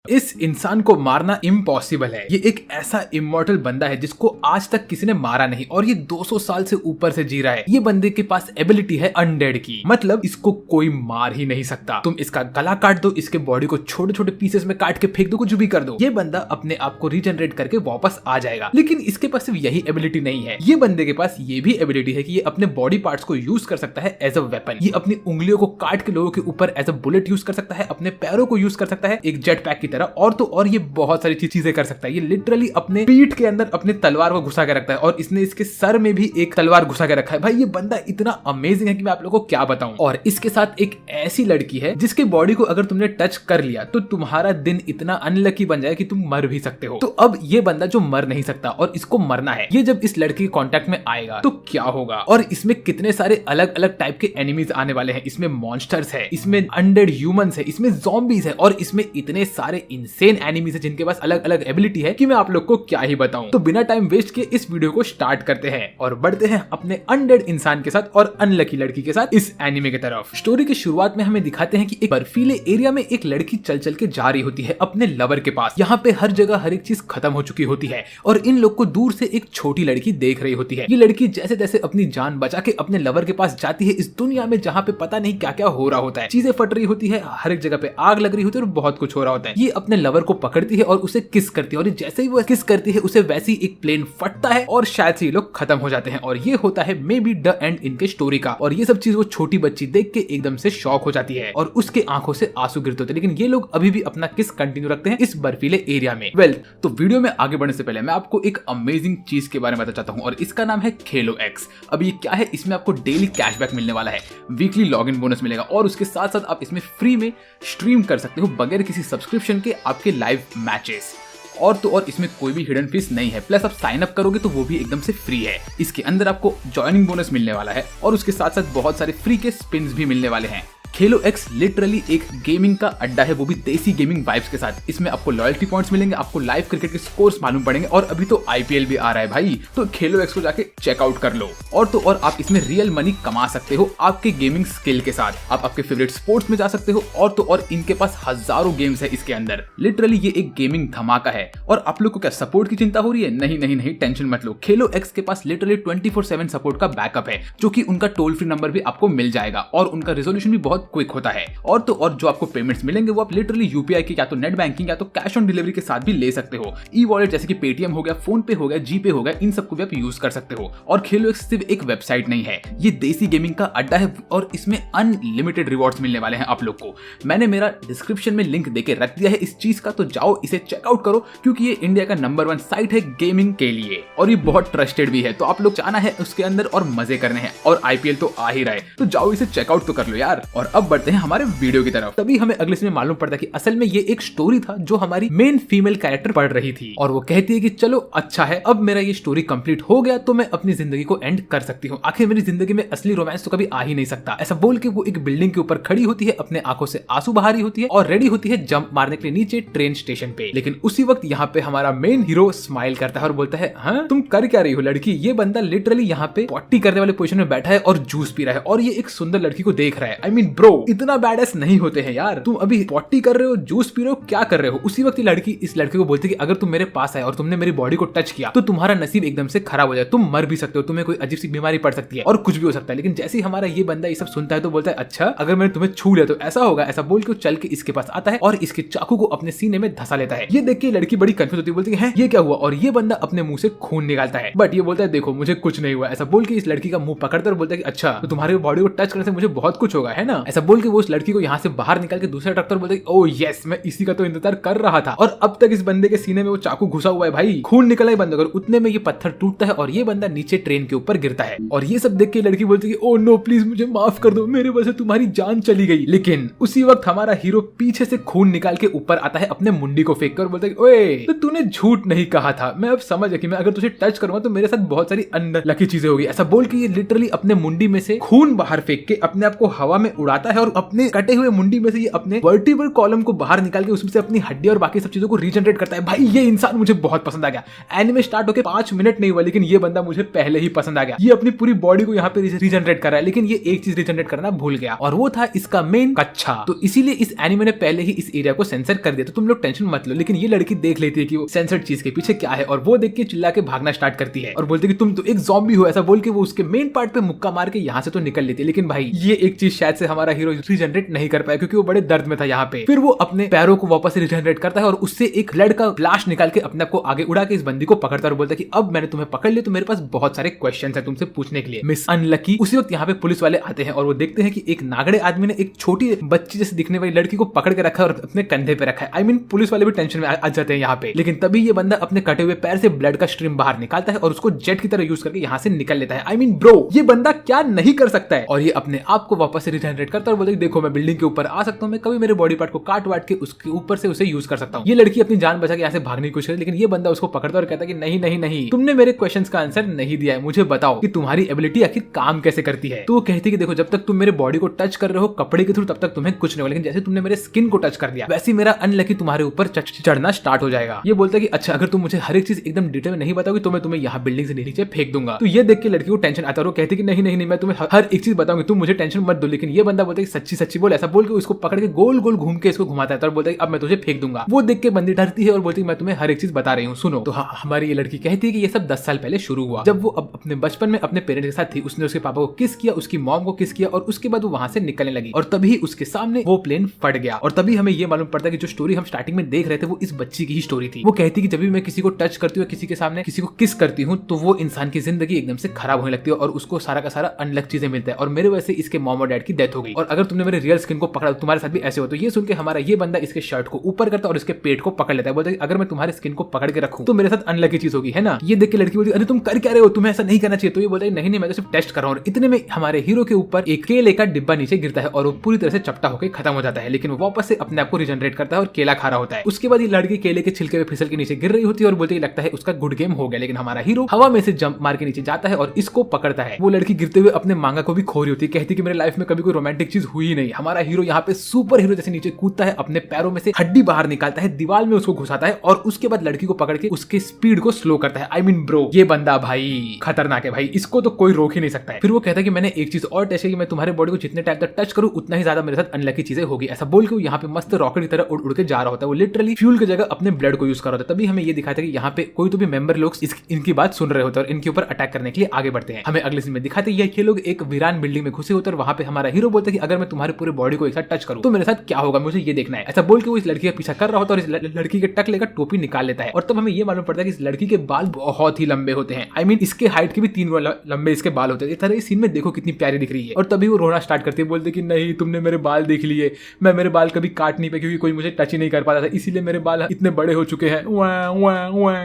इस इंसान को मारना इम्पॉसिबल है। ये एक ऐसा इमॉर्टल बंदा है जिसको आज तक किसी ने मारा नहीं और ये 200 साल से ऊपर से जी रहा है। ये बंदे के पास एबिलिटी है अनडेड की, मतलब इसको कोई मार ही नहीं सकता। तुम इसका गला काट दो, इसके बॉडी को छोटे छोटे पीसेस में काट के फेंक दो, कुछ भी कर दो, ये बंदा अपने आप को रीजनरेट करके वापस आ जाएगा। लेकिन इसके पास सिर्फ यही एबिलिटी नहीं है, ये बंदे के पास ये भी एबिलिटी है कि ये अपने बॉडी पार्ट्स को यूज कर सकता है एज अ वेपन। ये अपनी उंगलियों को काट के लोगों के ऊपर एज अ बुलेट यूज कर सकता है, अपने पैरों को यूज कर सकता है एक जेट पैक की तरह, और तो और ये बहुत सारी चीजें कर सकता है। ये लिटरली अपने पीठ के अंदर अपने तलवार को घुसा के रखता है और इसने इसके सर में भी एक तलवार घुसा के रखा है। भाई ये बंदा इतना अमेजिंग है कि मैं आप लोगों को क्या बताऊं। और इसके साथ एक ऐसी लड़की है जिसके बॉडी को अगर तुमने टच कर लिया तो तुम्हारा दिन इतना अनलकी बन जाए कि तुम मर भी सकते हो। तो अब ये बंदा जो मर नहीं सकता और इसको मरना है, ये जब इस लड़की के कांटेक्ट में आएगा तो क्या होगा, और इसमें कितने सारे अलग अलग टाइप के एनिमीज आने वाले हैं। इसमें मॉन्स्टर्स है, इसमें अनडेड ह्यूमंस है, इसमें ज़ॉम्बीज है और इसमें इतने सारे इनसेन एनिमीज है जिनके पास अलग अलग एबिलिटी है कि मैं आप लोग को क्या ही बताऊं। तो बिना टाइम वेस्ट किए इस वीडियो को स्टार्ट करते हैं और बढ़ते हैं अपने अनडेड इंसान के साथ और अनलकी लड़की के साथ इस एनिमे की तरफ। स्टोरी की शुरुआत में हमें दिखाते हैं कि एक बर्फीले एरिया में एक लड़की चल चल के जा रही होती है अपने लवर के पास। यहाँ पे हर जगह हर एक चीज खत्म हो चुकी होती है और इन लोग को दूर से एक छोटी लड़की देख रही होती है। ये लड़की जैसे जैसे अपनी जान बचा के अपने लवर के पास जाती है इस दुनिया में जहाँ पे पता नहीं क्या क्या हो रहा होता है, चीजें फट रही होती है, हर एक जगह पे आग लग रही होती है और बहुत कुछ हो रहा होता है। ये अपने लवर को पकड़ती है और उसे किस करती है और जैसे ही वो किस करती है उसे वैसे ही एक प्लेन फटता है और शायद से ये लोग खत्म हो जाते हैं। और ये होता है मे बी द एंड इनके स्टोरी का। और ये सब चीज वो छोटी बच्ची देख के एकदम से शॉक हो जाती है और उसके आंखों से आंसू गिरते होते हैं। लेकिन ये लोग अभी भी अपना किस कंटिन्यू रखते हैं इस बर्फीले एरिया में। तो वीडियो में आगे बढ़ने से पहले मैं आपको एक अमेजिंग चीज के बारे में बताना चाहता हूँ और इसका नाम है खेलो एक्स। अब ये क्या है, इसमें आपको डेली कैशबैक मिलने वाला है, वीकली लॉगिन बोनस मिलेगा और उसके साथ साथ आप इसमें फ्री में स्ट्रीम कर सकते हो बगैर किसी सब्सक्रिप्शन के आपके लाइव मैचेस। और तो और इसमें कोई भी हिडन फीस नहीं है, प्लस आप साइन अप करोगे तो वो भी एकदम से फ्री है। इसके अंदर आपको ज्वाइनिंग बोनस मिलने वाला है और उसके साथ साथ बहुत सारे फ्री के स्पिन्स भी मिलने वाले हैं। खेलो एक्स लिटरली एक गेमिंग का अड्डा है, वो भी देसी गेमिंग वाइब्स के साथ। इसमें आपको लॉयल्टी पॉइंट्स मिलेंगे, आपको लाइव क्रिकेट के स्कोर्स मालूम पड़ेंगे और अभी तो आईपीएल भी आ रहा है भाई, तो खेलो एक्स को जाके चेकआउट कर लो। और तो और आप इसमें रियल मनी कमा सकते हो आपके गेमिंग स्किल के साथ। आप आपके फेवरेट स्पोर्ट्स में जा सकते हो और तो और इनके पास हजारों गेम्स है इसके अंदर। लिटरली ये एक गेमिंग धमाका है। और आप लोग को क्या सपोर्ट की चिंता हो रही है? नहीं नहीं नहीं, टेंशन मत लो। खेलो एक्स के पास लिटरली 24/7 सपोर्ट का बैकअप है, जो कि उनका टोल फ्री नंबर भी आपको मिल जाएगा और उनका रिजोल्यूशन भी बहुत क्विक होता है। और तो और जो आपको पेमेंट्स मिलेंगे वो आप लिटरली यूपीआई के या तो नेट बैंकिंग या तो कैश ऑन डिलीवरी के साथ भी ले सकते हो। ई वॉलेट जैसे कि पेटीएम हो गया, फोन पे हो गया, जीपे हो गया, इन सबको भी आप यूज कर सकते हो। और खेलो एक्स सिर्फ एक वेबसाइट नहीं है, ये देसी गेमिंग का अड्डा है और इसमें अनलिमिटेड रिवॉर्ड्स मिलने वाले हैं आप लोग को। मैंने मेरा डिस्क्रिप्शन में लिंक देके रख दिया है इस चीज का, तो जाओ इसे चेकआउट करो क्योंकि ये इंडिया का नंबर 1 साइट है गेमिंग के लिए और ये बहुत ट्रस्टेड भी है। तो आप लोग जाना है उसके अंदर और मजे करने हैं और आईपीएल तो आ ही रहा है, तो जाओ इसे चेकआउट तो कर लो यार। और अब बढ़ते हैं हमारे वीडियो की तरफ। तभी हमें अगले सीन में मालूम पड़ता है कि असल में ये एक स्टोरी था जो हमारी मेन फीमेल कैरेक्टर पढ़ रही थी और वो कहती है कि चलो अच्छा है, अब मेरा ये स्टोरी कंप्लीट हो गया तो मैं अपनी जिंदगी को एंड कर सकती हूँ। आखिर मेरी जिंदगी में असली रोमांस तो कभी आ ही नहीं सकता। ऐसा बोल के वो एक बिल्डिंग के ऊपर खड़ी होती है, अपने आंखों से आंसू बहा रही होती है और रेडी होती है जंप मारने के लिए नीचे ट्रेन स्टेशन पे। लेकिन उसी वक्त यहाँ पे हमारा मेन हीरो स्माइल करता है और बोलता है, हाँ तुम कर क्या रही हो लड़की? ये बंदा लिटरली यहाँ पे पॉटी करने वाले पोजीशन में बैठा है और जूस पी रहा है और ये एक सुंदर लड़की को देख रहा है। आई मीन ब्रो, इतना बैडएस नहीं होते हैं यार, तुम अभी पॉटी कर रहे हो, जूस पी रहे हो, क्या कर रहे हो? उसी वक्त लड़की इस लड़के को बोलती है कि अगर तुम मेरे पास आए और तुमने मेरी बॉडी को टच किया तो तुम्हारा नसीब एकदम से खराब हो जाए, तुम मर भी सकते हो, तुम्हें कोई अजीब सी बीमारी पड़ सकती है और कुछ भी हो सकता है। लेकिन जैसे ही हमारा ये बंदा ये सब सुनता है तो बोलता है, अच्छा अगर मैंने तुम्हें छू लिया तो ऐसा होगा। ऐसा बोल के चल के इसके पास आता है और इसके चाकू को अपने सीने में धंसा लेता है। ये देख के लड़की बड़ी कंफ्यूज होती है, बोलती है ये क्या हुआ? और ये बंदा अपने मुंह से खून निकालता है, बट ये बोलता है देखो मुझे कुछ नहीं हुआ। ऐसा बोल के इस लड़की का मुंह पकड़ता है और बोलता है कि अच्छा तो तुम्हारी बॉडी को टच करने से मुझे बहुत कुछ होगा है ना। ऐसा बोल के वो उस लड़की को यहाँ से बाहर निकाल के दूसरा डॉक्टर बोलता है ओह यस, मैं इसी का तो इंतजार कर रहा था। और अब तक इस बंदे के सीने में वो चाकू घुसा हुआ है भाई, खून निकला है बंदे को। उतने में ये पत्थर टूटता है और ये बंदा नीचे ट्रेन के ऊपर गिरता है। और ये सब देख के लड़की बोलती है ओह नो प्लीज मुझे माफ कर दो, मेरे वजह से तुम्हारी जान चली गई। लेकिन उसी वक्त हमारा हीरो पीछे से खून निकाल के ऊपर आता है अपने मुंडी को फेंक कर, बोलता है ओए तो तूने झूठ नहीं कहा था, मैं अब समझ गया कि मैं अगर तुझे टच करूंगा तो मेरे साथ बहुत सारी अनलकी चीजें होगी। ऐसा बोल के ये लिटरली अपने मुंडी में से खून बाहर फेंक के अपने आप को हवा में उड़ाता जाता है और अपने कटे हुए मुंडी में से ये अपने वर्टिब्रल कॉलम को बाहर निकाल के उसमें से अपनी हड्डी और बाकी सब चीजों को रीजनरेट करता है। भाई ये इंसान मुझे बहुत पसंद आ गया। एनिमे स्टार्ट होकर 5 मिनट नहीं हुआ लेकिन ये बंदा मुझे पहले ही पसंद आ गया। ये अपनी पूरी बॉडी को यहाँ पे रीजनरेट कर रहा है, लेकिन ये एक चीज रीजनरेट करना भूल गया और वो था इसका मेन कच्छा। तो इसीलिए इस एनिमे ने पहले ही इस एरिया को सेंसर कर दिया। तो तुम लोग टेंशन मत लो। लेकिन ये लड़की देख लेती है कि वो सेंसर्ड चीज के पीछे क्या है और वो देख के चिल्ला के भागना स्टार्ट करती है और बोलती है कि तुम तो एक ज़ॉम्बी हो। ऐसा बोल के वो उसके मेन पार्ट पे मुक्का मार के यहाँ से तो निकल लेती है। लेकिन भाई ये एक चीज शायद से हमारा हीरो रीजनरेट नहीं कर पाया क्योंकि वो बड़े दर्द में था यहाँ पे। फिर वो अपने पैरों को वापस रीजनरेट करता है और उससे एक ब्लड का फ्लैश निकाल के अपने आप को आगे उड़ा के इस बंदी को पकड़ता है और बोलता है कि अब मैंने तुम्हें पकड़ लिया तो मेरे पास बहुत सारे क्वेश्चन है तुमसे पूछने के लिए मिस अनलकी। उसी वक्त यहाँ पे पुलिस वाले आते हैं और वो देखते हैं कि एक नागड़े आदमी ने एक छोटी बच्ची जैसे दिखने वाली लड़की को पकड़ के रखा है और अपने कंधे पे रखा है। आई मीन पुलिस वाले भी टेंशन में आ जाते हैं यहाँ पे। लेकिन तभी ये बंदा अपने कटे हुए पैर से ब्लड का स्ट्रीम बाहर निकालता है और उसको जेट की तरह यूज करके यहाँ से निकल लेता है। आई मीन ब्रो ये बंदा क्या नहीं कर सकता है। और ये अपने आप को वापस से रिजनरेट करता है और बोलता है देखो मैं बिल्डिंग के ऊपर आ सकता हूँ, मैं कभी मेरे बॉडी पार्ट को काट वाट के उसके ऊपर से उसे यूज कर सकता हूँ। ये लड़की अपनी जान बचा के यहाँ से भागने की कोशिश करती है लेकिन ये बंदा उसको पकड़ता और कहता है कि नहीं नहीं नहीं, तुमने मेरे क्वेश्चंस का आंसर नहीं दिया है, मुझे बताओ कि तुम्हारी एबिलिटी आखिर काम कैसे करती है। तो वो कहती है कि देखो जब तक तुम मेरे बॉडी को टच कर रहे हो कपड़े के थ्रू तब तक तुम्हें कुछ नहीं होगा, लेकिन जैसे तुमने मेरे स्किन को टच कर दिया वैसे मेरा अनलकी तुम्हारे ऊपर चढ़ना स्टार्ट हो जाएगा। ये बोलता है कि अच्छा अगर तुम मुझे हर एक चीज एकदम डिटेल में नहीं बताओगी तो मैं तुम्हें यहाँ बिल्डिंग से नीचे फेंक दूंगा। तो ये देख के लड़की को टेंशन आता है और वो कहती है कि नहीं नहीं नहीं मैं तुम्हें हर एक चीज बताऊंगी, तुम मुझे टेंशन मत दो। लेकिन ये बंदा बोलता है कि सच्ची सच्ची बोल। ऐसा बोल के उसको पकड़ के गोल गोल घूम के इसको घुमाता है और बोलता है अब मैं तुझे फेंक दूंगा। वो देख के बंदी डरती है और बोलती है मैं तुम्हें हर एक चीज बता रही हूँ सुनो। तो हमारी ये लड़की कहती है कि ये सब 10 साल पहले शुरू हुआ जब वो अपने बचपन में अपने पेरेंट्स के साथ थी। उसने उसके पापा को किस किया, उसकी मॉम को किस किया और उसके बाद वो वहां से निकलने लगी और तभी उसके सामने वो प्लेन फट गया। और तभी हमें ये मालूम पड़ता है कि जो स्टोरी हम स्टार्टिंग में देख रहे थे वो इस बच्ची की ही स्टोरी थी। वो कहती है कि जब भी मैं किसी को टच करती हूँ, किसी के सामने किसी को किस करती हूँ तो वो इंसान की जिंदगी एकदम से खराब होने लगती है और उसको सारा का सारा अनलक चीजें मिलता है। और मेरे वजह से इसके मॉम और डैड की डेथ हो गई और अगर तुमने मेरे रियल स्किन को पकड़ा तो तुम्हारे साथ भी ऐसे हो। तो ये सुन के हमारा ये बंदा इसके शर्ट को ऊपर करता है और इसके पेट को पकड़ लेता है। बोलता है अगर मैं तुम्हारे स्किन को पकड़ के रखूं तो मेरे साथ अनलकी चीज होगी, है ना। ये देख के लड़की बोलती है अरे तुम कर क्या रहे हो, तुम्हें ऐसा नहीं करना चाहिए। तो ये बोलता है नहीं नहीं मैं तो सिर्फ टेस्ट कर रहा हूँ। इतने में हमारे हीरो के ऊपर एक केले का डिब्बा नीचे गिरता है और वो पूरी तरह से चपटा होकर खत्म हो जाता है। लेकिन वो वापस से अपने आप को रिजनरेट करता है और केला खा रहा होता है। उसके बाद ये लड़की केले के छिलके पे फिसल के नीचे गिर रही होती है और बोलती है लगता है उसका गुड गेम हो गया। लेकिन हमारा हीरो हवा में से जंप मार के नीचे जाता है और इसको पकड़ता है। वो लड़की गिरते हुए अपने मांगा को भी खो रही होती है, कहती कि मेरे लाइफ में कभी कोई रोमांटिक चीज हुई नहीं। हमारा हीरो यहाँ पे सुपर हीरो जैसे नीचे कूदता है, अपने पैरों में से हड्डी बाहर निकालता है, दीवार में उसको घुसाता है और उसके बाद लड़की को पकड़ के उसके स्पीड को स्लो करता है। आई मीन ब्रो ये बंदा भाई खतरनाक है भाई, इसको तो कोई रोक ही नहीं सकता है। फिर वो कहता है कि मैंने एक चीज और टेस्ट की, मैं तुम्हारे बॉडी को जितने टाइम तक टच करूं उतना ही ज्यादा मेरे साथ अनलकी चीजें होगी। ऐसा बोल के वो यहाँ पे मस्त रॉकेट की तरह उड़ उड़ के जा रहा होता है। वो लिटरली फ्यूल की जगह अपने ब्लड को यूज कर रहा होता है। तभी हमें ये दिखाता है कि यहाँ पे कोई तो भी मेंबर लोग इनकी बात सुन रहे होते हैं और इनके ऊपर अटैक करने के लिए आगे बढ़ते हैं। हमें अगले सीन में दिखाते हैं ये लोग एक वीरान बिल्डिंग में घुसे होते हैं और वहां पे हमारा हीरो बोलता है कि अगर मैं तुम्हारे पूरे बॉडी को एक साथ टच करूं तो मेरे साथ क्या होगा, मुझे ये देखना है। ऐसा बोल के वो इस लड़की का पीछा कर रहा होता है और इस लड़की के टक लेकर टोपी निकाल लेता है। और तब हमें ये मालूम पड़ता है कि इस लड़की के बाल बहुत ही लंबे होते हैं। आई मीन इसके हाइट के भी 3 गुना लंबे इसके बाल होते हैं। इस तरह इस सीन में देखो कितनी प्यारी दिख रही है। और तभी वो रोना स्टार्ट करती है, बोलते कि नहीं तुमने मेरे बाल देख लिए, मैं मेरे बाल कभी काट नहीं पाई क्योंकि कोई मुझे टच ही नहीं कर पाता था, इसीलिए मेरे बाल इतने बड़े हो चुके हैं।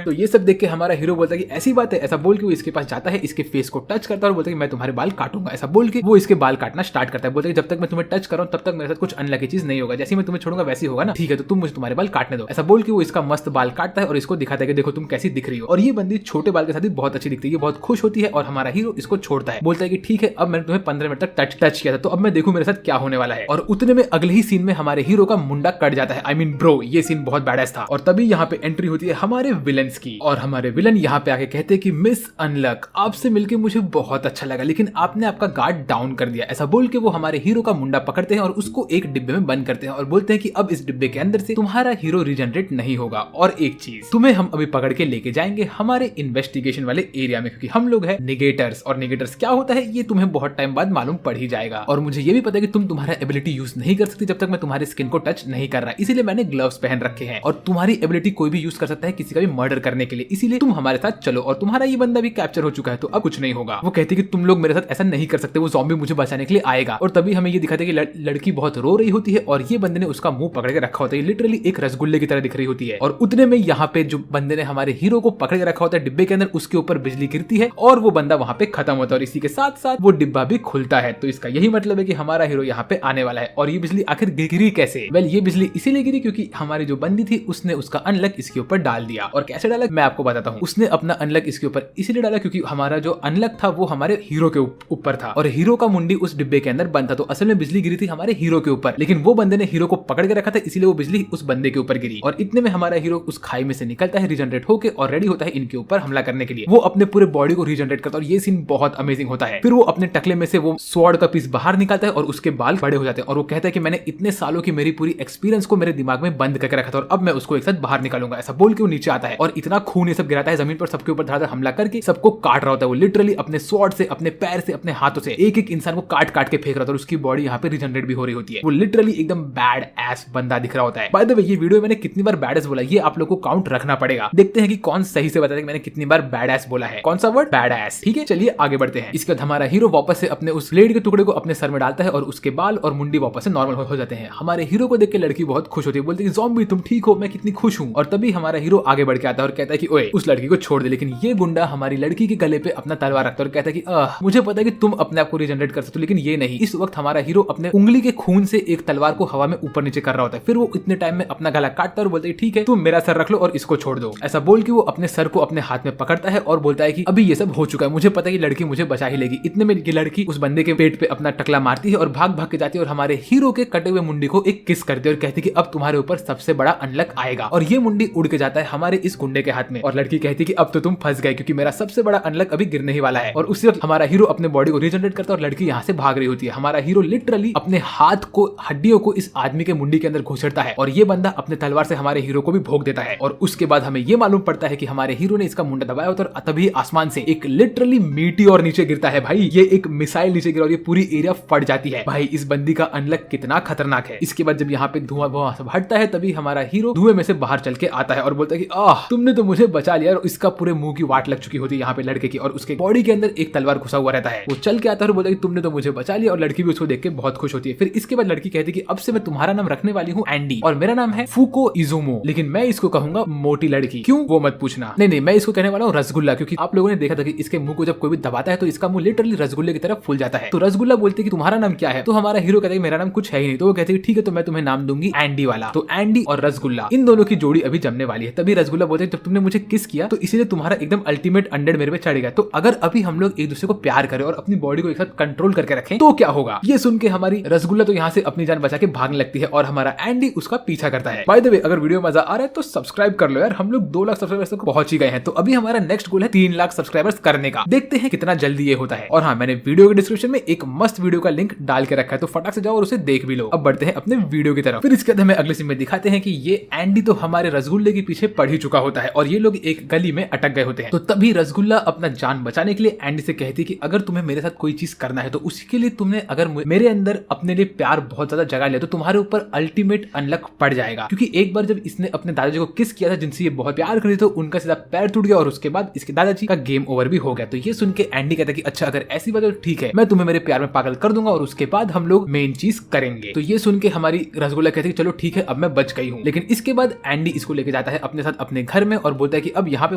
तो ये सब देख के हमारा हीरो बोलता है कि ऐसी बात है। ऐसा बोल के वो इसके पास जाता है, इसके फेस को टच करता है और बोलता है कि मैं तुम्हारे बाल काटूंगा। ऐसा बोल के वो इसके बाल काटना स्टार्ट करता है। बोलता है कि जब तक मैं तुम्हें टच कर रहा हूं तब तक मेरे साथ कुछ अनलकी चीज नहीं होगा, जैसे मैं तुम्हें छोड़ूंगा वैसे होगा ना, ठीक है तो तुम मुझे तुम्हारे बाल काटने दो। ऐसा बोल के वो इसका मस्त बाल काटता है और इसको दिखाता है कि देखो तुम कैसी दिख रही हो। और ये बंदी छोटे बाल के साथ भी बहुत अच्छी दिखती है, ये बहुत खुश होती है और हमारा हीरो इसको छोड़ता है। बोलता है कि ठीक है अब मैंने तुम्हें 15 मिनट तक टच किया था तो अब मैं देखूं मेरे साथ क्या होने वाला है। और उतने में अगले ही सीन में हमारे हीरो का मुंडा कट जाता है। आई मीन ब्रो ये सीन बहुत बैडएस था। और तभी यहाँ पे एंट्री होती है हमारे विलन्स की और हमारे विलन यहाँ पे आके कहते हैं कि मिस अनलक आपसे मिलकर मुझे बहुत अच्छा लगा लेकिन आपने आपका गार्ड डाउन कर दिया। ऐसा बोल के वो हमारे हीरो का मुंडा पकड़ते हैं और उसको एक डिब्बे में बंद करते हैं और बोलते हैं कि अब इस डिब्बे के अंदर से तुम्हारा हीरो रिजनरेट नहीं होगा। और एक चीज तुम्हें हम अभी पकड़ के लेके जाएंगे हमारे इन्वेस्टिगेशन वाले एरिया में क्योंकि हम लोग हैं निगेटर्स और निगेटर्स क्या होता है ये तुम्हें बहुत टाइम बाद मालूम पड़ ही जाएगा। और मुझे ये भी पता है कि तुम तुम्हारा एबिलिटी यूज नहीं कर सकती जब तक मैं तुम्हारे स्किन को टच नहीं कर रहा, इसीलिए मैंने ग्लव्स पहन रखे हैं। और तुम्हारी एबिलिटी कोई भी यूज कर सकता है किसी का भी मर्डर करने के लिए, इसीलिए तुम हमारे साथ चलो। और तुम्हारा ये बंदा भी कैप्चर हो चुका है तो अब कुछ नहीं होगा। वो कहती है कि तुम लोग मेरे साथ ऐसा नहीं कर सकते, वो ज़ॉम्बी मुझे बचाने के लिए आएगा। और तभी हमें ये दिखाते हैं कि लड़की बहुत रो रही होती है और ये बंदे ने उसका मुंह पकड़ के रखा होता है, लिटरली एक रसगुल्ले की तरह दिख रही होती है। और उतने में यहाँ पे जो बंदे ने हमारे हीरो को पकड़ के रखा होता है डिब्बे के अंदर, उसके ऊपर बिजली गिरती है और वो बंदा वहां पे खत्म होता है और इसी के साथ साथ वो डिब्बा भी खुलता है। तो इसका यही मतलब है कि हमारा हीरो यहाँ पे आने वाला है। और ये बिजली आखिर गिरी कैसे? वेल ये बिजली इसीलिए गिरी क्योंकि हमारी जो बंदी थी उसने उसका अनलक इसके ऊपर डाल दिया। और कैसे डाला मैं आपको बताता हूँ। उसने अपना अनलक इसके ऊपर इसीलिए डाला क्योंकि हमारा जो अनलक था वो हमारे हीरो के ऊपर था और हीरो का मुंडी उस डिब्बे के अंदर बंद था। तो असल में बिजली गिरी थी हमारे हीरो के ऊपर, लेकिन वो बंदे ने हीरो को पकड़ के रखा था, इसीलिए वो बिजली उस बंदे के ऊपर गिरी। और इतने में हमारा हीरो उस खाई में से निकलता है रीजनरेट होकर और रेडी होता है इनके ऊपर हमला करने के लिए। वो अपने पूरे बॉडी को रीजनरेट करता है और ये सीन बहुत अमेजिंग होता है। फिर वो अपने टकले में से वो स्वॉर्ड का पीस बाहर निकालता है और उसके बाल बड़े हो जाते हैं और वो कहता है कि मैंने इतने सालों की मेरी पूरी एक्सपीरियंस को मेरे दिमाग में बंद करके रखा था और अब मैं उसको एक साथ बाहर निकालूंगा। ऐसा बोल के वो नीचे आता है और इतना खून ये सब गिराता है जमीन पर, सबके ऊपर धड़ाधड़ हमला करके सबको काट रहा होता है। वो लिटरली अपने स्वॉर्ड से, अपने पैर से, अपने हाथों से एक एक इंसान को काट काट के फेंक रहा था और उसकी बॉडी यहाँ पे रीजनरेट भी हो रही होती है। वो लिटरली एकदम बैड एस बंदा दिख रहा होता है। बाय द वे ये वीडियो मैंने कितनी बार बैड एस बोला ये आप लोग को काउंट रखना पड़ेगा। देखते हैं कि कौन सही से बताता है कि मैंने कितनी बार बैड एस बोला है। कौन सा वर्ड? Bad S. ठीक है, चलिए आगे बढ़ते हैं। इसके बाद हमारा हीरो वापस से अपने उस ब्लेड के टुकड़े को अपने सर में डालता है और उसके बाल और मुंडी वापस से नॉर्मल हो जाते हैं। हमारे हीरो को देख के लड़की बहुत खुश होती है, बोलती है ज़ॉम्बी तुम ठीक हो, मैं कितनी खुश हूँ। और तभी हमारा हीरो आगे बढ़ के आता है और कहता है कि ओए उस लड़की को छोड़ दे। लेकिन ये गुंडा हमारी लड़की के गले पे अपना तलवार रखता है और कहता है कि मुझे पता है कि तुम अपने आप को रीजनरेट कर सकते हो, लेकिन ये नहीं। इस वक्त हमारा हीरो अपने उंगली के खून से एक तलवार को हवा में ऊपर नीचे कर रहा होता है। फिर वो इतने टाइम में अपना गला काटता है और बोलता है ठीक है तुम मेरा सर रख लो और इसको छोड़ दो। ऐसा बोल के वो अपने सर को अपने हाथ में पकड़ता है और बोलता है कि अभी ये सब हो चुका है, मुझे पता है कि लड़की मुझे बचा ही लेगी। इतने में ये लड़की उस बंदे के पेट पे अपना टकला मारती है और भाग भाग के जाती है और हमारे हीरो के कटे हुए मुंडी को एक किस करती है और कहती है कि अब तुम्हारे ऊपर सबसे बड़ा अनलक आएगा। और ये मुंडी उड़ के जाता है हमारे इस गुंडे के हाथ में और लड़की कहती है कि अब तो तुम फंस गए क्योंकि मेरा सबसे बड़ा अनलक अभी गिरने ही वाला है। और उसी वक्त हमारा हीरो अपने बॉडी को रीजनरेट करता है और लड़की यहाँ से भाग रही होती है। हमारा हीरो लिटरली अपने हाथ को, हड्डियों को इस आदमी के मुंडी के अंदर घुसेड़ता है और ये बंदा अपने तलवार से हमारे हीरो को भी भोग देता है। और उसके बाद हमें ये मालूम पड़ता है कि हमारे हीरो ने इसका मुंडा दबाया होता है और तभी आसमान से एक लिटरली मीटियोर नीचे गिरता है। भाई ये एक मिसाइल नीचे गिरा और ये पूरी एरिया फट जाती है। भाई इस बंदी का अनलक कितना खतरनाक है। इसके बाद जब यहाँ पे धुआं सब हटता है तभी हमारा हीरो धुएं में से बाहर चल के आता है और बोलता है कि तुमने तो मुझे बचा लिया। और इसका पूरे मुंह की वाट लग चुकी होती है यहाँ पे लड़के की और उसके बॉडी के अंदर एक तलवार घुसा हुआ रहता है। वो चल के आता है और बोलता है कि तुमने तो मुझे बचा लिया और लड़की भी उसको देख के बहुत खुश होती है। फिर इसके बाद लड़की कहती है कि अब से मैं तुम्हारा नाम रखने वाली हूँ एंडी और मेरा नाम है फूको इजुमो, लेकिन मैं इसको कहूंगा मोटी लड़की। क्यों वो मत पूछना। नहीं मैं इसको कहने वाला हूँ रसगुल्ला, क्योंकि आप लोगों ने देखा था कि इसके मुंह को जब कोई भी दबाता है तो इसका मुंह लिटरली रसगुल्ले की तरफ फूल जाता है। तो रसगुल्ला बोलती है कि तुम्हारा नाम क्या है? तो हमारा हीरो कहता है मेरा नाम कुछ है ही नहीं। तो वो कहती है ठीक है तो मैं तुम्हें नाम दूंगी एंडी वाला। तो एंडी और रसगुल्ला इन दोनों की जोड़ी अभी जमने वाली है। तभी रसगुल्ला बोलते हैं जब तुमने मुझे किस किया तो इसीलिए तुम्हारा एकदम अल्टीमेट अंडर मेरे पे चढ़ गया। तो अगर अभी हम लोग एक दूसरे को प्यार करें और अपनी बॉडी को एक साथ कंट्रोल करके रखें तो क्या होगा? ये सुन के हमारी रसगुल्ला तो यहाँ से अपनी जान बचा के भागने लगती है और हमारा एंडी उसका पीछा करता है। बाय द वे अगर वीडियो मजा आ रहा है तो सब्सक्राइब कर लो यार, हम लोग 2 लाख सब्सक्राइबर्स तक पहुंच ही गए हैं। तो अभी हमारा नेक्स्ट गोल है 3 लाख सब्सक्राइबर्स करने का। देखते हैं कितना जल्दी ये होता है। और हाँ, मैंने वीडियो के डिस्क्रिप्शन में एक मस्त वीडियो का लिंक डाल के रखा है, तो फटाक से जाओ और उसे देख भी लो। अब बढ़ते हैं अपने वीडियो की तरफ। फिर इसके बाद हमें अगले सीन में दिखाते हैं कि ये एंडी तो हमारे रसगुल्ले के पीछे पड़ ही चुका होता है और ये लोग एक गली में अटक गए होते हैं। तो तभी रसगुल्ला अपना जान बचाने के लिए एंडी से कहती है कि अगर तुम्हें मेरे साथ कोई चीज करना है तो उसके लिए तुमने अगर मेरे अंदर अपने लिए प्यार बहुत ज्यादा जगह लिया तो तुम्हारे ऊपर अल्टीमेट अनलक पड़ जाएगा। क्योंकि एक बार जब इसने अपने दादाजी को किस किया था जिनसे ये बहुत प्यार करी तो उनका सीधा पैर टूट गया और उसके बाद इसके दादाजी का गेम ओवर भी हो गया। तो ये सुन के एंडी कहता है कि अच्छा अगर ऐसी बात है तो ठीक है, मैं तुम्हें मेरे प्यार में पागल कर दूंगा और उसके बाद हम लोग मेन चीज करेंगे। तो ये सुन के हमारी रसगुल्ला कहती है चलो ठीक है अब मैं बच गई हूँ। लेकिन इसके बाद एंडी इसको लेके जाता है अपने साथ अपने घर में और बोलता है कि अब यहाँ पे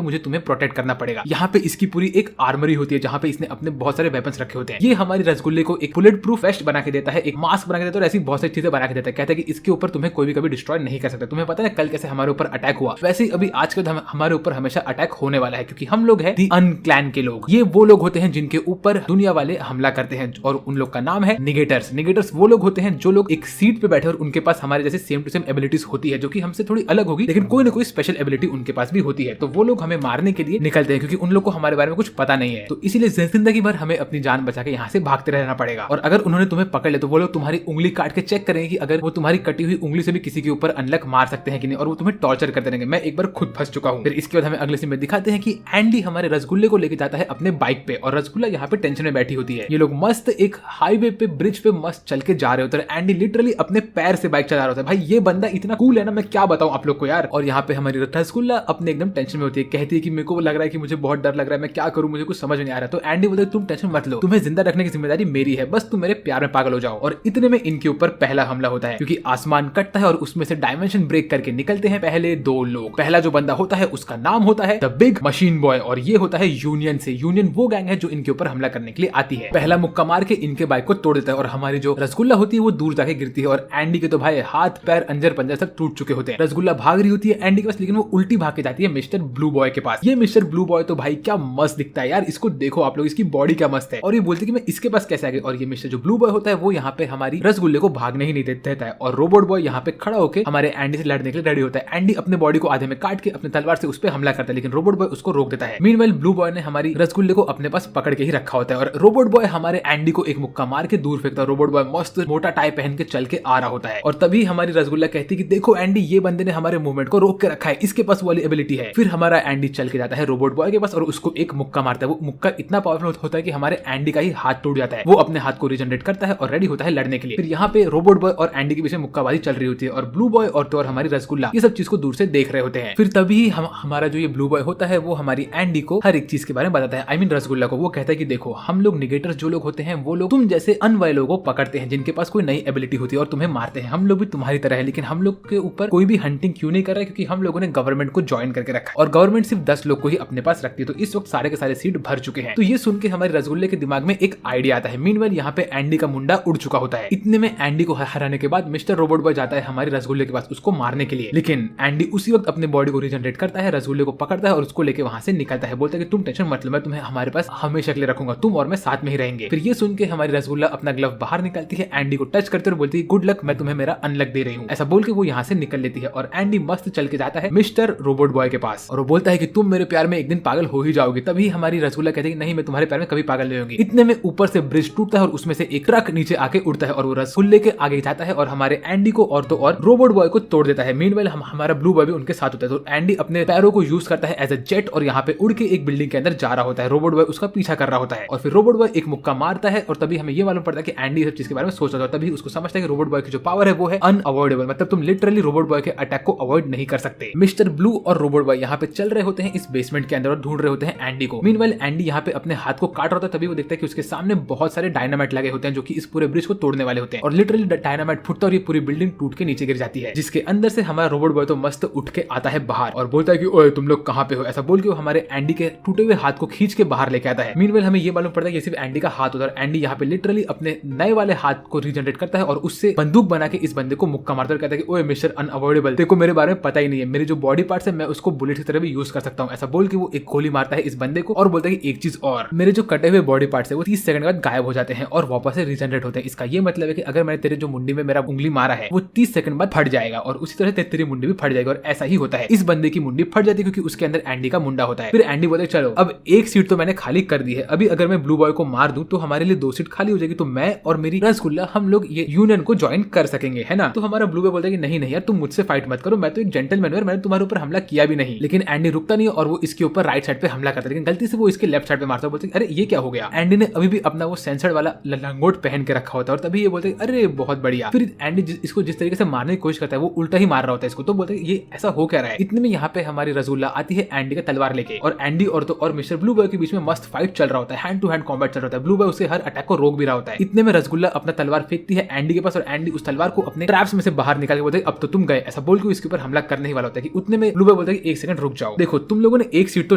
मुझे तुम्हें प्रोटेक्ट करना पड़ेगा। यहाँ पे इसकी पूरी एक आर्मरी होती है जहाँ पे इसने अपने बहुत सारे वेपन्स रखे होते हैं। ये हमारी रसगुल्ले को एक बुलेट प्रूफ वेस्ट बना के देता है, एक मास्क बना के देता है और ऐसी बहुत सारी चीजें बना के देता है। कहता है कि इसके ऊपर तुम्हें कोई भी कभी डिस्ट्रॉय नहीं कर सकता। तुम्हें पता है कल कैसे हमारे ऊपर अटैक हुआ, वैसे ही अभी आज के हमारे ऊपर हमेशा अटैक होने वाला है क्योंकि हम लोग हैं दी अनक्लैन के लोग। ये वो लोग होते हैं जिनके ऊपर दुनिया वाले हमला करते हैं और उन लोग का नाम है निगेटर्स। निगेटर्स वो लोग होते हैं जो लोग एक सीट पे बैठे और उनके पास हमारे जैसे सेम टू सेम एबिलिटीज होती है जो कि हमसे थोड़ी अलग होगी लेकिन कोई ना कोई स्पेशल एबिलिटी उनके पास भी होती है। तो वो लोग हमें मारने के लिए निकलते हैं क्योंकि उन लोग को हमारे बारे में कुछ पता नहीं है। तो इसीलिए जिंदगी भर हमें अपनी जान बचा के यहाँ से भागते रहना पड़ेगा। और अगर उन्होंने तुम्हें पकड़ लिया तो वो लोग तुम्हारी उंगली काट के चेक करेंगे कि अगर वो तुम्हारी कटी हुई उंगली से भी किसी के ऊपर अनलक मार सकते हैं कि नहीं और वो तुम्हें टॉर्चर करते रहेंगे। मैं एक बार खुद फंस चुका हूँ। फिर इसके बाद हमें अगले सीन में दिखाते हैं कि एंडी हमारे रसगुल्ले को लेके जाता है अपने बाइक पे और रसगुल्ला यहाँ पे टेंशन में बैठी होती है। ये लोग मस्त एक हाईवे पे ब्रिज पे मस्त चल के जा रहे होते हैं। एंडी लिटरली अपने पैर से बाइक चला रहा होता है। भाई ये बंदा इतना कूल है ना, मैं क्या बताऊं आप लोग को यार। और यहाँ पे हमारी रसगुल्ला अपने एकदम टेंशन में होती है, कहती है कि मेरे को लग रहा है कि मुझे बहुत डर लग रहा है, मैं क्या करूं, मुझे कुछ समझ नहीं आ रहा। तो एंडी बोलता है तुम टेंशन मत लो, तुम्हें जिंदा रखने की जिम्मेदारी मेरी है, बस तुम मेरे प्यार में पागल हो जाओ। और इतने में इनके ऊपर पहला हमला होता है क्योंकि आसमान कटता है और उसमें से डायमेंशन ब्रेक करके निकलते हैं पहले 2 लोग। पहला जो बंदा होता है उसका नाम होता है द बिग मशीन बॉय और ये होता है यूनियन से। यूनियन वो गैंग है जो इनके ऊपर हमला करने के लिए आती है। पहला मुक्का मार के इनके बाइक को तोड़ देता है और हमारी जो रसगुल्ला होती है वो दूर जाके गिरती है और एंडी के तो भाई हाथ पैर अंजर पंजर सब टूट चुके होते हैं। रसगुल्ला भाग रही होती है एंडी के पास लेकिन वो उल्टी भाग के जाती है मिस्टर ब्लू बॉय के पास। ये मिस्टर ब्लू बॉय तो भाई क्या मस्त दिखता है यार, इसको देखो आप लोग, इसकी बॉडी क्या मस्त है। और ये बोलती है कि मैं इसके पास कैसे आ गई और ये मिस्टर जो ब्लू ब्लू बॉय होता है वो यहाँ पे हमारी रसगुल्ले को भागने ही नहीं देता है और रोबोट बॉय यहाँ पे खड़ा होकर हमारे एंडी से लड़ने के लिए रेडी होता है। एंडी अपने बॉडी को आधे में काट के अपने तलवार से उस पर हमला करता है, लेकिन रोबोट बॉय उसको रोक देता है। मीनवाइल ब्लू बॉय ने हमारी रसगुल्ले को अपने पास पकड़ के ही रखा होता है और रोबोट बॉय हमारे एंडी को एक मुक्का मार के दूर फेंकता है। रोबोट बॉय मस्त मोटा टाई पहन के चल के आ रहा होता है और तभी हमारी रसगुल्ला कहती है कि देखो एंडी, ये बंदे ने हमारे मूवमेंट को रोक के रखा है, इसके पास वाली एबिलिटी है। फिर हमारा एंडी चल के जाता है रोबोट बॉय के पास और उसको एक मुक्का मारता है। वो मुक्का इतना पावरफुल होता है कि हमारे एंडी का ही हाथ टूट जाता है। वो अपने हाथ को रीजनरेट करता है और रेडी होता है लड़ने के लिए। फिर यहाँ पे रोबोट बॉय और एंडी के बीच में मुक्काबाजी चल रही होती है और ब्लू बॉय और हमारी रसगुल्ला ये सब चीज को दूर से देख रहे होते हैं। फिर तभी हमारा जो ये ब्लू बॉय होता है वो हमारी एंडी को हर एक चीज के बारे में बताता है, आई मीन रसगुल्ला को। वो कहता है कि देखो, हम लोग निगेटर्स जो लोग होते हैं वो लोग तुम जैसे अनवाय लोगों को पकड़ते हैं जिनके पास कोई नई एबिलिटी होती है और तुम्हें मारते हैं। हम लोग भी तुम्हारी तरह है, लेकिन हम लोग के ऊपर कोई भी हंटिंग क्यों नहीं कर रहा है, क्योंकि हम लोगों ने गवर्नमेंट को ज्वाइन करके रखा है और गवर्नमेंट सिर्फ 10 लोग को ही अपने पास रखती है। तो इस वक्त सारे के सारे सीट भर चुके हैं। तो ये सुन के हमारे रसगुल्ले के दिमाग में एक आइडिया आता है। मीनवाइल यहाँ पे एंडी का मुंडा उड़ चुका होता है। इतने में एंडी को हराने के बाद मिस्टर रोबोट बॉय जाता है हमारे रसगुल्ले के पास उसको मारने के लिए, लेकिन एंडी उसी वक्त अपने बॉडी को रीजनरेट करता है, रसगुल्ले को पकड़ता है और उसको लेके वहां से निकलता है। बोलता है कि तुम टेंशन मत लो, मैं तुम्हें हमारे पास हमेशा के लिए रखूंगा, तुम और मैं साथ में ही रहेंगे। फिर ये सुन के हमारी रसगुल्ला अपना ग्लव बाहर निकालती है, एंडी को टच करते और बोलती है गुड लक, मैं तुम्हें मेरा अनलक दे रही हूँ। ऐसा बोल के वो यहाँ से निकल लेती है और एंडी मस्त चल के जाता है मिस्टर रोबोट बॉय के पास और वो बोलता है कि तुम मेरे प्यार में एक दिन पागल हो ही जाओगे। तभी हमारी रसगुल्ला कहती है नहीं, मैं तुम्हारे प्यार में कभी पागल नहीं होंगी। इतने में ऊपर से ब्रिज टूटता है और उसमें से एक ट्रक नीचे आके उड़ता है और वो रसगुल्ले के आगे जाता है और हमारे एंडी को और तो और रोबोट बॉय को तोड़ देता है। मीनवाइल हमारा ब्लू बॉय भी उनके साथ होता है। तो एंडी अपने पैरों को यूज करता है एज अ जेट और यहाँ पे उड़ के एक बिल्डिंग के अंदर जा रहा होता है। रोबोट बॉय उसका पीछा कर रहा होता है और फिर रोबोट बॉय एक मुक्का मारता है और तभी हमें ये मालूम पड़ता है कि एंडी सब चीज के बारे में सोच रहा था। तभी उसको समझता है कि रोबोट बॉय की जो पावर है वो है अनअवॉइडेबल, मतलब तुम लिटरली रोबोट बॉय के अटैक को अवॉइड नहीं कर सकते। मिस्टर ब्लू और रोबोट बॉय यहाँ पे चल रहे होते हैं इस बेसमेंट के अंदर और ढूंढ रहे होते हैं एंडी को। मीनवाइल एंडी यहाँ पे अपने हाथ को काट रहा होता है। तभी वो देखता है कि उसके सामने बहुत सारे डायनामाइट लगे होते हैं जो कि इस पूरे ब्रिज को तोड़ने वाले होते हैं और लिटरली डायनामाइट फुटता और ये पूरी बिल्डिंग टूट के नीचे गिर जाती है, जिसके अंदर से हमारा रोबोट बॉय तो मस्त उठ के आता है बाहर और बोलता है कि ओए तुम लोग कहाँ पे हो। ऐसा बोल के वो हमारे एंडी के टूटे हुए हाथ को खींच के बाहर लेके आता है। मीनवाइल हमें ये मालूम पड़ता है कि सिर्फ एंडी का हाथ होता है। एंडी यहाँ पे लिटरली अपने नए वाले हाथ को रीजनरेट करता है और उससे बंदूक बना के इस बंदे को मुक्का मारता है और कहता है कि ओए मिस्टर अनअवॉइडेबल, देखो मेरे बारे में पता ही नहीं है, मेरे जो बॉडी पार्ट्स है मैं उसको बुलेट की तरह भी यूज कर सकता हूँ। ऐसा बोल के वो एक गोली मारता है इस बंदे को और बोलता है कि एक चीज और, मेरे जो कटे हुए बॉडी पार्ट्स है वो 30 सेकंड बाद गायब हो जाते हैं और वापस से रीजनरेट होते हैं। इसका ये मतलब है कि अगर मैंने तेरे जो मुंडी में मेरा उंगली मारा है वो 30 सेकंड बाद फट जाएगा और उसी तरह तेरी मुंडी भी फट जाएगी। और ऐसा ही होता है, इस बंदे की मुंडी फट जाती है क्योंकि उसके अंदर एंडी का मुंडा होता है। फिर एंडी बोलता है चलो अब एक सीट तो मैंने खाली कर दी है, अभी अगर मैं ब्लू बॉय को मार दूं तो हमारे लिए 2 सीट खाली हो जाएगी, तो मैं और मेरी रसगुल्ला हम लोग ये यूनियन को ज्वाइन कर सकेंगे, है ना। तो हमारा ब्लू बॉय बोलता है कि नहीं नहीं यार, तुम मुझसे फाइट मत करो, मैं तो एक जेंटलमैन हूं, मैंने तुम्हारे ऊपर हमला किया भी नहीं। लेकिन एंडी रुकता नहीं और वो इसके ऊपर राइट साइड पे हमला करता है, लेकिन गलती से वो इसके लेफ्ट साइड पे मारता है। बोलते अरे ये क्या हो गया। एंडी ने अभी भी अपना वो सेंसर्ड वाला लंगोट पहन के रखा होता है और तभी ये बोलते अरे बहुत बढ़िया। फिर एंडी इसको जिस तरीके से मारने की कोशिश करता है वो उल्टा ही मार रहा होता है इसको। तो बोलते ये ऐसा हो क्या रहा है। इतने में यहाँ पे हमारी रसगुल्ला आती है एंडी का तलवार लेके और एंडी और मिस्टर ब्लू बॉय के बीच में मस्त फाइट चल रहा होता है, हैंड टू हैंड कॉम्बैट चल रहा होता है। ब्लू बॉय उसके हर अटैक को रोक भी रहा होता है। इतने में रसगुल्ला अपना तलवार फेंकती है एंडी के पास और एंडी उस तलवार को अपने ट्रैप्स में से बाहर निकाल के बोलते अब तो तुम गए। ऐसा बोल के इसके ऊपर हमला करने ही वाला होता है कि उतने में ब्लू बॉय बोलता है कि एक सेकंड रुक जाओ, देखो तुम लोगों ने एक सीट तो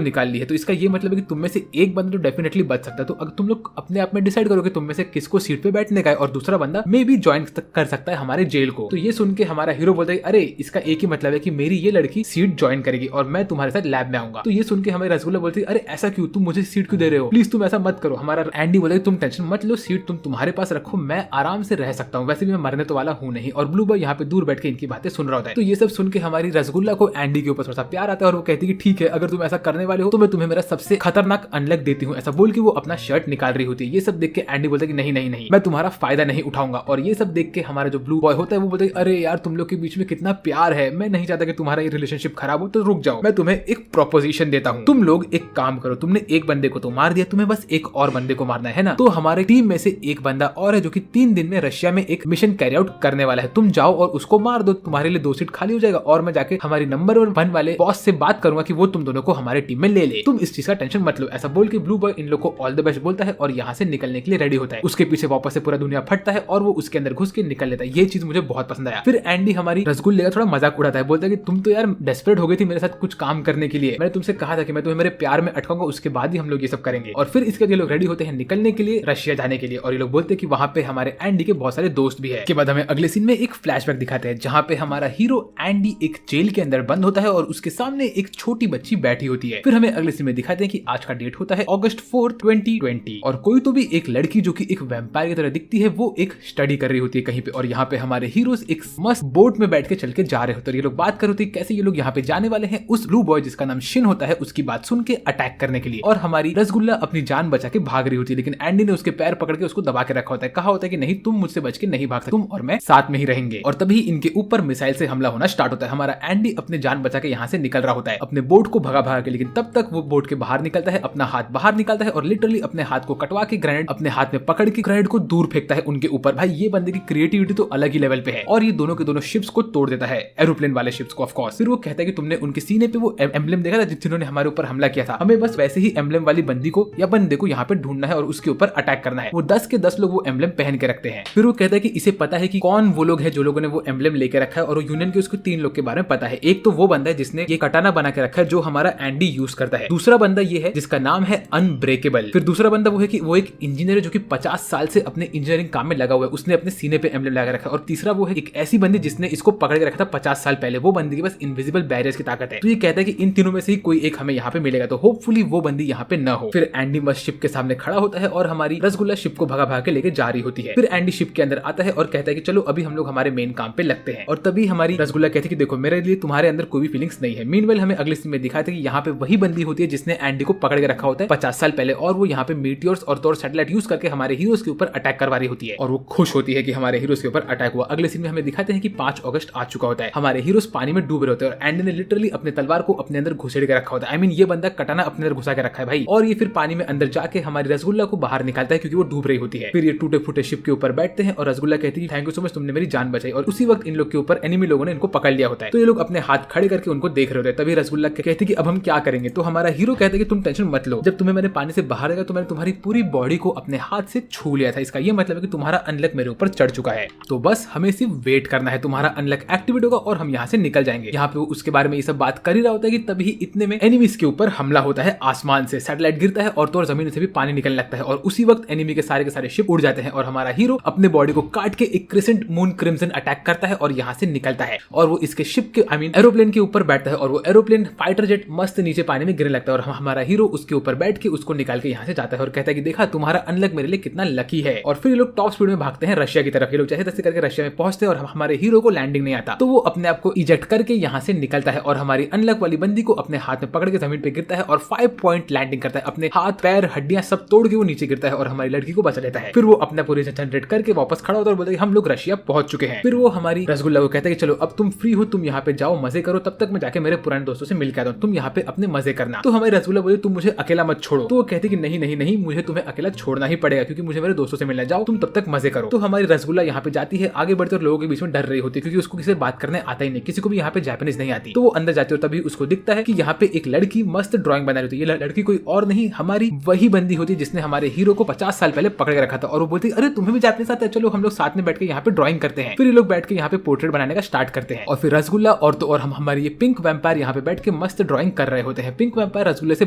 निकाल ली है, तो इसका ये मतलब है कि तुम में से एक बंदा तो डेफिनेटली बच सकता है। तो अगर तुम लोग अपने आप में डिसाइड करो कि तुम में से किसको सीट पे बैठने का है और दूसरा बंदा मे भी ज्वाइन कर सकता है हमारे जेल को। तो ये सुन के हमारा हीरो बोलता है अरे इसका एक ही मतलब है कि मेरी ये लड़की सीट ज्वाइन करेगी और मैं तुम्हारे साथ लैब में आऊंगा। तो ये सुन के हमारे रसगुल्ला बोलती है अरे ऐसा क्यों, तुम मुझे सीट क्यों दे रहे हो, प्लीज तुम ऐसा मत करो। हमारा एंडी बोलता है तुम टेंशन मत लो, सीट तुम तुम्हारे पास रखो, मैं आराम से रह सकता हूँ, वैसे भी मैं मरने तो वाला हूँ नहीं। और ब्लू बॉय यहाँ पे दूर बैठ के इनकी बातें सुन रहा होता है। तो ये सब सुन के हमारी रसगुल्ला को एंडी के ऊपर थोड़ा सा प्यार आता है और वो कहती है कि ठीक है अगर तुम ऐसा करने वाले हो तो मैं तुम्हें मेरा सबसे खतरनाक अनलक देती हूँ। ऐसा बोल के वो अपना शर्ट निकाल रही होती है। ये सब देख के एंडी बोलता है कि नहीं नहीं नहीं, मैं तुम्हारा फायदा नहीं उठाऊंगा। और ये सब देख के हमारा जो ब्लू बॉय होता है वो बोलता है अरे यार तुम लोग के बीच में कितना प्यार है, मैं नहीं चाहता कि तुम्हारा ये रिलेशनशिप खराब हो, तो रुक जाओ, मैं तुम्हें एक प्रोपोजिशन देता हूँ। तुम लोग एक काम करो, तुमने एक बंदे को तो मार दिया, तुम्हें बस एक और बंदे को मारना है ना। तो हमारे टीम में से एक बंदा और है जो कि 3 दिन में रशिया में एक मिशन कैरी आउट करने वाला है, तुम जाओ और उसको मार दो, तुम्हारे लिए 2 सीट खाली हो जाएगा और मैं जाके हमारी नंबर 1 वाले बॉस से बात करूंगा कि वो तुम दोनों को हमारे टीम में ले ले, तुम इस चीज का टेंशन मत लो। ऐसा बोल के ब्लू बॉय इन लोग को ऑल द बेस्ट बोलता है और यहाँ से निकलने के लिए रेडी होता है। उसके पीछे वापस से पूरा दुनिया फटता है और वो उसके अंदर घुस के निकल लेता है। ये चीज मुझे बहुत पसंद आया। फिर एंडी हमारी रसगुल्ले का थोड़ा मजाक उड़ाता है, बोलता है कि तुम तो यार डेस्परेट हो गई थी मेरे साथ कुछ काम करने के लिए, मैंने तुमसे कहा था कि मैं तुम्हें मेरे प्यार में अटकाऊंगा, उसके बाद ही हम लोग ये सब करेंगे। और फिर इसके बाद ये लोग रेडी होते हैं निकलने के लिए, रशिया जाने के लिए। और ये लोग बोलते हैं कि वहां पे हमारे एंडी के बहुत सारे दोस्त भी है। के बाद हमें अगले सीन में एक फ्लैशबैक दिखाते हैं जहाँ पे हमारा हीरो एंडी एक जेल के अंदर बंद होता है और उसके सामने एक छोटी बच्ची बैठी होती है। फिर हमें अगले सीन में दिखाते हैं कि आज का डेट होता है August 4, 2020 और कोई तो भी एक लड़की जो कि एक वैम्पायर की तरह दिखती है वो एक स्टडी कर रही होती है कहीं पे, और यहाँ पे हमारे हीरोज एक मस्त बोट में बैठ के चल के जा रहे होते हैं। ये लोग बात कर रहे होते हैं कैसे ये लोग यहाँ पे जाने वाले हैं उस ब्लू बॉय जिसका नाम शिन होता है उसकी बात सुन के अटैक करने के लिए, और हमारी रसगुल्ला अपनी जान बचा के भाग रही होती है, लेकिन एंडी ने उसके पैर पकड़ के उसको दबा के रखा होता है। कहा होता है कि नहीं तुम मुझसे बच के नहीं भाग सकते, तुम और मैं साथ में ही रहेंगे। और तभी इनके ऊपर मिसाइल से हमला होना स्टार्ट होता है। हमारा एंडी अपने जान बचा के यहाँ से निकल रहा होता है अपने बोट को भगा भगा के, लेकिन तब तक वो बोट के बाहर निकलता है, अपना हाथ बाहर निकालता है और लिटरली अपने हाथ को कटवा के ग्रेनेड अपने हाथ में पकड़ के ग्रेनेड को दूर फेंकता है उनके ऊपर। भाई ये बंदे की क्रिएटिविटी तो अलग ही लेवल पे है, और ये दोनों के दोनों शिप्स को तोड़ देता है, एरोप्लेन वाले शिप्स को ऑफ कोर्स। फिर वो कहता है कि तुमने उनके सीने पे वो एम्ब्लेम देखा था जिन्होंने हमारे ऊपर हमला किया था, हमें बस वैसे ही एम्ब्लेम वाली बंदी को या बंदे को यहाँ पे ढूंढना है और उसके ऊपर अटैक करना है। वो 10 के 10 लोग वो एम्ब्लेम पहन के रखते हैं। फिर वो कहता है कि इसे पता है कि कौन वो लोग हैं जो लोगों ने वो एम्ब्लेम लेके रखा है, और यूनियन के उसको 3 लोग के बारे में पता है। एक तो वो बंदा है जिसने ये कटाना बना के रखा है जो हमारा एंडी यूज करता है, दूसरा बंदा ये है जिसका नाम है अनब्रेकेबल, फिर दूसरा बंदा वो है कि वो एक इंजीनियर है जो कि 50 साल से अपने इंजीनियरिंग काम में लगा हुआ है, उसने अपने सीने पे एम्ब्लेम लगा रखा है, और तीसरा वो है एक ऐसी बंदी जिसने इसको पकड़ के रखा था 50 साल पहले, वो बंदी के पास इनविजिबल बैरियर्स की ताकत है। तो ये कहता है कि इन तीनों में से ही कोई एक हमें यहाँ पे मिलेगा, तो होपफुली वो बंदी यहाँ पे न हो। फिर एंडी मस्त शिप के सामने खड़ा होता है और हमारी रसगुल्ला शिप को भगा भगा के लेके जा रही होती है। फिर एंडी शिप के अंदर आता है और कहता है कि चलो अभी हम लोग हमारे मेन काम पे लगते हैं, और तभी हमारी रसगुल्ला कहती है कि देखो मेरे लिए तुम्हारे अंदर कोई भी फीलिंग्स नहीं है। मीनवेल हमें अगले सीन में दिखाते हैं कि यहाँ पे वही बंदी होती है जिसने एंडी को पकड़ के रखा होता है 50 साल पहले, और वो यहाँ पे मीटियोर्स और तोर सैटेलाइट यूज करके हमारे हीरोज के ऊपर अटैक करवा रही होती है, और वो खुश होती है कि हमारे हीरोज के ऊपर अटैक हुआ। अगले सीन में हमें दिखाते हैं कि 5 अगस्त आ चुका होता है, हमारे हीरोज पानी में डूब रहे होते हैं और एंडी ने लिटरली अपने तलवार को अपने अंदर घुसेड़ के रखा होता है। आई मीन ये बंदा कटाना अपने अंदर घुसा के रखा है भाई, और ये फिर पानी में अंदर जाके हमारी रसगुल्ला को बाहर निकालता है क्योंकि वो डूब रही होती है। फिर ये टूटे फूटे शिप के ऊपर बैठते हैं और रसगुल्ला कहती है थैंक यू सो मच तुमने मेरी जान बचाई, और उसी वक्त इन लोग के ऊपर एनिमी लोगों ने इनको पकड़ लिया होता है। तो ये लोग अपने हाथ खड़े करके उनको देख रहे होते हैं। तभी रसगुल्ला कहती है कि अब हम क्या करेंगे, तो हमारा हीरो कहता है कि तुम टेंशन मत लो, जब तुम्हें मैंने पानी से बाहर आया तो मैंने तुम्हारी पूरी बॉडी को अपने हाथ से छू लिया था, इसका ये मतलब है कि तुम्हारा अनलक मेरे ऊपर चढ़ चुका है, तो बस हमें सिर्फ वेट करना है, तुम्हारा अनलक एक्टिवेट होगा और हम यहाँ से निकल जाएंगे। यहाँ पे वो उसके बारे में ये सब बात कर ही रहा होता है कि तभी इतने में एनिमीज के ऊपर हमला होता है, आसमान से सैटेलाइट गिरता है और तो जमीन से भी पानी निकलने लगता है, और उसी वक्त एनिमी के सारे शिप उड़ जाते हैं और हमारा हीरो अपने बॉडी को काट के एक क्रिसेंट मून क्रिम्सन अटैक करता है और यहाँ से निकलता है, और वो इसके शिप के आई मीन एरोप्लेन के ऊपर बैठता है, और वो एरोप्लेन फाइटर जेट मस्त नीचे पानी में गिरने लगता है, और हमारा हीरो उसके ऊपर बैठ के उसको निकाल के यहाँ से जाता है और कहता है कि देखा तुम्हारा अनलक मेरे लिए कितना लकी है। और फिर ये लोग टॉप स्पीड में भागते हैं रशिया की तरफ। ये लोग जैसे तैसे करके रशिया में पहुंचते हैं और हमारे हीरो को लैंडिंग नहीं आता, तो वो अपने आप को इजेक्ट करके यहाँ से निकलता है और हमारी अनलक वाली बंदी को अपने हाथ में पकड़ के जमीन पे गिरता है और 5 पॉइंट लैंडिंग करता है, अपने हाथ पैर हड्डियां सब तोड़ के वो नीचे गिरता है और हमारी लड़की को बचा लेता है। फिर वो अपना पूरी जनरेट करके वापस खड़ा होता है और बोलता है हम लोग रशिया पहुंच चुके हैं। फिर वो हमारी रसगुल्ला को कहता है कि चलो अब तुम फ्री हो, तुम यहाँ पे जाओ मजे करो, तब तक मैं जाके मेरे पुराने दोस्तों से मिल के आता हूं, तुम यहाँ पे अपने मजे करना। तो हमारी रसगुल्ला बोले तुम मुझे अकेला मत छोड़ो, तो वो कहती कि नहीं नहीं नहीं मुझे तुम्हें अकेला छोड़ना ही पड़ेगा क्योंकि मुझे मेरे दोस्तों से मिलना, जाओ तुम तब तक मजे करो। तो हमारी रसगुल्ला यहाँ पे जाती है, आगे बढ़ते और लोगों के बीच में डर रही होती है क्योंकि उसको किसी से बात करने आता ही नहीं, किसी को भी यहाँ पे जापानीज नहीं आती। तो वो अंदर जाती है और तभी उसको दिखता है कि यहाँ पे एक लड़की मस्त ड्राइंग बना रही होती है। ये लड़की कोई और नहीं हमारी वही बंदी होती है जिसने हमारे हीरो को 50 साल पहले पकड़ के रखा था, और वो बोलती है अरे तुम्हें भी जापानीज आता है, चलो हम लोग साथ में बैठ के यहाँ पे ड्राइंग करते हैं। फिर ये लोग बैठ के यहाँ पे पोर्ट्रेट बनाने का स्टार्ट करते हैं, और फिर रसगुल्ला और तो और हम हमारी ये पिंक वैम्पायर यहाँ पे बैठ के मस्त ड्राइंग कर रहे होते हैं। पिंक वैम्पायर रसगुल्ले से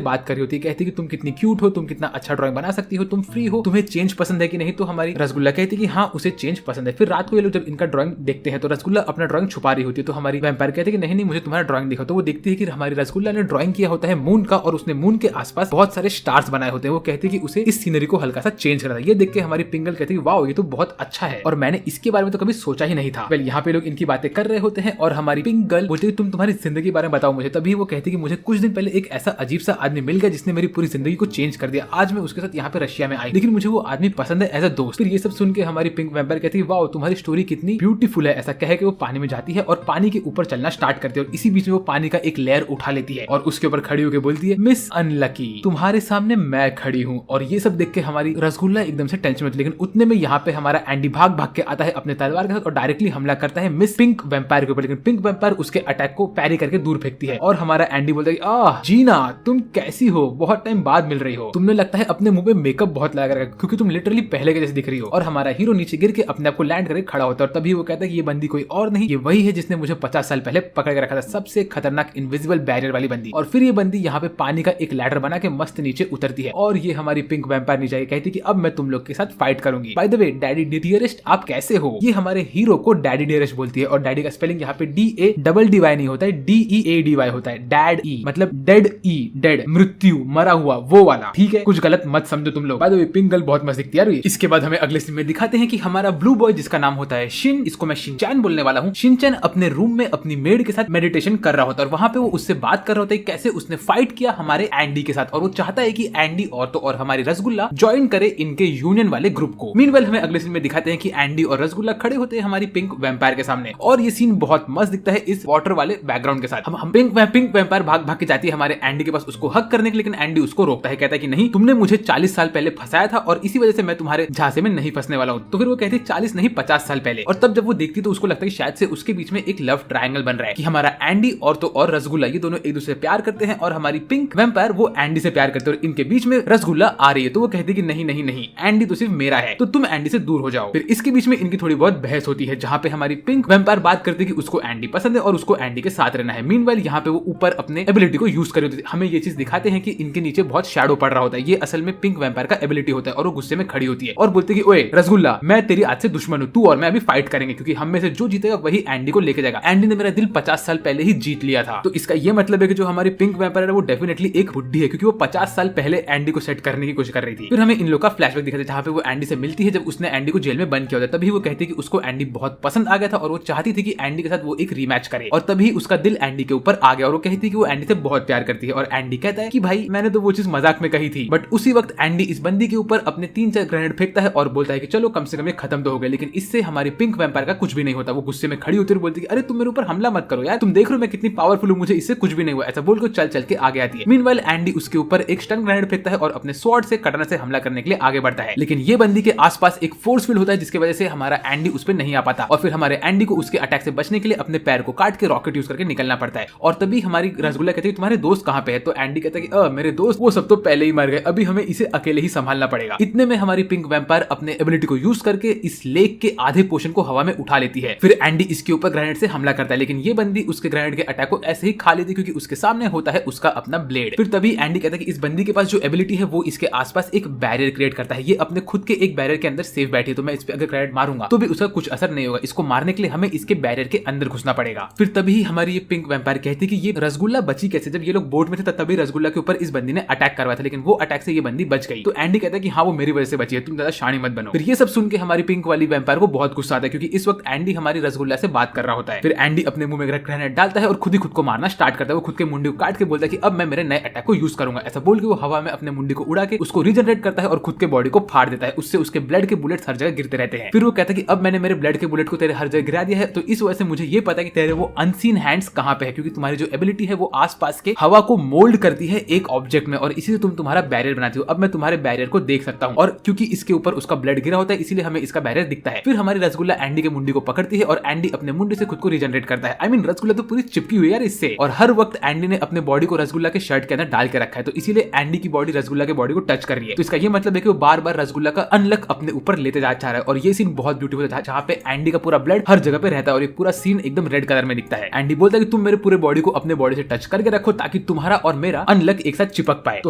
बात कर रही होती है, कहती है कि तुम कितनी क्यूट हो, तुम कितना अच्छा ड्राइंग बना सकती हो, तुम फ्री हो, तुम्हें चेंज पसंद है कि नहीं। तो हमारी रसगुल्ला कहती है कि हाँ उसे चेंज पसंद है। फिर रात को ये लोग जब इनका ड्राइंग देखते हैं तो रसगुल्ला अपना ड्राइंग छुपा रही होती है, तो हमारी वैम्पायर कहती है कि नहीं नहीं मुझे तुम्हारा ड्राइंग दिखाओ। तो वो देखती है कि हमारी रसगुल्ला ने ड्राइंग किया होता है मून का, और उसने मून के आसपास बहुत सारे स्टार्स बनाए होते हैं। वो कहती है कि उसे इस सीनरी को हल्का सा चेंज करना है। ये देख के हमारी पिंगल कहती है वाओ ये तो बहुत अच्छा है और मैंने इसके बारे में तो कभी सोचा ही नहीं था। वेल यहाँ पे लोग इनकी बातें कर रहे होते हैं और हमारी पिंगल बोलती है तुम तुम्हारी जिंदगी के बारे में बताओ मुझे। तभी वो कहती है कि मुझे कुछ दिन पहले एक ऐसा अजीब सा आदमी मिल गया जिसने मेरी पूरी जिंदगी को चेंज कर दिया। आज मैं उसके साथ यहाँ पे रशिया में आई, लेकिन मुझे वो आदमी पसंद है एज अ दोस्त। फिर ये सब सुन के हमारी पिंक वैम्पायर कहती है वाओ तुम्हारी स्टोरी कितनी ब्यूटीफुल है। ऐसा कह के वो पानी में जाती है और पानी के ऊपर चलना स्टार्ट करती है, और इसी बीच में वो पानी का एक लेयर उठा लेती है और उसके ऊपर खड़ी होकर बोलती है मिस अनलकी तुम्हारे सामने मैं खड़ी हूँ। और ये सब देख के हमारी रसगुल्ला एकदम से टेंशन में, लेकिन उतने में यहाँ पे हमारा एंडी भाग भाग के आता है अपने तलवार के साथ और डायरेक्टली हमला करता है मिस पिंक वैम्पायर के ऊपर, लेकिन पिंक वैम्पायर उसके अटैक को पैरी करके दूर फेंकती है। और हमारा एंडी बोलता है आह जीना तुम कैसी हो, बहुत टाइम बाद मिल रही हो, तुमने लगता है अपने मुंह पे मेकअप बहुत लगा रखा क्योंकि तुम लिटरली पहले के जैसे दिख रही हो। और हमारा हीरो नीचे गिर के अपने आप को लैंड करके खड़ा होता है, और तभी वो कहता है कि ये बंदी कोई और नहीं, ये वही है जिसने मुझे 50 साल पहले पकड़ के रखा था, सबसे खतरनाक इनविजिबल बैरियर वाली बंदी। और फिर ये बंदी यहाँ पे पानी का एक लैडर बना के मस्त नीचे उतरती है, और ये हमारी पिंक वैम्पायर नीचे आई कहती है कि अब मैं तुम लोग के साथ फाइट करूंगी। By the way daddy dearest आप कैसे हो, ये हमारे हीरो को डैडी डियरेस्ट बोलती है, और डैडी का स्पेलिंग यहाँ पे DADDY नहीं होता है, DEADY होता है, डैड ई मतलब डेड ई, डेड मृत्यु मरा हुआ वो वाला, ठीक है कुछ गलत मत समझो तुम लोग। By the way pink girl बहुत मस्त दिखती है यार अरे इसके बाद हमें अगले सीन में दिखाते हैं कि हमारा ब्लू बॉय जिसका नाम होता है शिन, इसको मैं शिनचैन बोलने वाला हूँ, शिनचैन अपने रूम में अपनी मेड के साथ मेडिटेशन कर रहा होता है और वहां पे वो उससे बात कर रहा होता है कैसे उसने फाइट किया हमारे एंडी के साथ और वो चाहता है कि एंडी और तो और हमारी रसगुल्ला ज्वाइन करे इनके यूनियन वाले ग्रुप को। मीनवाइल हमें अगले सीन में दिखाते हैं कि एंडी और रसगुल्ला खड़े होते हैं हमारी पिंक वैम्पायर के सामने और ये सीन बहुत मस्त दिखता है इस वाटर वाले बैकग्राउंड के साथ। हम पिंक वैम्पायर भाग भाग के जाती है हमारे एंडी के पास उसको हक करने के, लेकिन एंडी उसको रोकता है, कहता है कि नहीं, तुमने मुझे 40 साल पहले फंसाया था और इसी वजह से मैं तुम्हारे झांसे में नहीं फंसने वाला हूँ। तो फिर वो कहती है 40 नहीं 50 साल पहले। और तब जब वो देखती तो उसको लगता है कि शायद से उसके बीच में एक लव ट्रायंगल बन रहा है कि हमारा एंडी और तो और रसगुल्ला ये दोनों एक दूसरे से प्यार करते हैं और हमारी पिंक वैम्पायर वो एंडी से प्यार करते हैं और इनके बीच में रसगुल्ला आ रही है। तो वो कहती है कि नहीं नहीं नहीं, एंडी तो सिर्फ मेरा है, तो तुम एंडी से दूर हो जाओ। फिर इसके बीच में इनकी थोड़ी बहुत बहस होती है जहाँ पे हमारी पिंक वैम्पायर बात करती है कि उसको एंडी पसंद है और उसको एंडी के साथ रहना है। मीनवाइल यहाँ पे वो ऊपर अपने एबिलिटी को यूज कर रही होती है। हमें ये चीज दिखाते हैं कि इनके नीचे बहुत शैडो पड़ रहा होता है, ये असल में पिंक वैम्पायर का एबिलिटी होता है और वो गुस्से में खड़ी होती है और बोलती है कि ओए रसगुल्ला, मैं तेरी आज से दुश्मन हूँ, तू और मैं अभी फाइट करेंगे क्योंकि हम में से जो जीतेगा वही एंडी को लेके जाएगा। एंडी ने मेरा दिल 50 साल पहले ही जीत लिया था। तो इसका ये मतलब है कि जो हमारी पिंक वैम्पायर है वो डेफिनेटली एक बुड्ढी है क्योंकि वो 50 साल पहले एंडी को सेट करने की कोशिश कर रही थी। फिर हमें इन लोग का फ्लैशबैक दिखाते हैं जहाँ पे वो एंडी से मिलती है जब उसने एंडी को जेल में बंद किया होता है। तभी वो कहती है कि उसको एंडी बहुत पसंद आ गया था और वो चाहती थी कि एंडी के साथ वो एक रीमैच करे और तभी उसका दिल एंडी के ऊपर आ गया और वो कहती है कि वो एंडी से बहुत प्यार करती है और एंडी कहता है कि भाई मैंने तो वो चीज मजाक में कही थी। बट उसी वक्त एंडी इस बंदी के ऊपर अपने 3-4 ग्रेनेड फेंकता है और बोलता है कि चलो कम से कम ये खत्म तो हो गए, लेकिन इससे हमारी पिंक वैम्पायर का कुछ भी नहीं होता। वो गुस्से में खड़ी होती है और बोलती है अरे तुम मेरे ऊपर हमला मत करो यार, तुम देख रहे हो मैं कितनी पावरफुल हूँ, मुझे इससे कुछ भी नहीं हुआ। ऐसा बोल के चल चल के आगे आती है। मीनवाइल एंडी उसके ऊपर एक स्टन ग्रेनेड फेंकता है और अपने स्वॉर्ड से कटाना से हमला करने के लिए आगे बढ़ता है, लेकिन ये बंदी के आसपास एक फोर्स फील्ड होता है जिसकी वजह से हमारा एंडी उस पर नहीं आ पाता और फिर हमारे एंडी को उसके अटैक से बचने के लिए अपने पैर को काट के रॉकेट यूज करके निकलना पड़ता है। और तभी हमारी रसगुल्ला कहती है तुम्हारे दोस्त कहाँ पे है? तो एंडी कहता है कि मेरे दोस्त वो सब तो पहले ही मर गए, अभी हमें इसे अकेले ही संभालना पड़ेगा। इतने में हमारी पिंक वैम्पायर अपने एबिलिटी को यूज करके इस लेक के आधे पोर्शन को हवा में उठा लेती है। फिर एंडी इसके ऊपर ग्रेनेड से हमला करता है, लेकिन ये बंदी उसके ग्रेनेड के अटैक को ऐसे ही खा लेती क्योंकि उसके सामने होता है उसका अपना ब्लेड। फिर तभी एंडी कहता है कि इस बंदी के पास जो एबिलिटी है वो इसके आसपास एक बैरियर क्रिएट करता है, ये अपने खुद के एक बैरियर के अंदर सेफ बैठी है, तो मैं इस पे अगर ग्रेनेड मारूंगा तो भी उसका कुछ असर नहीं होगा। इसको मारने के लिए हमें इसके बैरियर के अंदर घुसना पड़ेगा। फिर तभी हमारी ये पिंक वैम्पायर कहती है कि ये रसगुल्ला बची कैसे? जब ये लोग बोट में थे तभी रसगुल्ला के ऊपर इस बंदी ने अटैक करवाया था, लेकिन वो अटैक से ये बंदी बच गई। तो एंडी कहता है कि हाँ वो मेरी वजह से बची है, तुम ज्यादा शानी मत बनो। फिर ये सब सुन के हमारी पिंक वाली वैम्पायर को बहुत गुस्सा आता है क्योंकि इस वक्त एंडी हमारी रसगुल्ला से बात कर रहा होता है। फिर एंडी अपने मुंह में ग्रेनेड डालता है और खुद ही खुद को मारना स्टार्ट करता है। वो खुद के मुंडी को काट के बोलता है कि अब मैं मेरे नए अटैक को यूज करूंगा। ऐसा बोल के वो हवा में अपने मुंडी को उड़ा के उसको रीजनरेट करता है और खुद के बॉडी को फाड़ देता है, उससे उसके ब्लड के बुलेट्स हर जगह गिरते रहते हैं। फिर वो कहता है कि अब मैंने मेरे ब्लड के बुलेट को तेरे हर जगह गिरा दिया है, तो इस वजह से मुझे ये पता है कि तेरे वो अनसीन हैंड्स कहाँ पे है, क्योंकि तुम्हारी जो एबिलिटी है वो आसपास के हवा को मोल्ड करती है एक ऑब्जेक्ट में और इसी से तुम तुम्हारा बैरियर बनाती हो। अब मैं तुम्हारे बैरियर को देख सकता हूँ और क्योंकि इसके ऊपर उसका ब्लड गिरा होता है इसीलिए हमें इसका बैरियर दिखता है। फिर हमारी रसगुल्ला एंडी के मुंडी को पकड़ती है और एंडी अपने मुंडी से खुद को रीजनरेट करता है। आई मीन रसगुल्ला तो पूरी चिपकी हुई है यार इससे, और हर वक्त एंडी ने अपने बॉडी को रसगुल्ला के शर्ट के अंदर डाल के रखा है, तो इसीलिए एंडी की बॉडी रसगुल्ला के बॉडी को टच कर रही है। तो इसका ये मतलब है कि वो बार बार रसगुल्ला का अनलक अपने ऊपर लेते जा रहा है और ये सीन बहुत ब्यूटीफुल है जहाँ पे एंडी का पूरा ब्लड हर जगह पे रहता है और ये पूरा सीन एकदम रेड कलर में दिखता है। एंडी बोलता है कि तुम मेरे पूरे बॉडी को अपने बॉडी से टच करके रखो ताकि तुम्हारा और मेरा अनलक एक साथ चिपक पाए। तो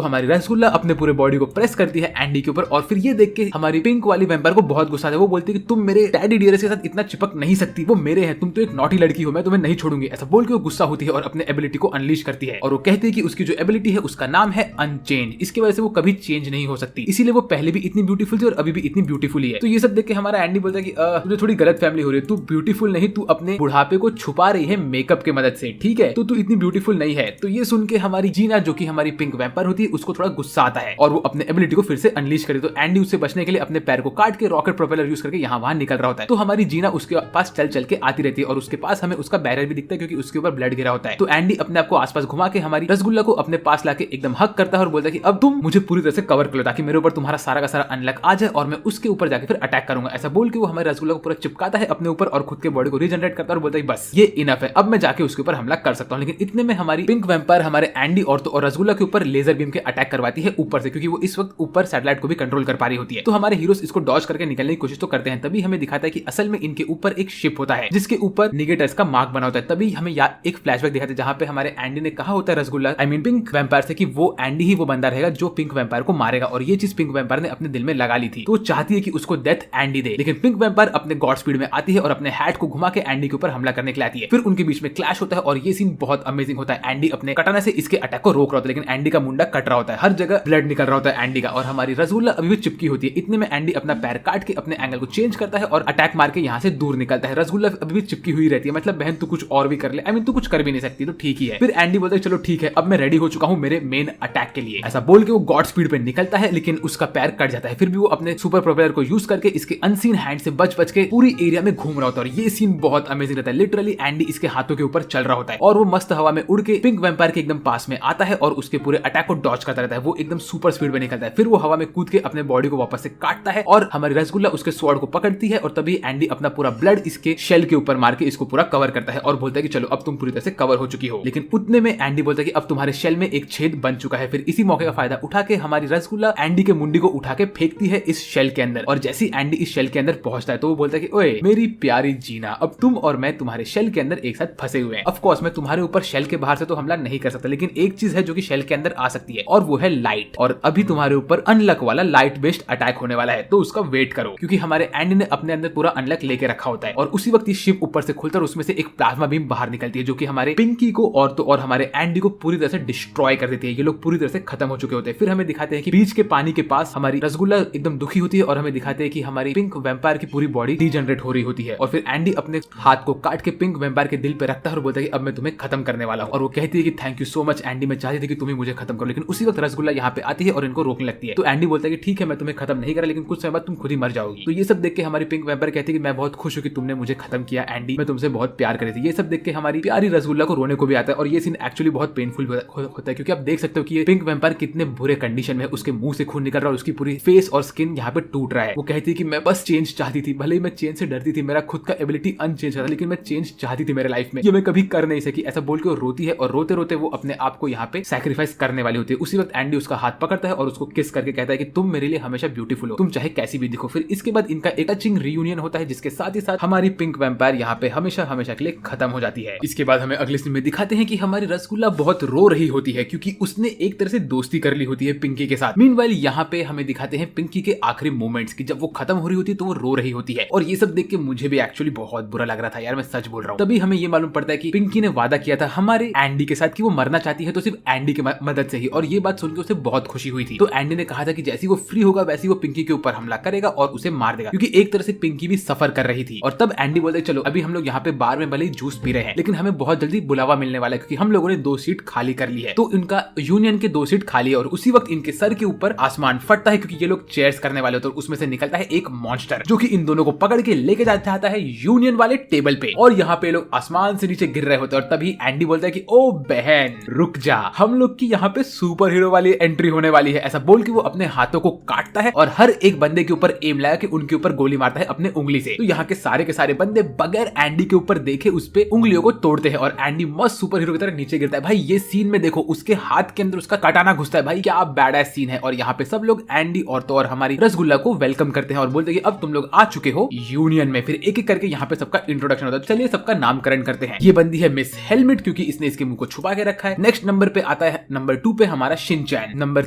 हमारी रसगुल्ला अपने पूरे बॉडी को प्रेस करती है एंडी के ऊपर और फिर ये देख के हमारी पिंक वाली वैम्पायर को बहुत गुस्सा आता है। वो बोलती है कि तुम मेरे डैडी डियरेस के साथ इतना चिपक नहीं सकती, वो मेरे हैं, तुम तो एक नॉटी लड़की हो, मैं तुम्हें नहीं छोड़ूंगी। ऐसा बोल के वो गुस्सा होती है और अपने एबिलिटी को अनलीश करती है और वो कहती है कि उसकी जो एबिलिटी है उसका नाम है अनचेंज, इसकी वजह से वो कभी चेंज नहीं हो सकती, इसीलिए वो पहले भी इतनी ब्यूटीफुल थी और अभी भी इतनी ब्यूटीफुल ही है। तो ये सब देख के हमारा एंडी बोलता है कि तुझे थोड़ी गलत फैमिली हो रही है, तू ब्यूटीफुल नहीं, तू अपने बुढ़ापे को छुपा रही है मेकअप के मदद से, ठीक है, तो तू इतनी ब्यूटीफुल नहीं है। तो ये सुन के हमारी जीना जो कि हमारी पिंक वैम्पायर होती है उसको थोड़ा गुस्सा आता है और वो अपने एबिलिटी को फिर से अनलीश करे। तो एंडी उससे बचने के लिए अपने पैर को काट के रॉकेट प्रोपेलर यूज करके यहाँ वहां निकल रहा होता है। तो हमारी जीना उसके पास चल चल के आती रहती है और उसके पास हमें उसका बैरियर भी दिखता है क्योंकि उसके ऊपर ब्लड गिरा होता है। तो एंडी अपने आप को आसपास घुमा के हमारी रसगुल्ला को अपने पास लाके एकदम हक करता है और बोलता है कि अब तुम मुझे पूरी तरह से कवर कर लो ताकि मेरे ऊपर तुम्हारा सारा का सारा अनलक आ जाए और मैं उसके ऊपर जाके फिर अटैक करूंगा। ऐसा बोल के वो हमारे रसगुल्ला को पूरा चिपकाता है अपने ऊपर और खुद के बॉडी को रीजनरेट करता है और बोलता है बस ये इनफ है, अब मैं जाके उसके ऊपर हमला कर सकता हूँ। लेकिन इतने में हमारी पिंक वैम्पायर हमारे एंडी और रसगुल्ला के ऊपर लेजर बीम के अटैक करवाती है ऊपर से, क्योंकि वो इस वक्त ऊपर सैटेलाइट को भी कंट्रोल कर पा रही होती है। तो हमारे हीरोज इसको डॉज करके निकलने की कोशिश तो करते हैं, तभी हमें दिखाता है कि असल में इनके ऊपर एक शिप होता है जिसके ऊपर निगेटर्स का मार्क बना होता है। तभी हमें एक फ्लैशबैक दिखाते हैं जहां पे हमारे एंडी ने कहा होता है rasgulla I mean pink vampire से कि वो एंडी ही वो बंदा रहेगा जो पिंक वैम्पायर को मारेगा, और ये चीज पिंक वैम्पायर ने अपने दिल में लगा ली थी। तो वो चाहती है कि उसको डेथ एंडी दे, लेकिन पिंक वैम्पायर अपने गॉड स्पीड में आती है और अपने हैट को घुमा के एंडी के ऊपर हमला करने के लिए आती है। फिर उनके बीच में क्लैश होता है और ये सीन बहुत अमेजिंग होता है। एंडी अपने कटाना से इसके अटैक को रोक रहा होता है, लेकिन एंडी का मुंडा कट रहा होता है, हर जगह ब्लड निकल रहा होता है एंडी का, और हमारी रसगुल्ला अभी भी चिपकी होती है। इतने में एंडी अपना पैर काट के अपने एंगल को चेंज करता है और अटैक मार के यहाँ से दूर निकलता है। रसगुल्ला अभी भी चिपकी हुई रहती है, मतलब बहन तू कुछ और भी कर ले, आई मीन तू कुछ कर भी नहीं सकती तो ठीक ही है। फिर एंडी बोलता है चलो ठीक है, अब मैं रेडी हो चुका हूँ मेरे मेन अटैक के लिए। ऐसा बोल के वो गॉड स्पीड पे निकलता है, लेकिन उसका पैर कट जाता है। फिर भी वो अपने सुपर प्रोपेलर को यूज करके इसके अनसीन हैंड से बच बच के पूरी एरिया में घूम रहा होता है। और ये सीन बहुत अमेजिंग रहता है। लिटरली एंडी इसके हाथों के ऊपर चल रहा होता है और वो मस्त हवा में उड़ के पिंक वैम्पायर के एकदम पास में आता है और उसके पूरे अटैक को डॉज करता रहता है। वो एकदम सुपर स्पीड में निकलता है। फिर वो हवा में कूद के अपने बॉडी को वापस से काटता है और हमारी रसगुल्ला उसके स्वॉर्ड को पकड़ती है और तभी एंडी अपना पूरा ब्लड इसके शेल के ऊपर मार के इसको पूरा कवर करता है और बोलता है कि चलो अब तुम पूरी तरह से कवर हो चुकी हो। लेकिन उतने में एंडी बोलता है कि अब तुम्हारे शेल में एक छेद बन चुका है। फिर इसी मौके का फायदा उठा के हमारी रसगुल्ला एंडी के मुंडी को उठा के फेंकती है इस शेल के अंदर। और जैसे एंडी इस शेल के अंदर पहुंचता है तो वो बोलता है कि ओए मेरी प्यारी जीना, अब तुम और मैं तुम्हारे शेल के अंदर एक साथ फंसे हुए हैं। ऑफ कोर्स मैं तुम्हारे ऊपर शेल के बाहर से तो हमला नहीं कर सकता, लेकिन एक चीज है जो कि शेल के अंदर आ सकती है और वो है लाइट। और अभी तुम्हारे ऊपर अनलक वाला लाइट बेस्ड अटैक होने वाला है, तो उसका वेट करो, क्योंकि हमारे एंडी ने अपने अंदर पूरा अनलक लेके रखा होता है। और उसी वक्त ये शिप ऊपर से खुलता है और उसमें से एक प्लाज्मा बीम बाहर निकलती है जो कि हमारे पिंकी को और तो और हमारे एंडी को पूरी तरह से डिस्ट्रॉय कर देती है। ये लोग पूरी तरह से खत्म हो चुके होते हैं। फिर हमें दिखाते हैं कि बीच के पानी के पास हमारी रसगुल्ला एकदम दुखी होती है और हमें दिखाते हैं कि हमारी पिंक वैम्पायर की पूरी बॉडी डीजनरेट हो रही होती है। और फिर एंडी अपने हाथ को काट के पिंक वैम्पायर के दिल पे रखता है और बोलता है कि अब मैं तुम्हें खत्म करने वाला हूँ। और वो कहती है कि thank you so much Andy, मैं चाहती थी कि तुम ही मुझे खत्म करो। लेकिन उसी वक्त रसगुल्ला यहाँ पे आती है और इनको रोकने लगती है। तो एंडी बोलता है कि ठीक है मैं तुम्हें खत्म नहीं करा, लेकिन कुछ समय बाद तुम खुद ही मर जाओगी। तो ये सब देख के हमारी पिंक वैम्पायर कहती है कि मैं बहुत खुश हूँ कि तुमने मुझे खत्म किया एंडी, मैं तुमसे बहुत प्यार कर रही थी। ये सब देख के हमारी प्यारी रसगुल्ला को रोने को भी आता है और ये सीन एक्चुअली बहुत पेनफुल होता है, क्योंकि आप देख सकते हो कि ये पिंक वैम्पायर कितने बुरे कंडीशन में, उसके मुंह से खून निकल रहा है, उसकी पूरी फेस और स्किन यहाँ पे टूट रहा है। वो कहती है कि मैं बस चेंज चाहती थी, भले ही मैं चेंज से डरती थी, मेरा खुद का एबिलिटी अनचेंज था, लेकिन मैं चेंज चाहती थी मेरे लाइफ में, ये मैं कभी कर नहीं सकी। ऐसा बोल के वो रोती है और रोते रोते वो अपने आप को यहाँ पे सैक्रिफाइस करने वाली होती है। उसी वक्त एंडी उसका हाथ पकड़ता है और उसको किस करके कहता है कि तुम मेरे लिए हमेशा ब्यूटीफुल हो, तुम चाहे कैसी भी दिखो। फिर इसके बाद इनका एक टचिंग रियूनियन होता है, जिसके साथ ही साथ हमारी पिंक वैम्पायर यहाँ पे हमेशा हमेशा के लिए खत्म हो जाती है। इसके बाद हमें अगले सीन में दिखाते हैं कि हमारी रसगुल्ला बहुत रो रही होती है, क्योंकि उसने एक तरह से दोस्ती कर ली होती है पिंकी के साथ। मीनवाइल यहाँ पे हमें दिखाते हैं पिंकी के आखिरी मोमेंट्स की, जब वो खत्म हो रही होती है तो वो रो रही होती है। और ये सब देख के मुझे भी एक्चुअली बहुत बुरा लग रहा था यार, मैं सच बोल रहा हूँ। तभी हमें ये मालूम पड़ता है कि पिंकी ने वादा किया था हमारे एंडी के साथ कि वो मरना चाहती है तो सिर्फ एंडी की मदद से ही, और ये बात सुनकर उसे बहुत खुशी हुई थी। तो एंडी ने कहा था कि जैसे वो फ्री होगा वैसे वो पिंकी के ऊपर हमला करेगा और उसे मार देगा, क्योंकि एक तरह से पिंकी भी सफर कर रही थी। और तब एंडी बोलते चलो अभी हम लोग यहाँ पे बार में भले ही जूस पी रहे हैं, लेकिन हमें बहुत जल्दी बुलावा मिलने वाला है, क्योंकि हम लोगों ने 2 सीट खाली कर ली है। तो इनका यूनियन के 2 सीट खाली है और उसी वक्त इनके सर के ऊपर आसमान फटता है, क्योंकि ये लोग चेयर्स करने वाले होते हैं। उसमें से निकलता है एक मॉन्स्टर जो कि इन दोनों को पकड़ के लेके जाता है यूनियन वाले टेबल पे, और यहाँ पे लोग आसमान से नीचे गिर रहे होते हैं। और तभी एंडी बोलता है कि ओ बहन रुक जा, हम लोग की यहाँ पे सुपर हीरो वाली एंट्री होने वाली है। ऐसा बोल के वो अपने हाथों को काटता है और हर एक बंदे के ऊपर एम लगा के उनके ऊपर गोली मारता है अपने उंगली से। तो यहाँ के सारे बंदे बगैर एंडी के ऊपर देखे उस पे उंगलियों को तोड़ते हैं और एंडी मस्त सुपर हीरो की तरह नीचे गिरता है। भाई ये सीन में देखो, उसके हाथ के अंदर उसका कटाना घुसता है, भाई क्या बैड सीन है। और यहाँ पे सब लोग एंडी और तो और हमारी रसगुल्ला को वेलकम करते हैं और बोलते हैं कि अब तुम लोग आ चुके हो यूनियन में। फिर एक एक करके यहाँ पे सबका इंट्रोडक्शन होता है। चलिए सबका नामकरण करते हैं। ये बंदी है मिस हेलमेट, क्योंकि इसने इसके मुंह को छुपा के रखा है। नेक्स्ट नंबर पे आता है नंबर 2 पे हमारा शिनचैन, नंबर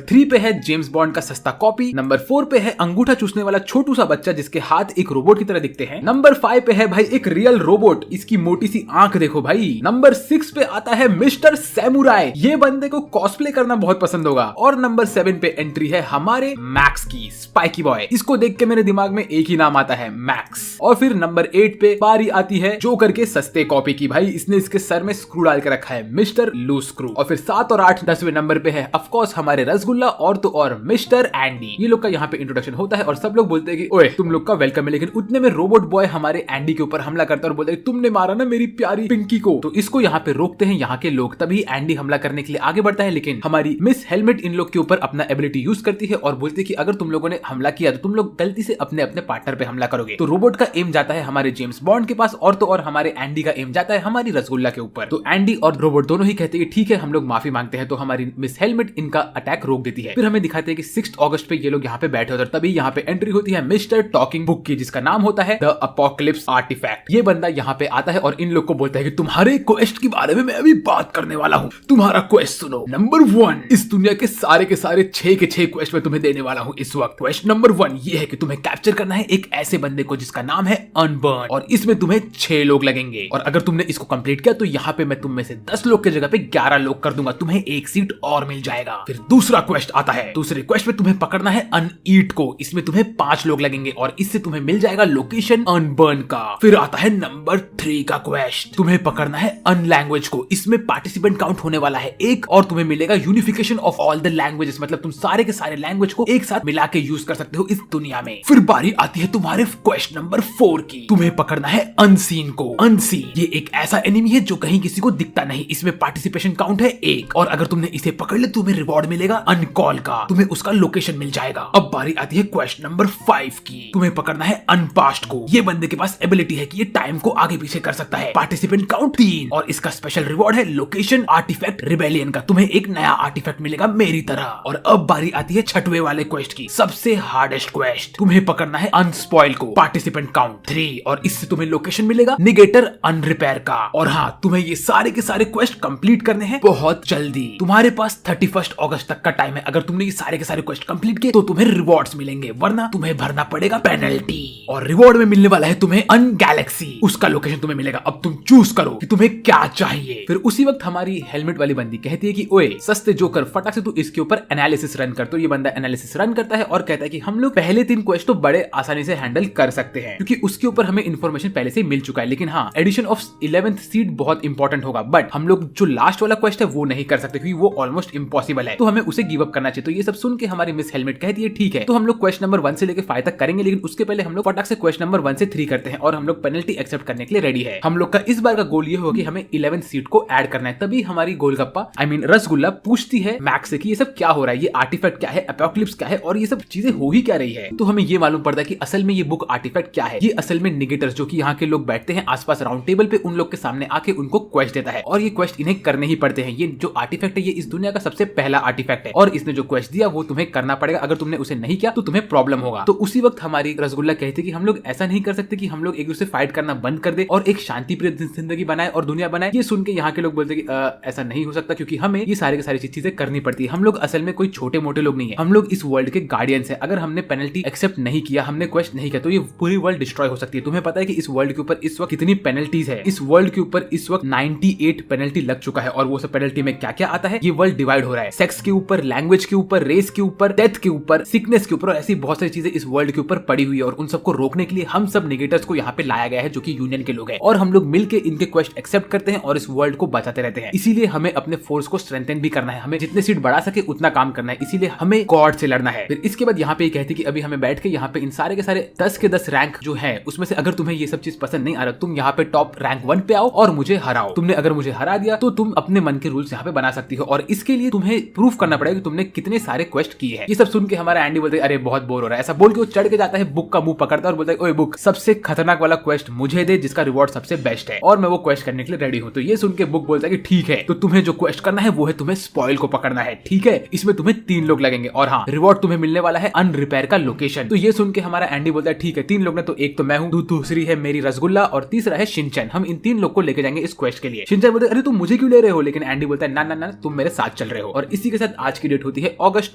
3 पे है जेम्स बॉन्ड का सस्ता कॉपी, नंबर 4 पे है अंगूठा चूसने वाला छोटू सा बच्चा जिसके हाथ एक रोबोट की तरह दिखते हैं, नंबर 5 पे है भाई एक रियल रोबोट, इसकी मोटी सी आंख देखो भाई, नंबर 6 पे आता है मिस्टर सैमुराई, ये बंदे को कॉस्प्ले करना बहुत पसंद होगा, और नंबर 7 पे एंट्री है हमारे मैक्स की, स्पाइकी बॉय। इसको देख के मेरे दिमाग में एक ही नाम आता है, मैक्स। और फिर नंबर 8 पे बारी आती है जोकर के सस्ते कॉपी की, भाई इसने इसके सर में स्क्रू डाल के रखा है, मिस्टर लूज स्क्रू। और फिर 7 और 8 10वें नंबर पे है ऑफ कोर्स हमारे रसगुल्ला और तो और मिस्टर एंडी। ये लोग का यहाँ पे इंट्रोडक्शन होता है और सब लोग बोलते हैं कि ओए तुम लोग का वेलकम है, लेकिन उतने में रोबोट बॉय हमारे एंडी के ऊपर हमला करता है और बोलते हैं तुमने मारा ना मेरी प्यारी पिंकी को। तो इसको यहाँ पे रोकते हैं यहाँ के लोग, तभी एंडी हमला करने के लिए आगे बढ़ता है, लेकिन हमारी मिस हेलमेट इन लोग के ऊपर अपना एबिलिटी यूज करती है और बोलती है कि अगर तुम लोगों ने हमला किया तो तुम लोग गलती से अपने अपने पार्टनर पे हमला करोगे। तो रोबोट का एम जाता है हमारे जेम्स बॉन्ड के पास और तो और हमारे एंडी का एम जाता है हमारी रसगुल्ला के ऊपर। तो एंडी और रोबोट दोनों ही कहते हैं ठीक है हम लोग माफी मांगते हैं। तो हमारी मिस हेलमेट इनका अटैक रोक देती है। फिर हमें दिखाते हैं कि 6 अगस्त पे ये लोग यहाँ पे बैठे होते हैं, तभी यहाँ पे एंट्री होती है मिस्टर टॉकिंग बुक की, जिसका नाम होता है द अपोकलिप्स आर्टिफैक्ट। ये बंदा यहाँ पे आता है और इन लोग को बोलता है कि तुम्हारे क्वेस्ट के बारे में मैं अभी बात करने वाला हूँ, तुम्हारा क्वेस्ट सुनो। नंबर 1, इस दुनिया के सारे 6 के 6 क्वेस्ट मैं तुम्हें देने वाला हूँ इस वक्त। क्वेस्ट नंबर 1 ये है कि तुम्हें कैप्चर करना है एक ऐसे बंदे को जिसका नाम है अनबर्न, और इसमें तुम्हें 6 लोग लगेंगे, और अगर तुमने इसको कंप्लीट किया तो यहाँ पे मैं तुम में से 10 लोग की जगह पे 11 लोग कर दूंगा, तुम्हें 1 सीट और मिल जाएगा। फिर दूसरा क्वेस्ट आता है, दूसरे क्वेस्ट में तुम्हें पकड़ना है अनईट को, इसमें तुम्हें 5 लोग लगेंगे और इससे तुम्हें मिल जाएगा लोकेशन अनबर्न का। फिर आता है नंबर 3 का क्वेस्ट, तुम्हें पकड़ना है अनलैंग्वेज को, इसमें पार्टिसिपेंट काउंट होने वाला है 1 और तुम्हें मिलेगा unification of all the languages, मतलब तुम सारे के सारे लैंग्वेज को एक साथ मिला के यूज कर सकते हो इस दुनिया में। फिर बारी आती है तुम्हारे क्वेश्चन नंबर 4 की, तुम्हें पकड़ना है अनसीन को। अनसीन ये एक ऐसा एनिमी है जो कहीं किसी को दिखता नहीं, इसमें पार्टिसिपेशन काउंट है 1 और अगर तुमने इसे पकड़ लिया तुम्हें रिवॉर्ड मिलेगा अनकॉल का, तुम्हें उसका लोकेशन मिल जाएगा। अब बारी आती है क्वेश्चन नंबर 5 की, तुम्हें पकड़ना है अनपास्ट को। ये बंदे के पास एबिलिटी है कि ये टाइम को आगे पीछे कर सकता है, पार्टिसिपेंट काउंट 3 और इसका स्पेशल रिवॉर्ड है लोकेशन आर्टिफैक्ट रिबेलियन का, तुम्हें एक नया आर्टिफैक्ट मिलेगा मेरी तरह। और अब बारी आती है 6वें वाले क्वेस्ट की, सबसे हार्डेस्ट क्वेस्ट, तुम्हें पकड़ना है अनस्पॉइल को, पार्टिसिपेंट काउंट 3 और इससे तुम्हें लोकेशन मिलेगा निगेटर अनरिपेयर का। और हाँ, तुम्हें ये सारे के सारे क्वेस्ट कंप्लीट करने हैं बहुत जल्दी, तुम्हारे पास 31 अगस्त तक का टाइम है। अगर तुमने ये सारे के सारे क्वेस्ट कंप्लीट किए तो तुम्हें रिवॉर्ड्स मिलेंगे, वरना तुम्हें भरना पड़ेगा पेनल्टी। और रिवॉर्ड में मिलने वाला है तुम्हें अन गैलेक्सी, उसका लोकेशन तुम्हें मिलेगा। अब तुम चूज करो कि तुम्हें क्या चाहिए। फिर उसी वक्त हमारी हेलमेट वाली बंदी कहती है कि ओए सस्ते जोकर, फटाक से तू इसके ऊपर एनालिसिस रन कर। तो ये बंदा एनालिसिस रन करता है और कहता है कि हम लोग पहले 3 क्वेस्ट तो बड़े आसानी से हैंडल कर सकते हैं क्योंकि उसके ऊपर हमें इन्फॉर्मेशन पहले से मिल चुका है, लेकिन हाँ, एडिशन ऑफ 11th सीट बहुत इंपॉर्टेंट होगा, बट हम लोग जो लास्ट वाला क्वेस्ट है वो नहीं कर सकते क्योंकि वो ऑलमोस्ट इम्पॉसिबल है, तो हमें उसे गिव अप करना चाहिए। तो ये सब सुन के हमारी मिस हेलमेट कहती है ठीक है, तो हम लोग क्वेश्चन नंबर 1 से लेकर 5 तक करेंगे, लेकिन उसके पहले हम लोग फटाक से क्वेश्चन नंबर 1 से 3 करते हैं और हम लोग पेनल्टी एक्सेप्ट करने के लिए रेडी है। हम लोग का इस बार का गोल ये होगा कि हमें 11th सीट को ऐड करना है। तभी हमारी गोलगप्पा रसगुल्ला पूछती है मैक्स से कि ये सब क्या हो रहा है, ये आर्टिफैक्ट क्या है, एपोक्लिप्स क्या है और ये सब चीजें हो ही क्या रही है। तो हमें ये मालूम पड़ता है कि असल में ये बुक आर्टिफैक्ट क्या है। ये असल में निगेटर्स जो कि यहाँ के लोग बैठते हैं आसपास राउंड टेबल पे, उन लोग के सामने आके उनको क्वेस्ट देता है और ये क्वेस्ट इन्हें करने ही पड़ते हैं। ये जो आर्टिफैक्ट है ये इस दुनिया का सबसे पहला आर्टिफैक्ट है और इसने जो क्वेस्ट दिया वो तुम्हें करना पड़ेगा, अगर तुमने उसे नहीं किया तो तुम्हें प्रॉब्लम होगा। तो उसी वक्त हमारी रसगुल्ला कहती है कि हम लोग ऐसा नहीं कर सकते कि हम लोग एक दूसरे फाइट करना बंद कर दे और एक शांतिप्रिय जिंदगी बनाए और दुनिया बनाए। ये सुन के यहाँ के लोग बोलते हैं कि ऐसा नहीं हो सकता क्योंकि हमें ये सारी की सारी चीजें करनी पड़ती है। हम लोग असल में कोई छोटे मोटे लोग नहीं है, हम लोग इस वर्ल्ड के गार्डियंस है। अगर हमने पेनल्टी एक्सेप्ट नहीं किया, हमने क्वेस्ट नहीं किया तो ये पूरी वर्ल्ड डिस्ट्रॉय हो सकती है। तुम्हें पता है कि इस वर्ल्ड के ऊपर इस वक्त कितनी पेनल्टीज है? इस वर्ल्ड के ऊपर इस वक्त 98 पेनल्टी लग चुका है और वो सब पेनल्टी में क्या क्या आता है? ये वर्ल्ड डिवाइड हो रहा है, सेक्स के ऊपर, लैंग्वेज के ऊपर, रेस के ऊपर, डेथ के ऊपर, सिकनेस के ऊपर और ऐसी बहुत सारी चीजें इस वर्ल्ड के ऊपर पड़ी हुई है और उन सबको रोकने के लिए हम सब निगेटर्स को यहाँ पे लाया गया है जो कि यूनियन के लोग हैं और हम लोग मिलकर इनके क्वेस्ट एक्सेप्ट करते हैं और इस वर्ल्ड को बचाते रहते हैं। इसीलिए हमें अपने फोर्स को स्ट्रेंथन भी करना है, हमें जितने सीट बढ़ा सके उतना काम करना है, इसीलिए हमें गॉड से लड़ना है। फिर इसके बाद यहाँ पे कहती है कि अभी हमें बैठ के यहाँ पे इन सारे के सारे 10 के 10 रैंक जो है उसमें से अगर तुम्हें ये सब चीज पसंद नहीं आ रहा, तुम यहाँ पे टॉप रैंक 1 पे आओ और मुझे हराओ। तुमने अगर मुझे हरा दिया तो तुम अपने मन के रूल्स यहाँ पे बना सकती हो और इसके लिए तुम्हें प्रूफ करना पड़ेगा कि तुमने कितने सारे क्वेस्ट किए हैं। ये सब सुन के हमारा एंडी बोलता है अरे बहुत बोर हो रहा है, ऐसा बोल के वो चढ़ के जाता है, बुक का मुंह पकड़ता है और बोलता है ओए बुक, सबसे खतरनाक वाला क्वेस्ट मुझे दे जिसका रिवॉर्ड सबसे बेस्ट है और मैं वो क्वेस्ट करने के लिए रेडी हूँ। तो ये सुन के बुक बोलता है कि ठीक है, तो तुम्हें जो क्वेस्ट करना है वो है तुम्हें स्पॉइल को पकड़ना है, ठीक है, इसमें तुम्हें 3 लोग लगेंगे और हाँ, रिवॉर्ड तुम्हें मिलने वाला है अनरिपेयर का लोकेशन। तो ये सुन के हमारा एंडी बोलता है ठीक है, 3 लोग ने, तो एक तो मैं हूँ, दूसरी है मेरी रसगुल्ला और तीसरा है शिनचैन। हम इन 3 लोग को लेके जाएंगे इस क्वेस्ट के लिए। शिनचैन बोलते अरे तुम मुझे क्यों ले रहे हो, लेकिन एंडी बोलता है ना ना ना, तुम मेरे साथ चल रहे हो। और इसी के साथ आज की डेट होती है अगस्त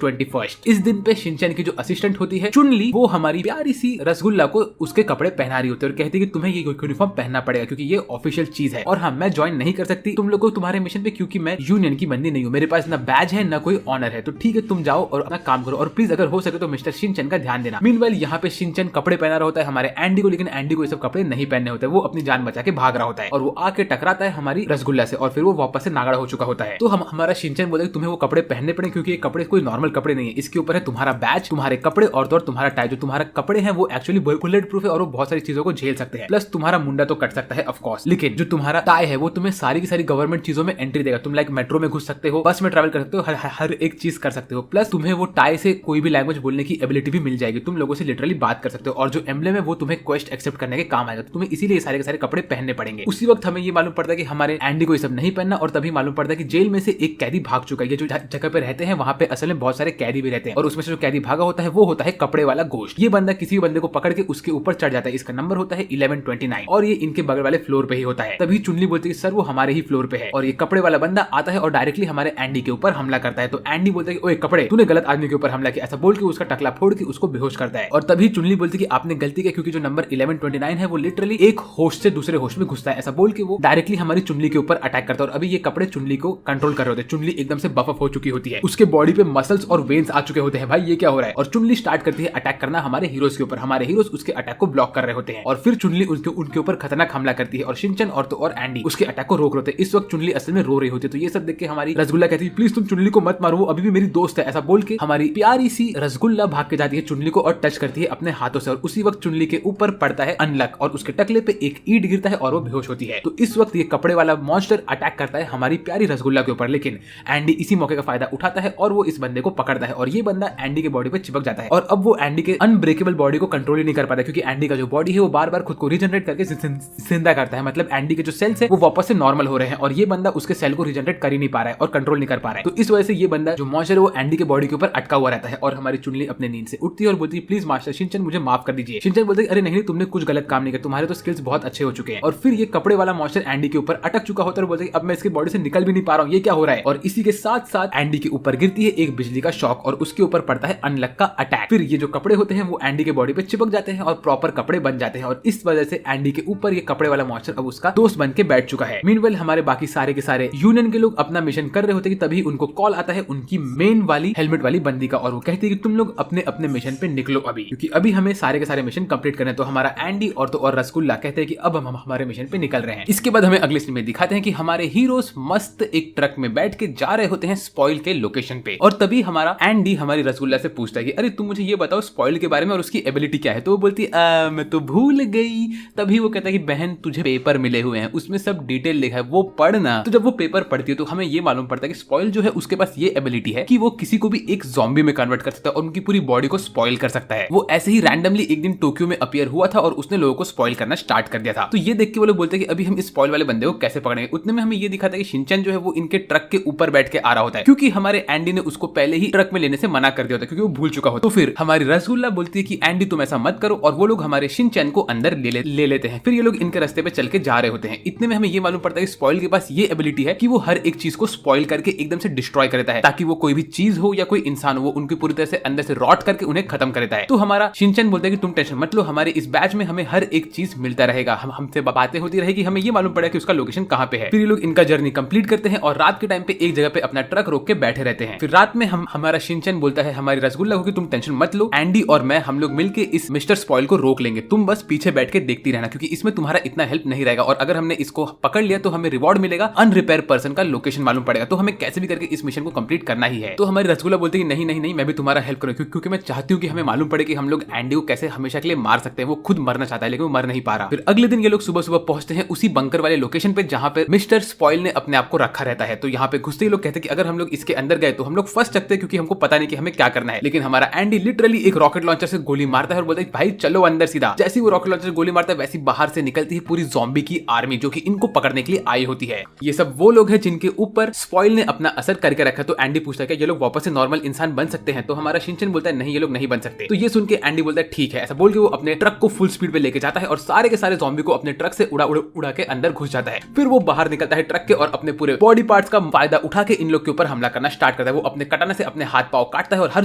21। इस दिन पे शिनचैन की जो असिस्टेंट होती है चुनली, वो हमारी प्यारी सी रसगुल्ला को उसके कपड़े पहना रही होती है और कहती है कि तुम्हें ये यूनिफॉर्म पहनना पड़ेगा क्योंकि ये ऑफिशियल चीज है और हाँ, मैं ज्वाइन नहीं कर सकती तुम लोग को तुम्हारे मिशन पे क्योंकि मैं यूनियन की बंदी नहीं हूँ, मेरे पास ना बैज है ना कोई ऑनर है। तो ठीक है, तुम जाओ और अपना काम करो और प्लीज अगर हो सके तो मिस्टर शिनचैन का ध्यान देना। मीनवाइल यहाँ पे शिनचैन कपड़े पहना रहा होता है हमारे एंडी को, लेकिन एंडी को ये सब कपड़े नहीं पहनने होते, वो अपनी जान बचा के भाग रहा होता है और वो आके टकराता है हमारी रसगुल्ला से और फिर वो वापस से नागड़ा हो चुका होता है। तो हमारा शिनचैन बोलता है तुम्हें वो कपड़े पहनने पड़े क्योंकि ये कपड़े कोई नॉर्मल कपड़े नहीं है, इसके ऊपर है तुम्हारा बैज, तुम्हारे कपड़े और तो तुम्हारा टाई। जो तुम्हारा कपड़े हैं वो एक्चुअली बुलेट प्रूफ है और वो बहुत सारी चीजों को झेल सकते हैं, प्लस तुम्हारा मुंडा तो कट सकता है ऑफ कोर्स, लेकिन जो तुम्हारा टाई है वो तुम्हें सारी की सारी गवर्नमेंट चीजों में एंट्री देगा। तुम लाइक मेट्रो में घुस सकते हो, बस में ट्रैवल कर सकते हो, हर एक चीज कर सकते हो, प्लस तुम्हें वो टाई से कोई भी लैंग्वेज बोलने की एबिलिटी भी मिल जाएगी, तुम लोगों से लिटरली बात कर सकते हो और जो एम्ब्लेम है वो तुम्हें क्वेस्ट एक्सेप्ट करने के काम आएगा। तो तुम्हें इसीलिए सारे के सारे कपड़े पहनने पड़ेंगे। उसी वक्त हमें ये मालूम पड़ता है कि हमारे एंडी को ये सब नहीं पहनना और तभी मालूम पड़ता है कि जेल में से एक कैदी भाग चुका है। जो जगह पे रहते हैं वहां पे असल में बहुत सारे कैदी भी रहते हैं और उसमें से जो कैदी भागा होता है वो होता है कपड़े वाला गोश्त। ये बंदा किसी बंदे को पकड़ के उसके ऊपर चढ़ जाता है, इसका नंबर होता है 1129 और ये इनके बगल वाले फ्लोर पे ही होता है। तभी चुनली बोलती है सर वो हमारे ही फ्लोर पे है और ये कपड़े वाला बंदा आता है और डायरेक्टली हमारे एंडी के ऊपर हमला करता है। तो एंडी बोलता है कि ओए कपड़े, तूने गलत आदमी के ऊपर हमला किया, ऐसा बोल के उसका टकला फोड़ के उसको बेहोश करता है। और तभी चुनली बोलती है कि आपने गलती की क्योंकि जो नंबर 1129 है वो लिटरली एक होस्ट से दूसरे होस्ट में घुसता है, ऐसा बोल के वो डायरेक्टली हमारी चुनली के ऊपर अटैक करता है और अभी ये कपड़े चुनली को कंट्रोल कर रहे होते हैं। चुनली एकदम से बफ अप हो चुकी होती है, उसके बॉडी पे मसल्स और वेन्स आ चुके होते हैं। भाई ये क्या हो रहा है। और चुनली स्टार्ट करती है अटैक करना हमारे हीरोज के ऊपर। हमारे हीरोज उसके अटैक को ब्लॉक कर रहे होते हैं और फिर चुनली उनके ऊपर खतरनाक हमला करती है और शिनचैन और एंडी उसके अटैक को रोक रहे होते हैं। इस वक्त चुनली असल में रो रही होती है। तो ये सब देख के हमारी रसगुल्ला कहती है प्लीज तुम चुनली को मत मारो, वो अभी भी मेरी दोस्त है। ऐसा बोल के हमारी प्यारी सी रसगुल्ला भाग के जाती है चुनली को और टच करती है अपने हाथों से और उसी वक्त चुनली के ऊपर पड़ता है अनलक और उसके टकले पे एक ईंट गिरता है और वो बेहोश होती है। तो इस वक्त ये कपड़े वाला मॉन्स्टर अटैक करता है हमारी प्यारी रसगुल्ला के ऊपर, लेकिन एंडी इसी मौके का फायदा उठाता है और वो इस बंदे को पकड़ता है और ये बंदा एंडी के बॉडी पे चिपक जाता है और अब वो एंडी के अनब्रेकेबल बॉडी को कंट्रोल ही नहीं कर पाता क्योंकि एंडी का जो बॉडी है वो बार बार खुद को रीजनरेट करके जिंदा करता है। मतलब एंडी के जो सेल्स है वो वापस से नॉर्मल हो रहे हैं और ये बंदा उसके सेल को रीजनरेट कर ही नहीं पा रहा है और कंट्रोल नहीं कर पा रहा है। तो इस वजह से ये बंदा जो मॉन्स्टर है वो एंडी के बॉडी के ऊपर अटका हुआ रहता है और हमारी चुनली अपने नींद से उठती है और बोलती है प्लीज मास्टर शिनचैन मुझे माफ कर दीजिए। शिनचैन बोलते अरे नहीं तुमने कुछ गलत काम नहीं किया, तुम्हारे तो स्किल्स बहुत अच्छे हो चुके हैं। और फिर ये कपड़े वाला मॉन्स्टर एंडी के ऊपर अटक चुका होता है और बोलते अब मैं इसके बॉडी से निकल भी नहीं पा रहा हूँ, ये क्या हो रहा है। और इसी के साथ साथ एंडी के ऊपर गिरती है एक बिजली का शॉक और उसके ऊपर पड़ता है अनलक का अटैक। फिर ये जो कपड़े होते हैं वो एंडी के बॉडी पे चिपक जाते हैं और प्रॉपर कपड़े बन जाते हैं और इस वजह से एंडी के ऊपर ये कपड़े वाला मॉन्स्टर अब उसका दोस्त बन के बैठ चुका है। मीनवेल हमारे बाकी सारे के सारे यूनियन के लोग अपना मिशन कर रहे होते हैं कि तभी उनको कॉल आता है उनकी मेन वाली हेलमेट वाली बंदी का और वो कहती है कि तुम लोग अपने अपने मिशन पे निकलो अभी, क्योंकि अभी हमें सारे के सारे मिशन कंप्लीट करने। तो हमारा एंडी और रसगुल्ला कहते हैं कि अब हम हमारे मिशन पे निकल रहे हैं। इसके बाद हमें अगले सीन में दिखाते हैं कि हमारे हीरोज मस्त एक ट्रक में बैठ के जा रहे होते हैं स्पॉइल के लोकेशन पे और तभी हमारा एंडी हमारी रसगुल्ला से पूछता है कि अरे तुम मुझे ये बताओ स्पॉइल के बारे में और उसकी एबिलिटी क्या है। तो वो बोलती है मैं तो भूल गई। तभी वो कहता है कि बहन तुझे पेपर मिले हुए हैं उसमें सब डिटेल लिखा है वो पढ़ना। तो जब वो पेपर पढ़ती है तो हमें ये मालूम पड़ता है कि स्पॉइल जो है उसके पास ये एबिलिटी है कि वो किसी को भी एक ज़ॉम्बी में कन्वर्ट कर सकता है और उनकी पूरी बॉडी को स्पॉइल कर सकता है। वो ऐसे ही रैंडमली एक दिन टोक्यो में अपीयर हुआ था और उसने लोगों को स्पॉइल करना स्टार्ट कर दिया था। तो ये देख के वो लोग बोलते हैं कि अभी हम इस स्पॉइल वाले बंदे को कैसे पकड़ेंगे। उतने में हमें ये दिखाता है कि शिनचैन जो है वो इनके ट्रक के ऊपर बैठ के आ रहा होता है क्योंकि हमारे एंडी ने उसको पहले ही ट्रक में लेने से मना कर दिया होता है क्योंकि वो भूल चुका होता है। तो फिर हमारी रसगुल्ला बोलती है कि एंडी तुम ऐसा मत करो और वो लोग हमारे शिनचैन को अंदर ले लेते हैं। फिर ये लोग इनके रास्ते पे चल के जा रहे होते हैं। इतने में हमें ये मालूम पड़ता है कि स्पॉइल के पास ये एबिलिटी है कि वो हर एक चीज को स्पॉइल करके एकदम से डिस्ट्रॉय करता है ताकि वो कोई भी चीज हो या कोई इंसान हो वो उनकी पूरी तरह से अंदर से रॉट करके उन्हें खत्म करता है। तो हमारा शिनचैन बोलता है कि तुम टेंशन मत लो, हमारे इस बैच में हमें हर एक चीज मिलता रहेगा, हमसे बातें होती रहेगी, हमें ये मालूम पड़ा कि उसका लोकेशन कहाँ पे है। फिर ये लोग इनका जर्नी कंप्लीट करते हैं और रात के टाइम पे एक जगह पे अपना ट्रक रोक के बैठे रहते हैं। फिर रात में हमारा शिनचैन बोलता है हमारी रसगुल्ला को कि तुम टेंशन मत लो, एंडी और मैं हम लोग मिलके इस मिस्टर स्पॉइल को रोक लेंगे, तुम बस पीछे बैठ के देखती रहना क्योंकि इसमें तुम्हारा इतना हेल्प नहीं रहेगा और अगर हमने इसको पकड़ लिया तो हमें रिवॉर्ड मिलेगा, अनरिपेयर पर्सन का लोकेशन मालूम पड़ेगा, तो हमें कैसे भी करके इस मिशन को कंप्लीट करना ही है। तो हमारी रसगुल्ला बोलती है नहीं नहीं नहीं मैं भी तुम्हारा हेल्प करूंगी क्योंकि मैं चाहती हूँ कि हमें मालूम पड़े कि हम लोग एंडी को कैसे हमेशा के लिए मार सकते हैं। वो खुद मरना चाहता है लेकिन वो मर नहीं पा रहा। फिर अगले दिन ये लोग सुबह सुबह पहुंचते हैं उसी बंकर वाले लोकेशन पे जहां पे मिस्टर स्पॉइल ने अपने आप को रखा रहता है। तो यहाँ पे घुसते ही लोग कहते हैं कि अगर हम लोग इसके अंदर गए तो हम लोग फंस सकते हैं क्योंकि हमको पता नहीं कि हमें क्या करना है। लेकिन हमारा एंडी लिटरली एक रॉकेट लॉन्चर से गोली मारता है और बोलता है भाई चलो अंदर सीधा। जैसे वो रॉकेट लॉन्चर से गोली मारता है वैसी बाहर से निकलती है पूरी ज़ॉम्बी की आर्मी जो कि इनको पकड़ने के लिए आई होती है। ये सब वो लोग हैं जिनके ऊपर स्पॉइल ने अपना असर करके रखा। तो एंडी पूछता है कि ये लोग वापस से नॉर्मल इंसान बन सकते हैं। तो हमारा शिनचैन बोलता है नहीं ये लोग नहीं बन सकते। तो ये सुन के एंडी बोलता है ठीक है। ऐसा बोल के वो अपने ट्रक को फुल स्पीड पे लेके जाता है और सारे के सारे ज़ॉम्बी को अपने ट्रक से उड़ा के अंदर घुस जाता है। फिर वो बाहर निकलता है ट्रक के और अपने पूरे बॉडी पार्ट्स का फायदा उठा के इन लोग के ऊपर हमला करना स्टार्ट करता है। वो अपने कटाना से अपने हाथ पांव काटता है और हर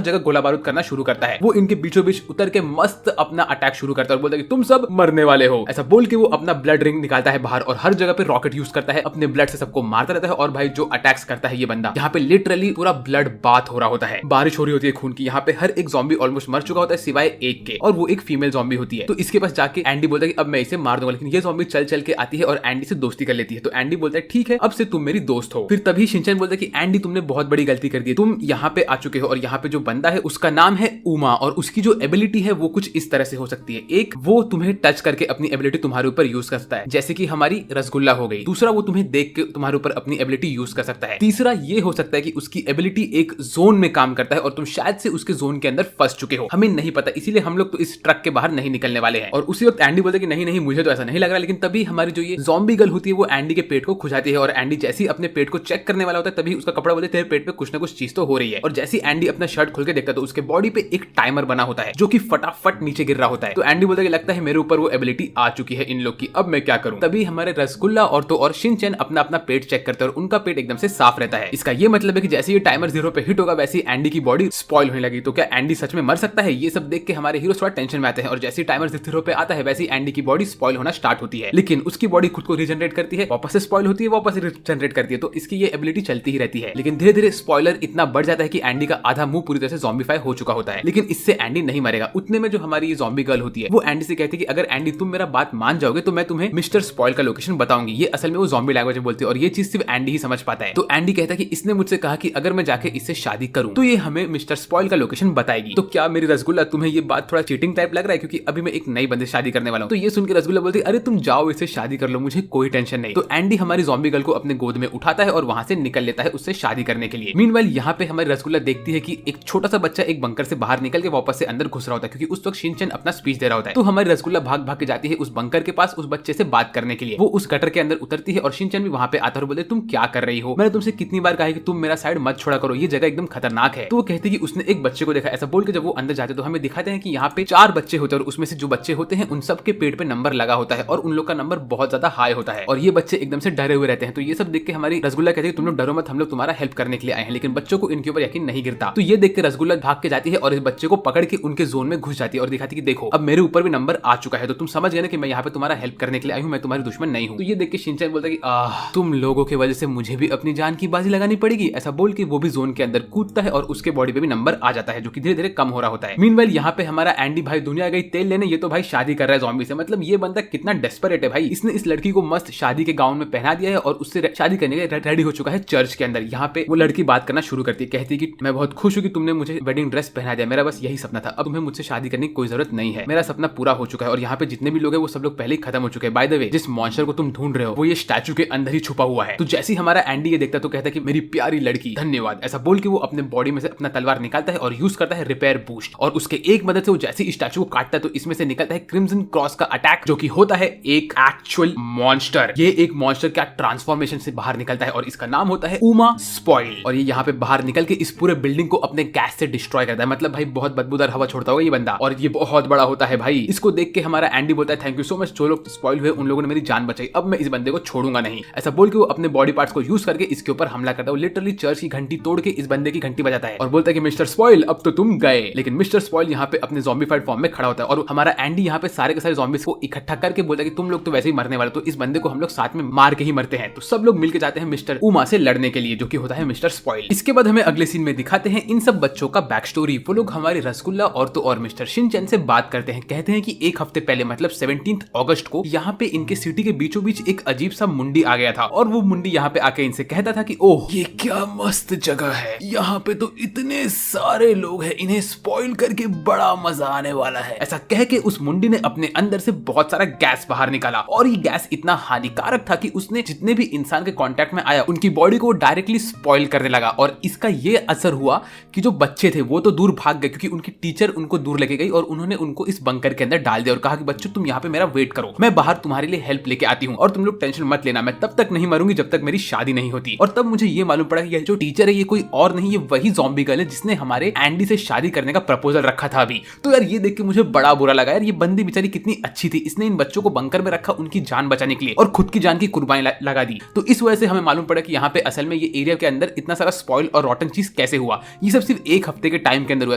जगह गोला बारूद करना शुरू करता है। वो इनके बीचों बीच उतर के मस्त अपना अटैक शुरू करता है और बोलता है कि तुम सब मरने वाले हो। ऐसा बोल के वो अपना ब्लड रिंग निकालता है बाहर और हर जगह पे रॉकेट यूज करता है, अपने ब्लड से सबको मारता रहता है। और भाई जो अटैक्स करता है ये बंदा, यहाँ पे लिटरली पूरा ब्लड बाथ हो रहा होता है, बारिश हो रही होती है खून की। यहाँ पे हर एक ज़ॉम्बी ऑलमोस्ट मर चुका होता है सिवाय एक के, और वो एक फीमेल ज़ॉम्बी होती है। तो इसके पास जाके एंडी बोलता है कि अब मैं इसे मार दूंगा, लेकिन ये ज़ॉम्बी चल चल के आती है और एंडी से दोस्ती कर लेती है। तो एंडी बोलता है ठीक है अब से तुम मेरी दोस्त हो। फिर तभी शिनचैन बोलता है कि एंडी तुमने बहुत बड़ी गलती कर दी, तुम यहाँ पे आ चुके हो और यहाँ पे जो बंदा है उसका नाम है उमा और उसकी जो एबिलिटी है वो कुछ इस तरह से हो सकती है। एक, वो तुम्हें टच करके अपनी एबिलिटी तुम्हारे ऊपर यूज कर सकता है जैसे कि हमारी रसगुल्ला हो गई। दूसरा, वो तुम्हें देख के तुम्हारे ऊपर अपनी एबिलिटी यूज कर सकता है। तीसरा, ये हो सकता है कि उसकी एबिलिटी एक जोन में काम करता है और तुम शायद से उसके जोन के अंदर फंस चुके हो, हमें नहीं पता, इसीलिए हम लोग तो इस ट्रक के बाहर नहीं निकलने वाले हैं। और उसी वक्त एंडी बोलता है कि नहीं नहीं मुझे तो ऐसा नहीं लग रहा। लेकिन तभी हमारी जो ये ज़ॉम्बी गर्ल होती है वो एंडी के पेट को खुजाती है और एंडी जैसे ही अपने पेट को चेक करने वाला होता है तभी उसका कपड़ा बोलते तेरे पेट पे कुछ ना कुछ चीज तो हो रही है। और जैसे एंडी अपना शर्ट खोल के देखता है तो उसके बॉडी पे एक टाइमर बना होता है जो कि फटाफट नीचे गिर रहा होता है। तो एंडी बोलता है कि लगता है मेरे ऊपर वो एबिलिटी आ चुकी है इन लोग की, अब मैं क्या करूं। तभी हमारे रसगुल्ला और शिनचैन अपना अपना पेट चेक करते हैं और उनका पेट एकदम से साफ रहता है। इसका ये मतलब है कि जैसे ये टाइमर 0 पे हिट होगा वैसे एंडी की बॉडी स्पॉइल होने लगी। तो क्या एंडी सच में मर सकता है? ये सब देख के हमारे हीरो थोड़ा टेंशन में आते हैं और जैसे टाइमर 0 पे आता है वैसे एंडी की बॉडी स्पॉइल होना स्टार्ट होती है। लेकिन उसकी बॉडी खुद को रीजनरेट करती है, वापस से स्पॉइल होती है, वापस से रीजनरेट करती है। तो इसकी ये एबिलिटी चलती ही रहती है। लेकिन धीरे धीरे स्पॉइलर इतना बढ़ जाता है कि एंडी का आधा मुंह पूरी तरह से ज़ॉम्बीफाई हो चुका होता है, लेकिन इससे एंडी नहीं मरेगा। उतने में जो हमारी ये ज़ॉम्बी गर्ल होती है वो एंडी से कहती है कि अगर एंडी तुम मेरा बात मान जाओगे तो मैं तुम्हें मिस्टर स्पॉइल का लोकेशन बताऊंगी। ये असल में वो ज़ॉम्बी लैंग्वेज में बोलती है और ये चीज सिर्फ एंडी ही समझ पाता है। तो एंडी कहता है कि इसने मुझसे कहा कि अगर मैं जाके इससे शादी करूं तो ये हमें मिस्टर स्पॉइल का लोकेशन बताएगी। तो क्या मेरी रसगुल्ला तुम्हें ये बात थोड़ा चीटिंग टाइप लग रहा है, क्योंकि अभी मैं एक नई बंदे से शादी करने वाला हूं। तो ये सुन के रसगुल्ला बोलती है अरे तुम जाओ इससे शादी कर लो, मुझे कोई टेंशन नहीं। तो एंडी हमारी ज़ॉम्बी गर्ल को अपने गोद में उठाता है और वहां से निकल लेता है उससे शादी करने के लिए। मीनवाइल यहाँ पे हमारी रसगुल्ला देखती है कि एक छोटा सा बच्चा एक बंकर से बाहर निकल के वापस से अंदर घुस रहा होता है, क्योंकि उस वक्त शिनचैन अपना स्पीच दे रहा होता है। तो हमारी रसगुल्ला भाग भाग के जाती है उस बंकर के पास उस बच्चे से बात करने के लिए। वो उस गटर के अंदर उतरती है और शिनचैन भी वहां पे आता है और बोलते तुम क्या कर रही हो, मैंने तुमसे कितनी बार कहा है कि तुम मेरा साइड मत छोड़ा करो, ये जगह एकदम खतरनाक है। तो वो कहती है कि उसने एक बच्चे को देखा। ऐसा बोल के जब वो अंदर जाते तो हमें दिखाते हैं कि यहाँ पे 4 बच्चे होते हैं और उसमें से जो बच्चे होते हैं उन सब के पेट पे नंबर लगा होता है और उन लोग का नंबर बहुत ज्यादा हाई होता है और ये बच्चे एकदम से डरे हुए रहते हैं। तो ये सब देख के हमारी रसगुल्ला कहती है तुम लोग डरो मत, हम लोग तुम्हारा हेल्प करने के लिए आए हैं। लेकिन बच्चों को इनके ऊपर यकीन नहीं गिरता। तो ये देख के रसगुल्ला भाग के जाती है और इस बच्चे को पकड़ के उनके जोन में घुस जाती है और दिखाती है कि देखो अब मेरे ऊपर भी नंबर आ चुका है, तो तुम समझ गए ना कि मैं यहाँ पे तुम्हारा हेल्प करने के लिए आई हूँ, मैं तुम्हारी दुश्मन नहीं हूँ। तो ये देख के शिनचैन बोलता है कि तुम लोगों की वजह से मुझे भी अपनी जान की बाजी लगानी पड़ेगी। ऐसा बोल के वो भी जोन के अंदर कूदता है और उसके बॉडी पे भी नंबर आ जाता है जो कि धीरे धीरे कम हो रहा होता है। मीनवाइल यहाँ पे हमारा एंडी भाई दुनिया गई तेल लेने, ये तो भाई शादी कर रहा है ज़ॉम्बी से। मतलब ये बंदा कितना डेस्परेट है भाई, इसने इस लड़की को मस्त शादी के गाउन में पहना दिया है और उससे शादी करने के लिए रेडी हो चुका है चर्च के अंदर। यहाँ पे वो लड़की बात करना शुरू करती है, कहती है कि मैं बहुत खुश हूँ कि तुमने मुझे वेडिंग ड्रेस पहना दिया, मेरा बस यही सपना था, अब तुम्हें मुझसे शादी करने की कोई जरूरत नहीं है, मेरा सपना पूरा हो चुका है। और यहाँ पे जितने भी लोग हैं वो सब लोग पहले ही खत्म हो चुके हैं। बाय द वे जिस मॉन्स्टर को तुम ढूंढ रहे हो वो ये स्टैचू के अंदर ही छुपा हुआ है। तो जैसे ही हमारा एंडी ये देखता है तो कहता है कि मेरी प्यारी लड़की धन्यवाद। ऐसा बोल के वो अपने बॉडी में से अपना तलवार निकालता है और यूज करता है रिपेयर बूस्ट और उसके एक मदद से वो जैसे ही स्टैचू को काटता है तो इसमें से निकलता है क्रिम्सन क्रॉस का अटैक, जो कि होता है एक एक्चुअल मॉन्स्टर। ये एक मॉन्स्टर का ट्रांसफॉर्मेशन से बाहर निकलता है और इसका नाम होता है उमा स्पॉइल। और ये यहाँ पे बाहर निकल के इस पूरे बिल्डिंग को अपने गैस से डिस्ट्रॉय करता है। मतलब भाई बहुत बदबूदार हवा छोड़ता होगा ये बंदा और ये बहुत बड़ा होता है भाई। इसको देख के हमारा एंडी बोलता है थैंक यू सो मच, जो लोग स्पॉइल हुए उन लोगों ने मेरी जान बचाई, अब मैं इस बंदे को छोड़ूंगा नहीं। ऐसा बोल के वो अपने बॉडी पार्ट्स को यूज करके इसके ऊपर हमला करता है। वो लिटरली चर्च की घंटी तोड़ के इस बंदे की घंटी बजाता है और बोलता है कि मिस्टर स्पॉइल अब तो तुम गए। लेकिन मिस्टर स्पॉइल यहाँ पे अपने ज़ॉम्बीफाइड फॉर्म में खड़ा होता है और हमारा एंडी यहाँ पे सारे के सारे ज़ॉम्बीज को इकट्ठा करके बोलता है कि तुम लोग तो वैसे ही मरने वाले, तो इस बंदे को हम लोग साथ में मार के ही मरते हैं। तो सब लोग मिलकर जाते हैं मिस्टर उमा से लड़ने के लिए, जो कि होता है मिस्टर स्पॉइल। इसके बाद हमें अगले सीन में दिखाते हैं इन सब बच्चों का बैक स्टोरी। वो लोग हमारी रसगुल्ला और तो और मिस्टर शिनचैन से बात करते हैं, कहते हैं कि एक हफ्ते पहले मतलब 17 अगस्त को यहाँ पे इनके सिटी के बीचों बीच एक अजीब सा मुंडी आ गया था और वो मुंडी यहाँ पे आके इनसे कहता था कि ओह ये क्या मस्त जगह है, यहाँ पे तो इतने सारे लोग हैं, इन्हें स्पॉइल करके बड़ा मजा आने वाला है। ऐसा कह के उस मुंडी ने अपने अंदर से बहुत सारा गैस बाहर निकाला और ये गैस इतना हानिकारक था कि उसने जितने भी इंसान के कांटेक्ट में आया उनकी बॉडी को डायरेक्टली स्पॉइल करने लगा। और इसका ये असर हुआ कि जो बच्चे थे वो तो दूर भाग गए, क्योंकि उनकी टीचर उनको दूर लेके गई और उन्होंने उनको इस बंकर के अंदर डाल दिया और कहा कि बच्चों तुम यहाँ पे मेरा वेट करो, मैं बाहर तुम्हारे लिए हेल्प लेके आती हूँ और तुम लोग टेंशन मत लेना, मैं तब तक नहीं मरूंगी जब तक मेरी शादी नहीं होती। और तब मुझे ये मालूम पड़ा कि ये जो टीचर है ये कोई और नहीं, ये वही ज़ॉम्बी गर्ल है जिसने हमारे एंडी से शादी करने का प्रपोजल रखा था अभी। तो यार ये देख के मुझे बड़ा बुरा लगा यार, ये बंदी बेचारी कितनी अच्छी थी, इसने इन बच्चों को बंकर में रखा उनकी जान बचाने के लिए और खुद की जान की कुर्बानी लगा दी। तो इस वजह से हमें मालूम पड़ा कि यहाँ पे असल में ये एरिया के अंदर इतना सारा स्पॉइल और रॉटन चीज कैसे हुआ। ये सब सिर्फ एक हफ्ते के टाइम के अंदर हुआ।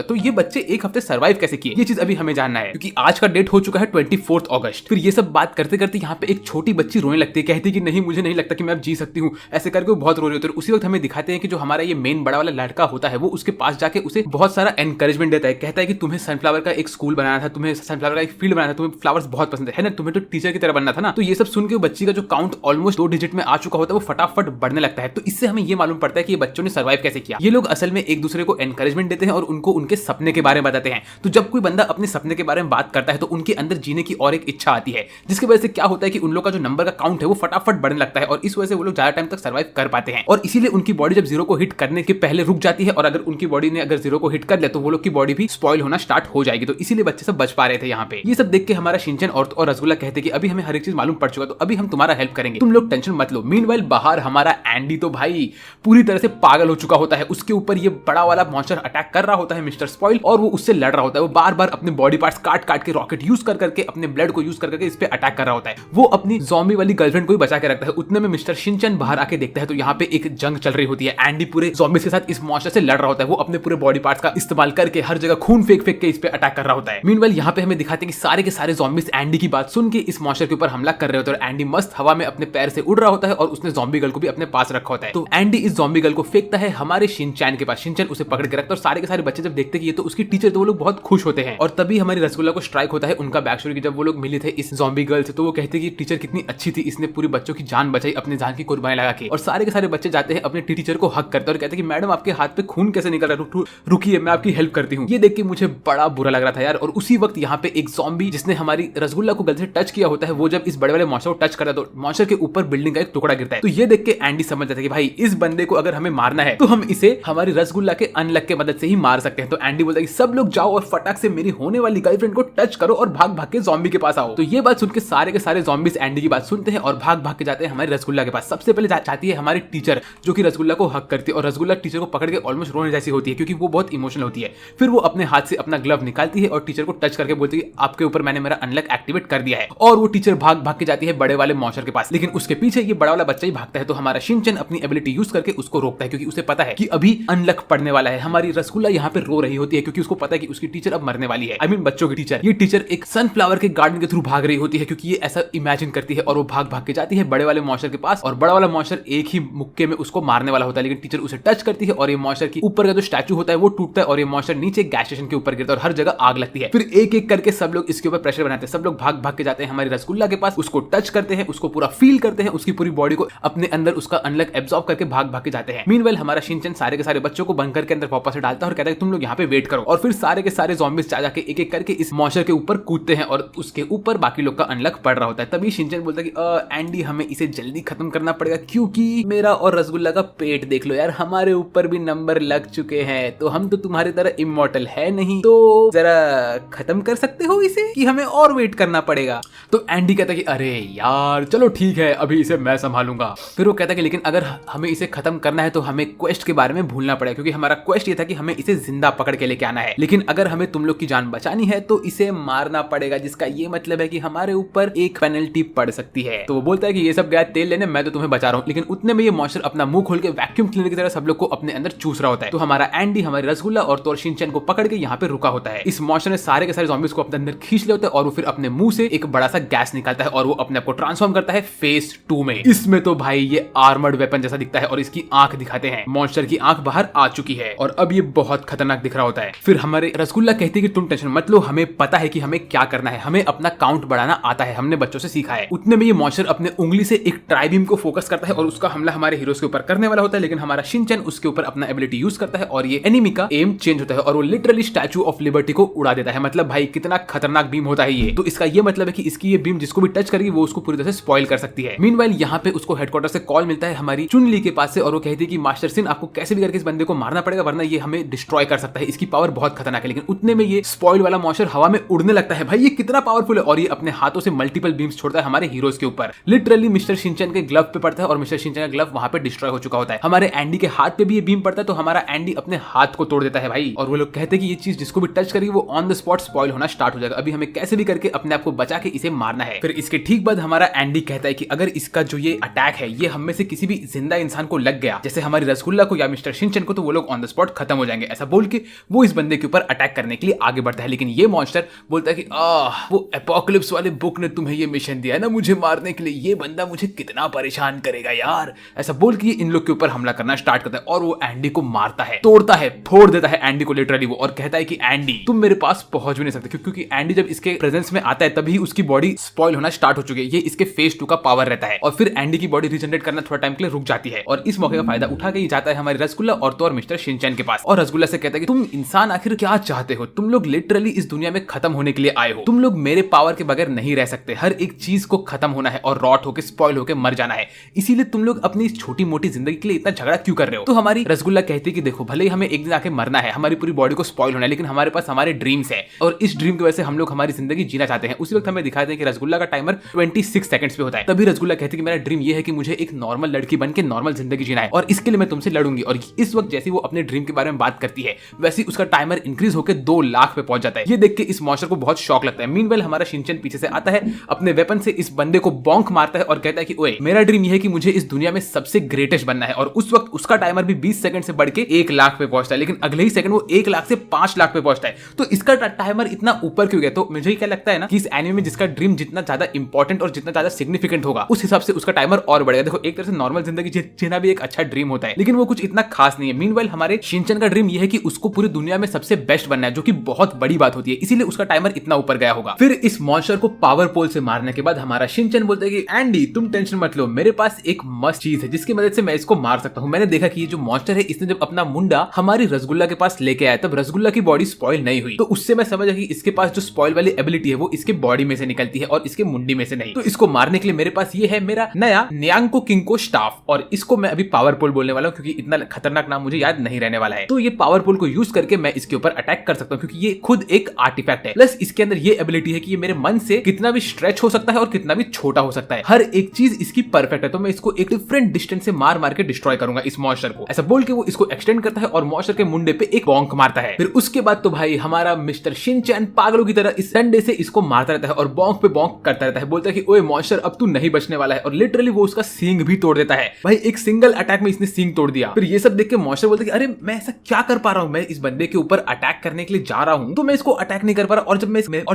तो ये बच्चे एक हफ्ते सर्वाइव कैसे किए, ये चीज अभी हमें जानना है, क्योंकि आज का डेट हो चुका है 24 अगस्त। फिर ये सब बात करते करते यहाँ पे एक छोटी बच्ची रोने लगती है, कहती है कि नहीं मुझे नहीं लगता कि मैं अब जी सकती हूँ, ऐसे करके वो बहुत रो रही होती है। उसी वक्त हमें दिखाते हैं कि जो हमारा ये मेन बड़ा वाला लड़का होता है वो उसके पास जाके उसे बहुत सारा एनकरेजमेंट देता है, कहता है कि तुम्हें सनफ्लावर का एक स्कूल बनाना था, तुम्हें सनफ्लावर का एक फील्ड बनाना था, तुम्हें फ्लावर्स बहुत पसंद है ना, तुम्हें तो टीचर की तरह बनना था ना। तो ये सब सुन के बच्ची का जो काउंट ऑलमोस्ट 2 डिजिट में आ चुका होता है वो फटाफट बढ़ने लगता है। तो इससे हमें ये मालूम पड़ता है कि ये बच्चों ने सर्वाइव कैसे किया। ये लोग असल में एक दूसरे को एनकरेजमेंट देते हैं और उनको उनके सपने के बारे में बताते हैं। तो जब कोई बंदा अपने सपने के बारे में बात करता है तो उनके अंदर जीने की और एक इच्छा आती है, जिसकी वजह से क्या होता है कि उन लोग का जो नंबर का काउंट है वो फटाफट बढ़ने लगता है और इस वजह से वो लोग ज्यादा टाइम तक सर्वाइव कर पाते हैं। और इसीलिए उनकी बॉडी जब 0 को हिट करने के पहले रुक जाती है और अगर उनकी बॉडी ने अगर 0 को हिट कर लिया तो वो लोग की बॉडी भी स्पॉइल होना स्टार्ट हो जाएगी। तो इसीलिए बच्चे सब बच पा रहे थे यहाँ पे। ये सब देख के हमारा शिनचैन और रसगुल्ला कहते कि अभी हमें हर एक चीज मालूम पड़ चुका, तो अभी हम तुम्हारा हेल्प करेंगे, तुम लोग टेंशन मत लो। मीनवाइल बाहर हमारा एंडी तो भाई पूरी तरह से पागल हो चुका होता है, उसके ऊपर ये बड़ा वाला मॉन्स्टर अटैक कर रहा होता है मिस्टर स्पॉइल और वो उससे लड़ रहा होता है। वो बार बार अपने बॉडी पार्ट्स काट काट के रॉकेट यूज कर करके अपने ब्लड को यूज कर करके इस पे अटैक कर रहा होता है। वो अपनी ज़ॉम्बी वाली गर्लफ्रेंड को ही बचा के रखता है। उतने में मिस्टर शिनचैन बाहर आके देखता है तो यहाँ पे एक जंग चल रही होती है। एंडी पूरे ज़ॉम्बीज के साथ इस मॉन्स्टर से लड़ रहा होता है, वो अपने पूरे बॉडी पार्ट्स का इस्तेमाल करके हर जगह खून फेंक फेंक के इस पे अटैक कर रहा होता है। मीनवाइल यहाँ पे हमें दिखाते हैं कि सारे के सारे ज़ॉम्बीज एंडी की बात सुन के इस मॉन्स्टर के ऊपर हमला कर रहे होते हैं और एंडी मस्त हवा में अपने पैर से उड़ रहा होता है और उसने ज़ॉम्बी गर्ल को भी अपने पास रखा होता है। तो एंडी इस ज़ॉम्बी गर्ल को फेंकता है हमारे शिनचैन के पास। शिनचैन उसे पकड़ के रखता है और सारे के सारे बच्चे जब देखते कि ये तो उसकी टीचर, तो वो लोग बहुत खुश होते हैं। और तभी हमारी रसगुल्ला को स्ट्राइक होता है उनका बैक स्टोरी की जब वो लोग मिले थे इस ज़ॉम्बी गर्ल से, तो वो कहते हैं कि टीचर कितनी अच्छी थी, इसने पूरे बच्चों की जान बचाई अपनी जान की कुर्बानी लगा के। और सारे के सारे बच्चे जाते हैं अपने टीचर को हक करते हैं और कहते हैं कि मैडम आपके हाथ पे खून कैसे निकल रहा है, रुकिए मैं आपकी हेल्प करती हूँ। ये देख के मुझे बड़ा बुरा लग रहा था यार। और उसी वक्त यहाँ पे एक ज़ॉम्बी जिसने हमारी रसगुल्ला को गलती से टच किया होता है, वो जब इस बड़े वाले मॉन्स्टर को टच करता है तो मॉन्स्टर के ऊपर बिल्डिंग का एक टुकड़ा गिरता है। तो ये देख के एंडी समझ जाता है कि भाई इस बंदे को अगर हमें मारना है तो हम इसे हमारी रसगुल्ला के अनलक के मदद से ही मार सकते हैं। तो एंडी बोलता है कि सब लोग जाओ और फटाक से मेरी होने वाली गर्लफ्रेंड को टच करो और भाग भाग के ज़ॉम्बी के पास आओ। तो ये बात सुन के सारे के सारे ज़ॉम्बीज एंडी की बात सुनते हैं और भाग भाग के जाते हैं हमारी रसगुल्ला के पास। सबसे पहले जाती है हमारी टीचर जो कि रसगुल्ला को हक करती है और रसगुल्ला टीचर को पकड़ के ऑलमोस्ट रोने जैसी होती है क्योंकि वो बहुत इमोशनल होती है। फिर वो अपने हाथ से अपना ग्लव निकालती है और टीचर को टच करके बोलती है आपके ऊपर मैंने मेरा अनलक एक्टिवेट कर दिया है। और वो टीचर भाग भाग के जाती है बड़े वाले मॉन्स्टर के पास, लेकिन उसके पीछे ये बड़ा वाला बच्चा ही भागता है। तो हमारा शिनचैन अपनी एबिलिटी यूज करके उसको रोकता है क्योंकि उसे पता है कि अभी अनलक पड़ने वाला है। हमारी रसगुल्ला यहाँ पे रो रही होती है क्योंकि उसको पता है कि उसकी टीचर अब मरने वाली है। आई मीन बच्चों की टीचर। ये टीचर एक सनफ्लावर के गार्डन के थ्रू भाग रही होती है क्योंकि ये ऐसा इमेजिन करती है और वो भाग भाग के जाती है बड़े वाले मॉन्स्टर के पास। और बड़ा वाला मॉन्स्टर एक ही मुक्के में उसको मारने वाला होता है, लेकिन टीचर उसे टच करती है और ये मॉन्स्टर की ऊपर का जो स्टैचू होता है वो टूटता है और ये मॉन्स्टर नीचे गैस स्टेशन के ऊपर गिरता है और हर जगह आग लगती है। फिर एक एक करके सब लोग इसके ऊपर प्रेशर बनाते हैं। सब लोग भाग भाग के जाते हैं हमारी रसगुल्ला के पास, उसको टच करते हैं, उसको पूरा फील करते हैं, उसकी पूरी बॉडी को अपने अंदर उसका अनलक एब्जॉर्ब करके भाग भाग के जाते हैं। मीनवाइल हमारा शिनचैन सारे के सारे बच्चों को बंकर के अंदर वापस से डालता है और कहता है तुम लोग यहाँ पे वेट करो। और फिर सारे के सारे ज़ॉम्बीज जाके एक एक करके इस मॉन्स्टर के ऊपर कूदते हैं और उसके ऊपर बाकी लोग का अनलक पड़ रहा होता है। तभी शिनचैन बोलता है कि एंडी हमें इसे जल्दी खत्म करना पड़ेगा क्योंकि मेरा और रसगुल्ला का पेट देख लो यार, हमारे ऊपर भी नंबर लग चुके हैं, तो हम तो तुम्हारी तरह इमॉर्टल है नहीं, तो जरा खत्म कर सकते हो इसे कि हमें और वेट करना पड़ेगा। तो एंडी कहता है कि अरे यार चलो ठीक है अभी इसे मैं संभालूंगा। फिर वो कहता है कि लेकिन अगर हमें इसे खत्म करना है तो हमें क्वेस्ट के बारे में भूलना पड़ेगा क्योंकि हमारा क्वेस्ट ये था कि हमें इसे जिंदा पकड़ के लेके आना है, लेकिन अगर हमें तुम लोग की जान बचानी है तो इसे मारना पड़ेगा, जिसका ये मतलब है कि हमारे ऊपर एक पेनल्टी पड़ सकती है। तो वो बोलता है कि ये सब गया तेल लेने, मैं तो तुम्हें बचा रहा हूँ। लेकिन उतने में ये मॉन्स्टर अपना मुंह खोल के वैक्यूम क्लीनर की तरह सब लोग को अपने अंदर चूस रहा होता है। तो हमारा एंडी हमारी रसगुल्ला और तो शिनचैन को पकड़ के यहाँ पे रुका होता है। इस मॉन्स्टर ने सारे के सारे ज़ॉम्बीज को अपने अंदर खींच लिया होता है और वो फिर अपने मुंह से एक बड़ा सा गैस निकालता है और वो अपने आप को ट्रांसफॉर्म करता है फेज 2 में। इसमें तो भाई ये आर्मर्ड वेपन जैसा दिखता है और इसकी आंख दिखाते हैं। मॉन्स्टर की आंख बाहर आ चुकी है और अब ये बहुत खतरनाक दिख रहा होता है। फिर हमारे रसगुल्ला कहती है कि तुम टेंशन मत लो, हमें पता है कि हमें क्या करना है, हमें अपना काउंट बढ़ाना आता है, हमने बच्चों से सीखा है। उतने में ये मॉन्स्टर अपने उंगली से एक ट्राइबीम को फोकस करता है और उसका हमला हमारे हीरोज के ऊपर करने वाला होता है, लेकिन हमारा शिनचैन उसके ऊपर अपना एबिलिटी यूज करता है और ये एनिमी का एम चेंज होता है और वो लिटरली स्टैचू ऑफ लिबर्टी को उड़ा देता है। मतलब भाई कितना खतरनाक बीम होता है ये। तो इसका ये मतलब है कि इसकी ये बीम जिसको भी टच करेगी वो उसको पूरी तरह से स्पॉइल कर सकती है। मीनवाइल यहाँ पे उसको हेडक्वार्टर से कॉल मिलता है हमारी चुनली के पास से और वो कहती है कि मास्टर सिन आपको कैसे भी करके इस बंदे को मारना पड़ेगा वरना ये हमें डिस्ट्रॉय कर सकता है, इसकी पावर बहुत खतरनाक है। लेकिन उतने में ये स्पॉइल वाला मॉन्स्टर हवा में उड़ने लगता है। भाई ये कितना पावरफुल है और ये अपने हाथों से मल्टीपल बीम्स छोड़ता है हमारे हीरोज के ऊपर। लिटरली मिस्टर शिनचैन के ग्लव पे पड़ता है और मिस्टर शिनचैन का ग्लव वहां पे डिस्ट्रॉय हो चुका होता है। हमारे एंडी के हाथ पे भी ये बीम पड़ता है तो हमारा एंडी अपने हाथ को तोड़ देता है भाई। और वो लोग कहते हैं कि ये चीज जिसको भी टच करेगी वो ऑन द स्पॉट स्पॉइल होना स्टार्ट हो जाएगा, अभी हमें कैसे भी करके अपने आप को बचा के इसे मारना है। फिर इसके ठीक बाद हमारा एंडी कहता है कि अगर इसका जो ये अटैक है ये हम में से किसी भी जिंदा इंसान को लग गया, जैसे हमारी रसगुल्ला को या मिस्टर शिनचैन को, तो वो लोग ऑन द स्पॉट खत्म हो जाएंगे। ऐसा बोल के वो इस बंदे के ऊपर अटैक करने के लिए आगे बढ़ता है। लेकिन ये मॉन्स्टर बोलता है कि वो एपोकलिप्स वाले बुक ने तुम्हें ये मिशन दिया है ना मुझे मारने के लिए, ये बंदा मुझे कितना परेशान करेगा यार। ऐसा बोल के इन लोग के ऊपर हमला करना स्टार्ट करता है और वो एंडी को मारता है, तोड़ता है, फोड़ देता है एंडी को लिटरली वो, और कहता है कि एंडी तुम मेरे पास पहुंच भी नहीं सकते, क्योंकि एंडी जब इसके प्रेजेंस में आता है तभी उसकी बॉडी स्पॉइल होना स्टार्ट हो चुकी है। ये इसके फेज 2 का पावर रहता है और फिर एंडी की बॉडी रीजनरेट करना थोड़ा टाइम के लिए रुक जाती है। और इस मौके का फायदा उठा के जाता है हमारी रसगुल्ला और तो और मिस्टर शिनचैन के पास। और रसगुल्ला से कहता है कि तुम इंसान आखिर क्या चाहते हो, तुम लोग लिटरली इस दुनिया में खत्म होने के लिए आए हो, तुम लोग मेरे पावर के बगैर नहीं रह सकते, हर एक चीज को खत्म होना है और रॉट होकर स्पॉइल होकर मर जाना है, इसीलिए तुम लोग अपनी इस छोटी मोटी जिंदगी के लिए इतना झगड़ा क्यों कर रहे हो। तो हमारी रसगुल्ला कहती है कि देखो भले ही हमें एक दिन आके मरना है, हमारी पूरी बॉडी को स्पॉइल होना है, लेकिन हमारे पास हमारे ड्रीम्स है और इस ड्रीम की वजह से हम लोग हमारी जिंदगी जीना चाहते हैं। उसी वक्त हमें दिखाते हैं कि रसगुल्ला का टाइमर 26 सेकंड्स पे होता है। तभी रसगुल्ला कहती है कि मेरा ड्रीम ये है कि मुझे एक नॉर्मल लड़की बन के नॉर्मल जिंदगी जीना है और इसके लिए मैं तुमसे लड़ूंगी। और इस वक्त जैसे वो अपने ड्रीम के बारे में बात करती है वैसे उसका टाइमर इंक्रीज होकर 2 लाख पे पहुंच जाता है। ये देख के इस मॉन्स्टर को बहुत शॉक लगता है। मीनवाइल हमारा शिनचैन पीछे से आता है, अपने वेपन से इस बंदे को बॉन्क मारता है और कहता है कि ओए मेरा ड्रीम ये है कि मुझे इस दुनिया में सबसे ग्रेटेस्ट बनना है। और उस वक्त उसका टाइमर भी 20 सेकंड से बढ़ के 1 लाख पे पहुंचता है, लेकिन अगले ही सेकंड वो 1 लाख से 5 लाख पे पहुंचता है। तो इसका टाइमर इतना ऊपर क्यों गया? तो मुझे क्या लगता है ना कि इस एनिमे में जिसका ड्रीम जितना ज्यादा इंपॉर्टेंट और जितना ज्यादा सिग्निफिकेंट होगा उस हिसाब से उसका टाइमर और बढ़ेगा। देखो एक तरह से नॉर्मल जिंदगी जीना भी एक अच्छा ड्रीम होता है, लेकिन वो कुछ इतना खास नहीं है। मीनवाइल हमारे शिनचैन का ड्रीम ये है कि उसको पूरी दुनिया में सबसे बेस्ट बनना है, जो कि बहुत बड़ी बात होती है, इसीलिए उसका टाइमर इतना ऊपर गया होगा। फिर इस मॉन्स्टर को पावर पोल से मारने के बाद हमारा शिनचैन बोलता है कि एंडी तुम टेंशन मत लो, मेरे पास एक मस्त चीज है जिसकी मदद से मैं इसको मार सकता हूँ। मैंने देखा कि ये जो मॉन्स्टर है इसने जब अपना मुंडा हमारी रसगुल्ला के पास लेके आया तब रसगुल्ला की बॉडी स्पॉइल नहीं हुई, तो उससे मैं समझा कि इसके पास जो स्पॉइल वाली एबिलिटी है वो इसके बॉडी में से निकलती है और इसके मुंडी में से नहीं। तो इसको मारने के लिए मेरे पास ये है मेरा नया न्यांको किंको स्टाफ, और इसको मैं अभी पावर पोल बोलने वाला हूँ क्योंकि इतना खतरनाक नाम मुझे याद नहीं रहने वाला है। तो ये पावर पोल को यूज करके मैं इसके ऊपर अटैक कर सकता हूँ क्योंकि ये खुद एक आर्टिफैक्ट है, प्लस इसके अंदर ये एबिलिटी है कि ये मेरे मन से कितना भी स्ट्रेच हो सकता है और कितना भी छोटा हो सकता है, हर एक चीज इसकी परफेक्ट है। तो मैं इसको एक डिफरेंट डिस्टेंस से मार मार के डिस्ट्रॉय करूंगा इस मॉन्स्टर को। ऐसा बोल के वो इसको एक्सटेंड करता है और मॉन्स्टर के मुंडे पे एक बॉन्क मारता है। फिर उसके बाद तो भाई हमारा मिस्टर शिनचैन पागलों की तरह इस डंडे से इसको मारता रहता है और बॉन्क पे बॉन्क करता रहता है, बोलता है कि ओए मॉन्स्टर अब तू नहीं बचने वाला है, और लिटरली वो उसका सींग भी तोड़ देता है। भाई एक सिंगल अटैक में इसने सींग तोड़ दिया। फिर ये सब देख के मॉन्स्टर बोलता है कि अरे मैं ऐसा क्या कर पा रहा हूँ, मैं इस बंदे के ऊपर अटैक करने के लिए जा रहा हूँ तो मैं इसको अटैक नहीं कर पा रहा, और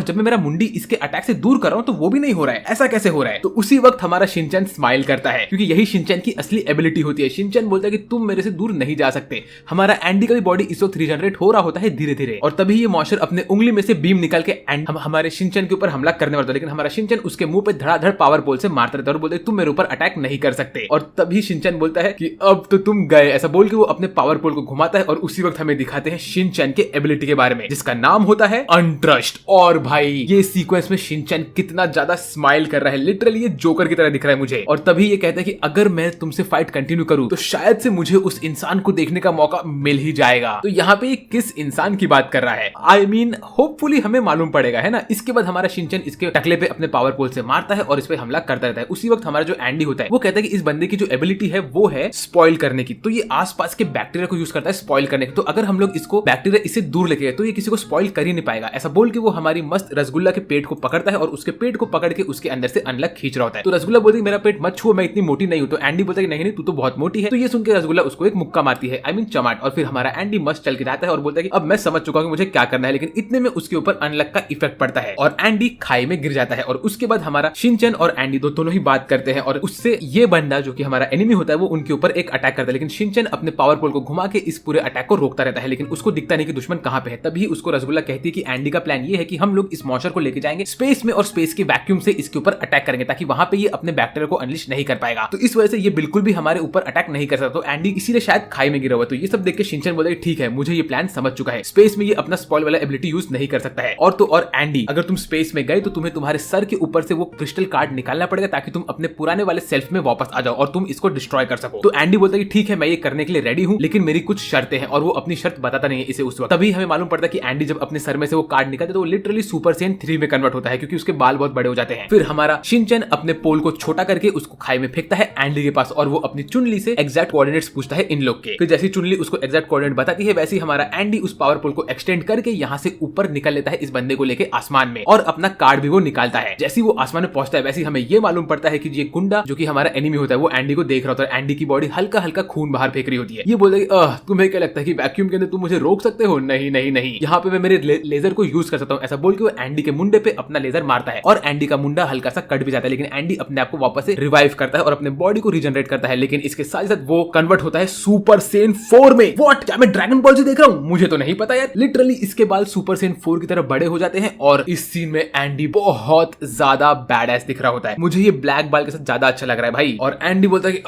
जब मैं मेरा मुंडी इसके अटैक से दूर कर रहा हूँ तो वो भी नहीं हो रहा है, ऐसा कैसे हो रहा है। तो उसी वक्त हमारा शिनचैन स्माइल करता है क्योंकि यही शिनचैन की असली एबिलिटी होती है। शिनचैन बोलता है कि तुम मेरे से दूर नहीं जा सकते। हमारा एंडी का भी बॉडी इस वक्त रीजनरेट हो रहा होता है धीरे धीरे, और तभी ये मॉन्स्टर अपने उंगली में से बीम निकाल के हमारे शिनचैन के ऊपर हमला करने वाला था, लेकिन हमारा शिनचैन उसके मुंह पे धड़ाधड़ पावर पोल से मारता रहता है और बोलते तुम मेरे ऊपर अटैक नहीं कर सकते। और तभी शिनचैन बोलता है कि अब तो तुम गए, ऐसा बोल के वो अपने पावर पोल को घुमाता है और उसी वक्त हमें दिखाते हैं शिनचैन के एबिलिटी के बारे में जिसका नाम होता है अनट्रस्ट। और भाई ये सीक्वेंस में शिनचैन कितना ज्यादा स्माइल कर रहा है, लिटरली ये जोकर की तरह दिख रहा है मुझे। और तभी ये कहता है कि अगर मैं तुमसे फाइट कंटिन्यू करूं तो शायद से मुझे उस इंसान को देखने का मौका मिल ही जाएगा। तो यहाँ पे किस इंसान की बात कर रहा है, आई मीन होपफुली हमें मालूम पड़ेगा, है ना। इसके बाद हमारा शिनचैन इसके टकले पे अपने पावर पोल से मारता है और इस पे हमला करता रहता है। उसी वक्त हमारा जो एंडी होता है वो कहता है कि इस बंदे की जो एबिलिटी है वो है स्पॉइल करने की, तो ये आसपास के बैक्टीरिया को यूज करता है स्पॉइल करने की। तो अगर हम लोग इसको बैक्टीरिया इससे दूर लेके गए तो ये किसी को स्पॉइल कर ही नहीं पाएगा। ऐसा बोल के वो हमारी मस्त रसगुल्ला के पेट को पकड़ता है और उसके पेट को पकड़ के उसके अंदर से अनलक खींच रहा होता है। तो रसगुल्ला बोलती है मेरा पेट मत छुओ, मैं इतनी मोटी नहीं हूं। तो एंडी बोलता है नहीं तू तो बहुत मोटी है। तो ये सुन के रसगुल्ला उसको एक मुक्का मारती है, आई मीन चमाट, और फिर हमारा एंडी मस्त चल के जाता है और बोलता है कि अब मैं समझ चुका हूं कि मुझे क्या करना है, लेकिन इतने में उसके ऊपर अनलक का इफेक्ट पड़ता है और एंडी खाई में गिर जाता है। और उसके बाद हमारा शिनचैन और एंडी दोनों ही बात करते हैं और उससे ये बंदा जो कि हमारा एनिमी होता है वो उनके ऊपर एक अटैक करता है, लेकिन शिनचैन अपने पावर पोल को घुमा के इस पूरे अटैक को रोकता रहता है, लेकिन उसको दिखता नहीं कि दुश्मन कहां पे है। तभी उसको रसगुल्ला कहती है कि एंडी का प्लान ये है कि हम लोग इस मॉन्स्टर को लेके जाएंगे स्पेस में और स्पेस के वैक्यूम से इसके ऊपर अटैक करेंगे ताकि वहां पे ये अपने बैक्टीरिया को अनलिश नहीं कर पाएगा। तो इस वजह से ये बिल्कुल भी हमारे ऊपर अटैक नहीं कर सकता। तो एंडी इसीलिए शायद खाई में गिरा हुआ। तो ये सब देख के शिनचैन बोलता है ठीक है मुझे ये प्लान समझ चुका है, स्पेस में ये अपना स्पॉइल वाला एबिलिटी यूज नहीं कर सकता है। और तो और एंडी अगर तुम स्पेस में गए तो तुम्हें तुम्हारे सर के ऊपर से वो क्रिस्टल कार्ड निकालना पड़ेगा ताकि तुम अपने पुराने वाले सेल्फ में वापस आ जाओ और तुम इसको डिस्ट्रॉय कर सको। तो एंडी बोलता है कि ठीक है मैं ये करने के लिए रेडी हूं, लेकिन मेरी कुछ शर्तें हैं, और वो अपनी शर्त बताता नहीं है इसे उस वक्त। तभी हमें मालूम पड़ता है कि एंडी जब अपने सर में से वो कार्ड निकालता है तो वो लिटरली सुपर सेन 3 में कन्वर्ट होता है क्योंकि उसके बाल बहुत बड़े हो जाते हैं। फिर हमारा शिनचैन अपने पोल को छोटा करके उसको खाई में फेंकता है एंडी के पास और वो अपनी चुनली से एग्जैक्ट कोऑर्डिनेट्स पूछता है इन लोग के। फिर जैसी चुनली उसको एग्जैक्ट कोऑर्डिनेट बताती है वैसे ही हमारा एंडी उस पावर पोल को एक्सटेंड करके यहाँ से ऊपर निकल लेता है इस बंदे को लेके आसमान में, और अपना कार्ड भी वो निकालता है। जैसे वो आसमान में पहुंचता है वैसे हमें ये मालूम पड़ता है कि ये गुंडा जो कि हमारा एनिमी होता है वो एंडी को देख रहा होता है। एंडी की बॉडी हल्का हल्का खून बाहर फेंक रही होती है। ये बोलता है तुम्हें क्या लगता है कि वैक्यूम के अंदर तुम मुझे रोक सकते हो? नहीं नहीं नहीं, यहाँ पे मैं मेरे लेजर को यूज कर सकता हूँ। ऐसा बोल के वो एंडी के मुंडे पे अपना लेजर मारता है और एंडी का मुंडा हल्का सा कट भी जाता है, लेकिन एंडी अपने आप को वापस से रिवाइव करता है और अपने बॉडी को रीजनरेट करता है। लेकिन इसके साथ साथ वो कन्वर्ट होता है सुपर सेन 4 में। व्हाट, क्या मैं ड्रैगन बॉल से देख रहा हूँ? मुझे तो नहीं पता यार। लिटरली इसके बाल सुपर सेन 4 की तरह बड़े हो जाते हैं और इस सीन में एंडी बहुत ज्यादा बैडएस दिख रहा होता है। मुझे ये ब्लैक बाल के साथ ज्यादा अच्छा लग रहा है भाई। और एंडी बोलता है कि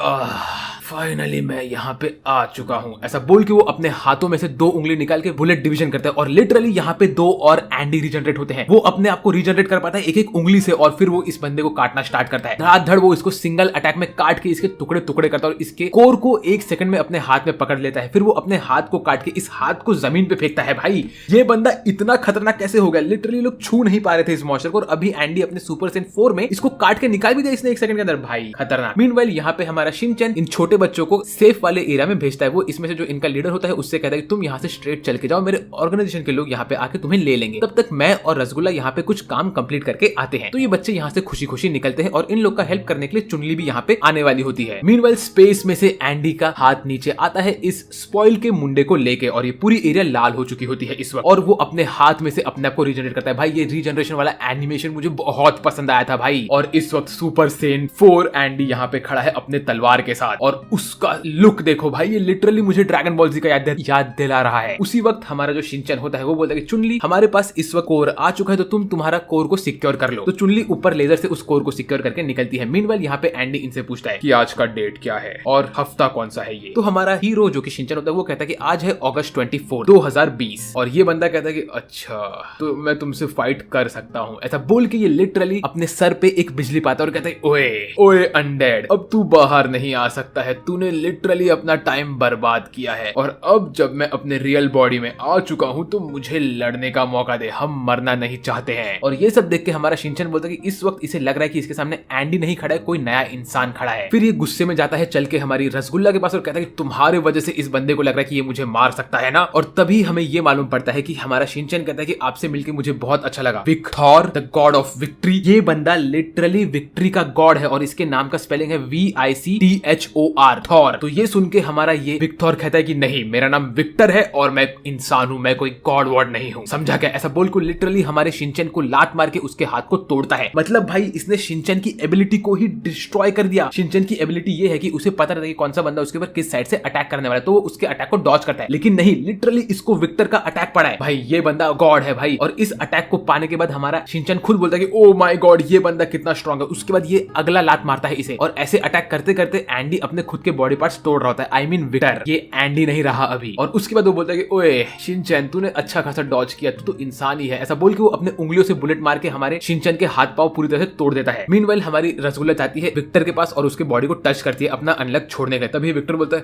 फाइनली मैं यहाँ पे आ चुका हूँ, ऐसा बोल के वो अपने हाथों में से 2 उंगली निकाल के बुलेट डिवीजन करता है और लिटरली यहाँ पे 2 और एंडी रीजनरेट होते हैं। वो अपने आप को रीजनरेट कर पाता है एक एक उंगली से और फिर वो इस बंदे को काटना स्टार्ट करता है। धड़ाधड़ वो इसको सिंगल अटैक में काट के इसके टुकड़े टुकड़े करता है और इसके कोर को 1 सेकंड में अपने हाथ में पकड़ लेता है। फिर वो अपने हाथ को काट के इस हाथ को जमीन पे फेंकता है। भाई ये बंदा इतना खतरनाक कैसे हो गया? लिटरली लोग छू नहीं पा रहे थे इस मॉन्स्टर को और अभी एंडी अपने सुपर सेन 4 में इसको काट के निकाल भी दिया इसने 1 सेकंड के अंदर। भाई खतरनाक। मीनवाइल यहाँ पे हमारा शिनचैन इन छोटे बच्चों को सेफ वाले एरिया में भेजता है। वो इसमें से जो इनका लीडर होता है उससे कहता है कि तुम यहाँ से स्ट्रेट चल के जाओ, मेरे ऑर्गेनाइजेशन के लोग यहाँ पे आके तुम्हें ले लेंगे। तब तक मैं और रसगुल्ला यहाँ पे कुछ काम कंप्लीट करके आते हैं। तो ये बच्चे यहाँ से खुशी खुशी निकलते हैं और इन लोग का हेल्प करने के लिए चुनली भी यहाँ पे आने वाली होती है। मीनवाइल स्पेस में से एंडी का हाथ नीचे आता है इस स्पॉइल के मुंडे को लेके और ये पूरी एरिया लाल हो चुकी होती है इस वक्त, और वो अपने हाथ में से अपने आप को रीजनरेट करता है। भाई ये रीजनरेशन वाला एनिमेशन मुझे बहुत पसंद आया था भाई। और इस वक्त सुपर सेन 4 एंडी यहाँ पे खड़ा है अपने तलवार के साथ और उसका लुक देखो भाई, ये लिटरली मुझे ड्रैगन बॉल जी का याद दिला रहा है। उसी वक्त हमारा जो शिनचैन होता है वो बोलता है कि चुनली हमारे पास इस वक्त कोर आ चुका है, तो तुम तुम्हारा कोर को सिक्योर कर लो। तो चुनली ऊपर लेजर से उस कोर को सिक्योर करके निकलती है। मीनवाइल यहाँ पे एंडी इनसे पूछता है कि आज का डेट क्या है और हफ्ता कौन सा है ये। तो हमारा हीरो जो कि शिनचैन होता है वो कहता है कि आज है अगस्त 24 2020। और ये बंदा कहता है कि अच्छा तो मैं तुमसे फाइट कर सकता हूँ। ऐसा बोल के ये लिटरली अपने सर पे एक बिजली पाता है और कहता है ओए ओए अनडेड, अब तू बाहर नहीं आ सकता है, तूने लिटरली अपना टाइम बर्बाद किया है और अब जब मैं अपने रियल बॉडी में आ चुका हूँ तो मुझे लड़ने का मौका दे, हम मरना नहीं चाहते हैं। और ये सब देख के हमारा शिनचैन बोलता है कि इस वक्त इसे लग रहा है कि इसके सामने एंडी नहीं खड़ा है, कोई नया इंसान खड़ा है। फिर ये गुस्से में जाता है चल के हमारी रसगुल्ला के पास और कहता है कि तुम्हारे वजह से इस बंदे को लग रहा है कि ये मुझे मार सकता है ना। और तभी हमें ये मालूम पड़ता है कि हमारा शिनचैन कहता है कि आपसे मिलकर मुझे बहुत अच्छा लगा। Victor the God of victory, ये बंदा लिटरली विक्ट्री का गॉड है और इसके नाम का स्पेलिंग है VICTHOR, थॉर। तो ये सुन के हमारा ये विक्टोर कहता है कि नहीं, मेरा नाम विक्टर है और मैं इंसान हूं, मैं कोई गॉड वॉड नहीं हूं, समझा क्या। ऐसा बोल को लिटरली हमारे शिनचैन को लात मार के उसके हाथ को तोड़ता है। मतलब भाई इसने शिनचैन की एबिलिटी को ही डिस्ट्रॉय कर दिया। शिनचैन की एबिलिटी ये है कि उसे पता रहता है कि कौन सा बंदा उसके ऊपर किस साइड से अटैक करने वाला है, तो वो उसके अटैक को डॉज करता है। लेकिन नहीं, लिटरली इसको विक्टर का अटैक पड़ा है। भाई ये बंदा गॉड है भाई। और इस अटैक को पाने के बाद हमारा शिनचैन खुद बोलता है कि ओ माय गॉड ये बंदा कितना स्ट्रांग है। उसके बाद ये अगला लात मारता है इसे और ऐसे अटैक करते करते एंडी अपने खुद के बॉडी पार्ट्स तोड़ रहा होता है। आई मीन विक्टर, ये एंडी नहीं रहा अभी। और उसके बाद वो बोलता है कि ओए शिनचैन तूने अच्छा खासा डॉज किया, तू तो इंसान ही है। ऐसा बोल के वो अपने उंगलियों से बुलेट मार के हमारे शिनचैन के हाथ पांव पूरी तरह से तोड़ देता है। मीनवाइल हमारी रसगुल्ला जाती है विक्टर के पास और उसके बॉडी को टच करती है अपना अनलक छोड़ने का। तभी विक्टर बोलता है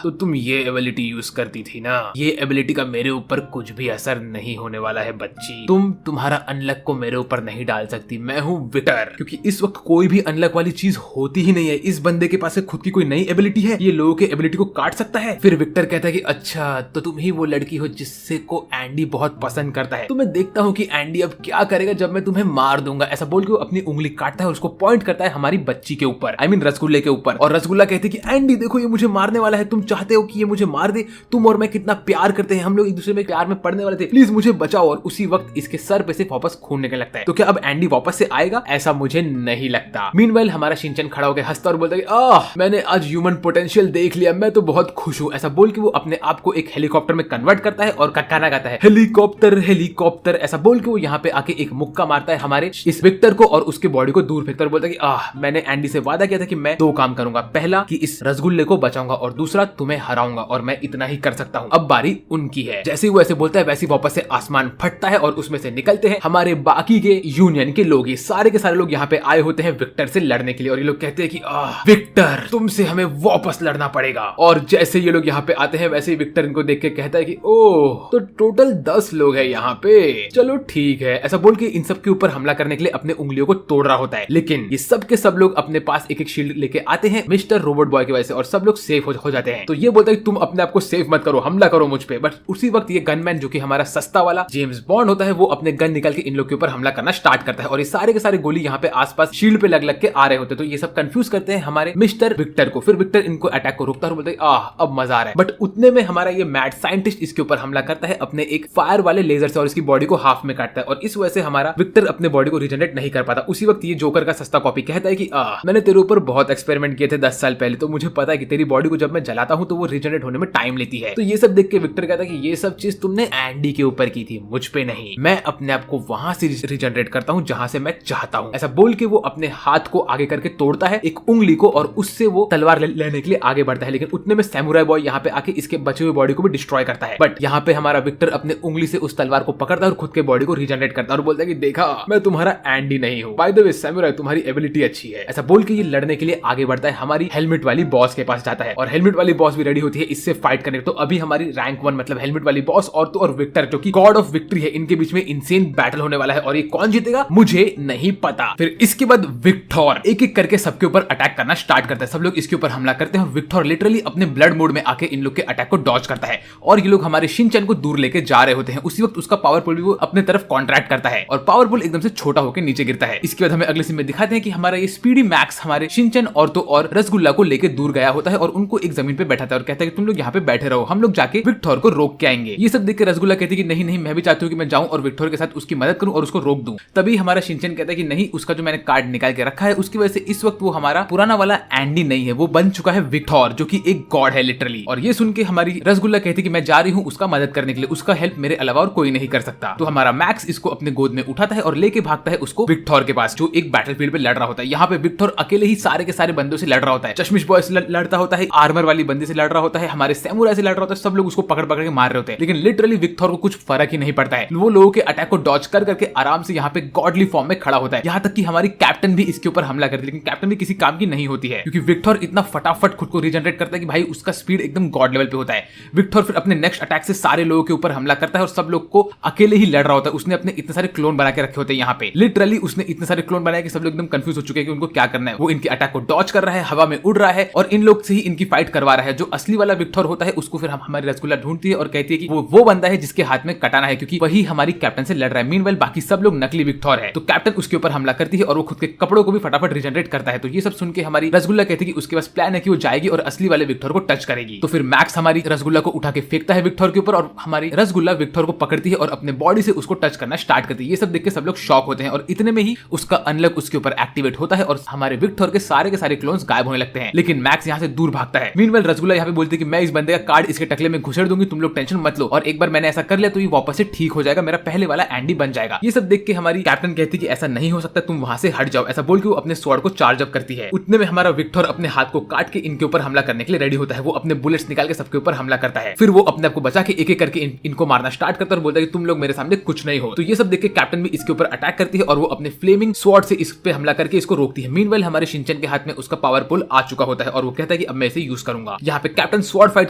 तो तुम ये एबिलिटी यूज करती थी ना, ये एबिलिटी का मेरे ऊपर कुछ भी असर नहीं होने वाला है बच्ची, तुम तुम्हारा अनलक को मेरे ऊपर नहीं डाल सकती, मैं हूँ विक्टर। क्योंकि इस वक्त कोई भी अनलक वाली चीज होती ही नहीं है। इस बंदे के पास खुद की कोई नई एबिलिटी है, ये लोगों के एबिलिटी को काट सकता है। फिर विक्टर कहता है कि अच्छा तो तुम ही वो लड़की हो जिससे को एंडी बहुत पसंद करता है, तो मैं देखता हूँ कि एंडी अब क्या करेगा जब मैं तुम्हें मार दूंगा। ऐसा बोल के वो अपनी उंगली काटता है और उसको पॉइंट करता है हमारी बच्ची के ऊपर, आई मीन रसगुल्ले के ऊपर। और रसगुल्ला कहते हैं कि एंडी देखो ये मुझे मारने वाला है, तुम चाहते हो कि ये मुझे मार दे, तुम और मैं कितना प्यार करते हैं, हम लोग एक दूसरे में प्यार में पड़ने वाले थे, प्लीज मुझे बचाओ। और उसी वक्त इसके सर पे से वापस खून निकलने लगता है। तो क्या अब एंडी वापस से आएगा? ऐसा मुझे नहीं लगता। मीनवाइल हमारा शिनचैन खड़ा होकर हंसता और बोलता है कि मैंने आज ह्यूमन पोटेंशियल देख लिया, मैं तो बहुत खुश हूँ। ऐसा बोल के वो अपने आप को एक हेलीकॉप्टर में कन्वर्ट करता है और गाना गाता है हेलीकॉप्टर हेलीकॉप्टर। ऐसा बोल के वो यहाँ पे आके एक मुक्का मारता है हमारे इस विक्टर को और उसके बॉडी को दूर फेंकता है और बोलता है कि मैंने एंडी से वादा किया था कि मैं 2 काम करूंगा, पहला कि इस रसगुल्ले को बचाऊंगा और दूसरा तुम्हें हराऊंगा, और मैं इतना ही कर सकता हूँ। अब बारी उनकी है। जैसे ही वो ऐसे बोलता है वैसे वापस से आसमान फटता है और उसमें से निकलते हैं हमारे बाकी के यूनियन के लोग। ये सारे के सारे लोग यहाँ पे आए होते हैं विक्टर से लड़ने के लिए और ये लोग कहते हैं कि विक्टर तुमसे हमें वापस लड़ना पड़ेगा। और जैसे ये लोग यहाँ पे आते हैं वैसे ही विक्टर इनको देख के कहता है कि ओह तो टोटल 10 लोग हैं यहाँ पे, चलो ठीक है। ऐसा बोल के इन सब के ऊपर हमला करने के लिए अपने उंगलियों को तोड़ रहा होता है। लेकिन ये सब के सब लोग अपने पास एक एक शील्ड लेके आते हैं मिस्टर रोबोट बॉय की वजह से और सब लोग सेफ हो जाते हैं। तो ये बोलता है कि तुम अपने आप को सेफ मत करो, हमला करो मुझ पे। बट उसी वक्त ये गनमैन जो कि हमारा सस्ता वाला जेम्स बॉन्ड होता है वो अपने गन निकाल के इन लोग के ऊपर हमला करना स्टार्ट करता है और ये सारे के सारे गोली यहाँ पे आसपास शील्ड पे लग लग के आ रहे होते हैं। तो ये सब कंफ्यूज करते हैं हमारे मिस्टर विक्टर को। फिर विक्टर इनको अटैक को रोकता है और बोलता है अब मजा आ रहा है। बट उतने में हमारा ये मैड साइंटिस्ट इसके ऊपर हमला करता है अपने एक फायर वाले लेजर से और इसकी बॉडी को हाफ में काटता है और इस वजह से हमारा विक्टर अपने बॉडी को रिजनरेट नहीं कर पाता। उसी वक्त ये जोकर का सस्ता कॉपी कहता है कि मैंने तेरे ऊपर बहुत एक्सपेरिमेंट किए थे 10 साल पहले, तो मुझे पता है कि तेरी बॉडी को जब मैं जलाता हूँ तो वो रिजनरेट होने में टाइम लेती है। तो ये सब देख के विक्टर कहता है कि ये सब चीज तुमने एंडी के ऊपर की थी, मुझ पे नहीं। मैं अपने आप को वहां से रिजनरेट करता हूँ जहां से मैं चाहता हूँ। ऐसा बोल के वो अपने हाथ को आगे करके तोड़ता है एक उंगली को और उससे वो तलवार लेने के लिए आगे बढ़ता है। लेकिन उतने में सैमुराई बॉय यहाँ पे आके इसके बचे हुए बॉडी को भी डिस्ट्रॉय करता है। बट यहाँ पे हमारा विक्टर अपने उंगली से उस तलवार को पकड़ता है और खुद के बॉडी को रिजनरेट करता है और बोलता है कि देखा मैं तुम्हारा एंडी नहीं हूँ, बाय द वे सैमुराई तुम्हारी एबिलिटी अच्छी है। ऐसा बोल के ये लड़ने के लिए आगे बढ़ता है, हमारी हेलमेट वाली बॉस के पास जाता है और हेलमेट वाली बॉस भी रेडी होती है इससे फाइट करने। तो अभी हमारी रैंक 1 मतलब हेलमेट वाली बॉस और विक्टर जो कि गॉड ऑफ विक्ट्री है, इनके बीच में इंसेन बैटल होने वाला है और ये कौन जीतेगा मुझे नहीं पता। फिर इसके बाद विक्टर एक एक करके सबके ऊपर अटैक करना स्टार्ट करता है। सब लोग इसके ऊपर हमला करते हैं और विक्टर लिटरली अपने ब्लड मोड में आके इन लोग के अटैक को डॉज करता है और ये लोग हमारे शिनचैन को दूर लेके जा रहे होते हैं। उसी वक्त उसका पावर पुल भी वो अपने तरफ कॉन्ट्रैक्ट करता है और पावर पुल एकदम से छोटा होकर नीचे गिरता है। इसके बाद हमें अगले सीन में दिखाते हैं कि हमारा ये स्पीडी मैक्स हमारे शिनचैन और तो और रसगुल्ला को लेके दूर गया होता है और उनको एक जमीन पे बैठाता है और कहता है कि तुम लोग यहाँ पे बैठे रहो, हम लोग जाके विक्टर को रोक के आएंगे। ये सब देख के रसगुल्ला कहती है कि नहीं नहीं मैं भी चाहती हूँ कि मैं जाऊं और विक्टर के साथ उसकी मदद करूं और उसको रोक दूं। तभी हमारा शिनचैन कहता है कि नहीं, उसका जो मैंने कार्ड निकाल के रखा है उसकी वजह से इस वक्त वो हमारा पुराना वाला एंडी नहीं है, वो बन चुका है विक्टोर, जो कि एक गॉड है लिटरली। और ये सुन के हमारी रसगुल्ला कहती कि मैं जा रही हूँ उसका मदद करने के लिए, उसका हेल्प मेरे अलावा और कोई नहीं कर सकता। तो हमारा मैक्स इसको अपने गोद में उठाता है और लेके भागता है उसको विक्टोर के पास, जो एक बैटलफील्ड पे लड़ रहा होता है। यहाँ पे विक्टोर अकेले ही सारे के सारे बंदों से लड़ रहा होता है। चश्मिश बॉय से लड़ता होता है, आर्मर वाली बंदी से लड़ रहा होता है, हमारे सैमुराई से लड़ रहा होता है। सब लोग उसको पकड़ पकड़ के मार रहे होते हैं, लेकिन लिटरली विक्टोर को कुछ फर्क ही नहीं पड़ता है। वो लोगों के अटैक को डॉज कर करके आराम से यहाँ पे गॉडली फॉर्म में खड़ा होता है। यहाँ तक कि हमारी कैप्टन भी इसके ऊपर हमला करती है, लेकिन कैप्टन भी किसी काम की नहीं होती है, क्योंकि विक्टोर इतना फटाफट खुद को रीजनरेट करता है कि भाई उसका स्पीड एकदम गॉड लेवल पे होता है। विक्टोर फिर अपने नेक्स्ट अटैक से सारे लोगों के ऊपर हमला करता है और सब लोग को अकेले ही लड़ रहा होता है। उसने अपने इतने सारे क्लोन बना के रखे होते हैं। यहाँ पे लिटरली उसने इतने सारे क्लोन बनाए कि सब लोग एकदम कंफ्यूज हो चुके हैं कि उनको क्या करना है। वो इनके अटैक को डॉज कर रहा है, हवा में उड़ रहा है और इन लोग से ही इनकी फाइट करवा रहा है। जो असली वाला विक्टोर होता है उसको फिर हमारी रसगुल्ला ढूंढती है और कहती है कि वो बंदा है जिसके हाथ में कटाना है, क्योंकि वही हमारी कैप्टन से लड़ रहा है। मीनवाइल बाकी सब लोग नकली विक्टोर है। तो कैप्टन उसके ऊपर हमला करती है और वो खुद के कपड़ों को भी फटाफट रिजनरेट करता है। तो ये सब सुन के हमारी रसगुल्ला कहती है कि उसके पास प्लान है कि वो जाएगी और असली वाले विक्टोर को टच करेगी। तो फिर मैक्स हमारी रसगुल्ला को उठा के फेंकता है विक्टोर के ऊपर और हमारी रसगुल्ला विक्टोर को पकड़ती है और अपने बॉडी से उसको टच करना स्टार्ट करती है। ये सब देख के सब लोग शॉक होते हैं और इतने में ही उसका अनलॉक उसके ऊपर एक्टिवेट होता है और हमारे विक्टोर के सारे क्लोन्स गायब होने लगते हैं। लेकिन मैक्स यहाँ से दूर भागता है। मीनवाइल रसगुल्ला यहाँ पे बोलती है कि मैं इस बंदे का कार्ड इसके टकले में घुसेड़ दूंगी, तुम लोग टेंशन मत लो, और एक बार मैंने ऐसा कर लिया तो ये वापस से ठीक हो जाएगा, मेरा पहले वाला एंडी बन जाएगा। ये सब देख के हमारी कैप्टन कहती है कि ऐसा नहीं हो सकता, तुम वहां से हट जाओ। ऐसा बोल के वो अपने स्वॉर्ड को चार्ज अप करती है। उतने में हमारा विक्टोर अपने हाथ को काट के इनके ऊपर हमला करने के लिए रेडी होता है। वो अपने बुलेट्स निकाल के सबके ऊपर हमला करता है। फिर वो अपने आप को बचा के एक एक करके इनको मारना स्टार्ट करता है और बोलता है कि तुम लोग मेरे सामने कुछ नहीं हो। तो ये सब देख के कैप्टन भी इसके ऊपर अटैक करती है और वो अपने फ्लेमिंग स्वॉर्ड से इस पे हमला करके इसको रोकती है। मीनवाइल हमारे शिनचैन के हाथ में उसका पावर पुल आ चुका होता है और वो कहता है कि अब मैं इसे यूज करूंगा। यहाँ पे कैप्टन स्वॉर्ड फाइट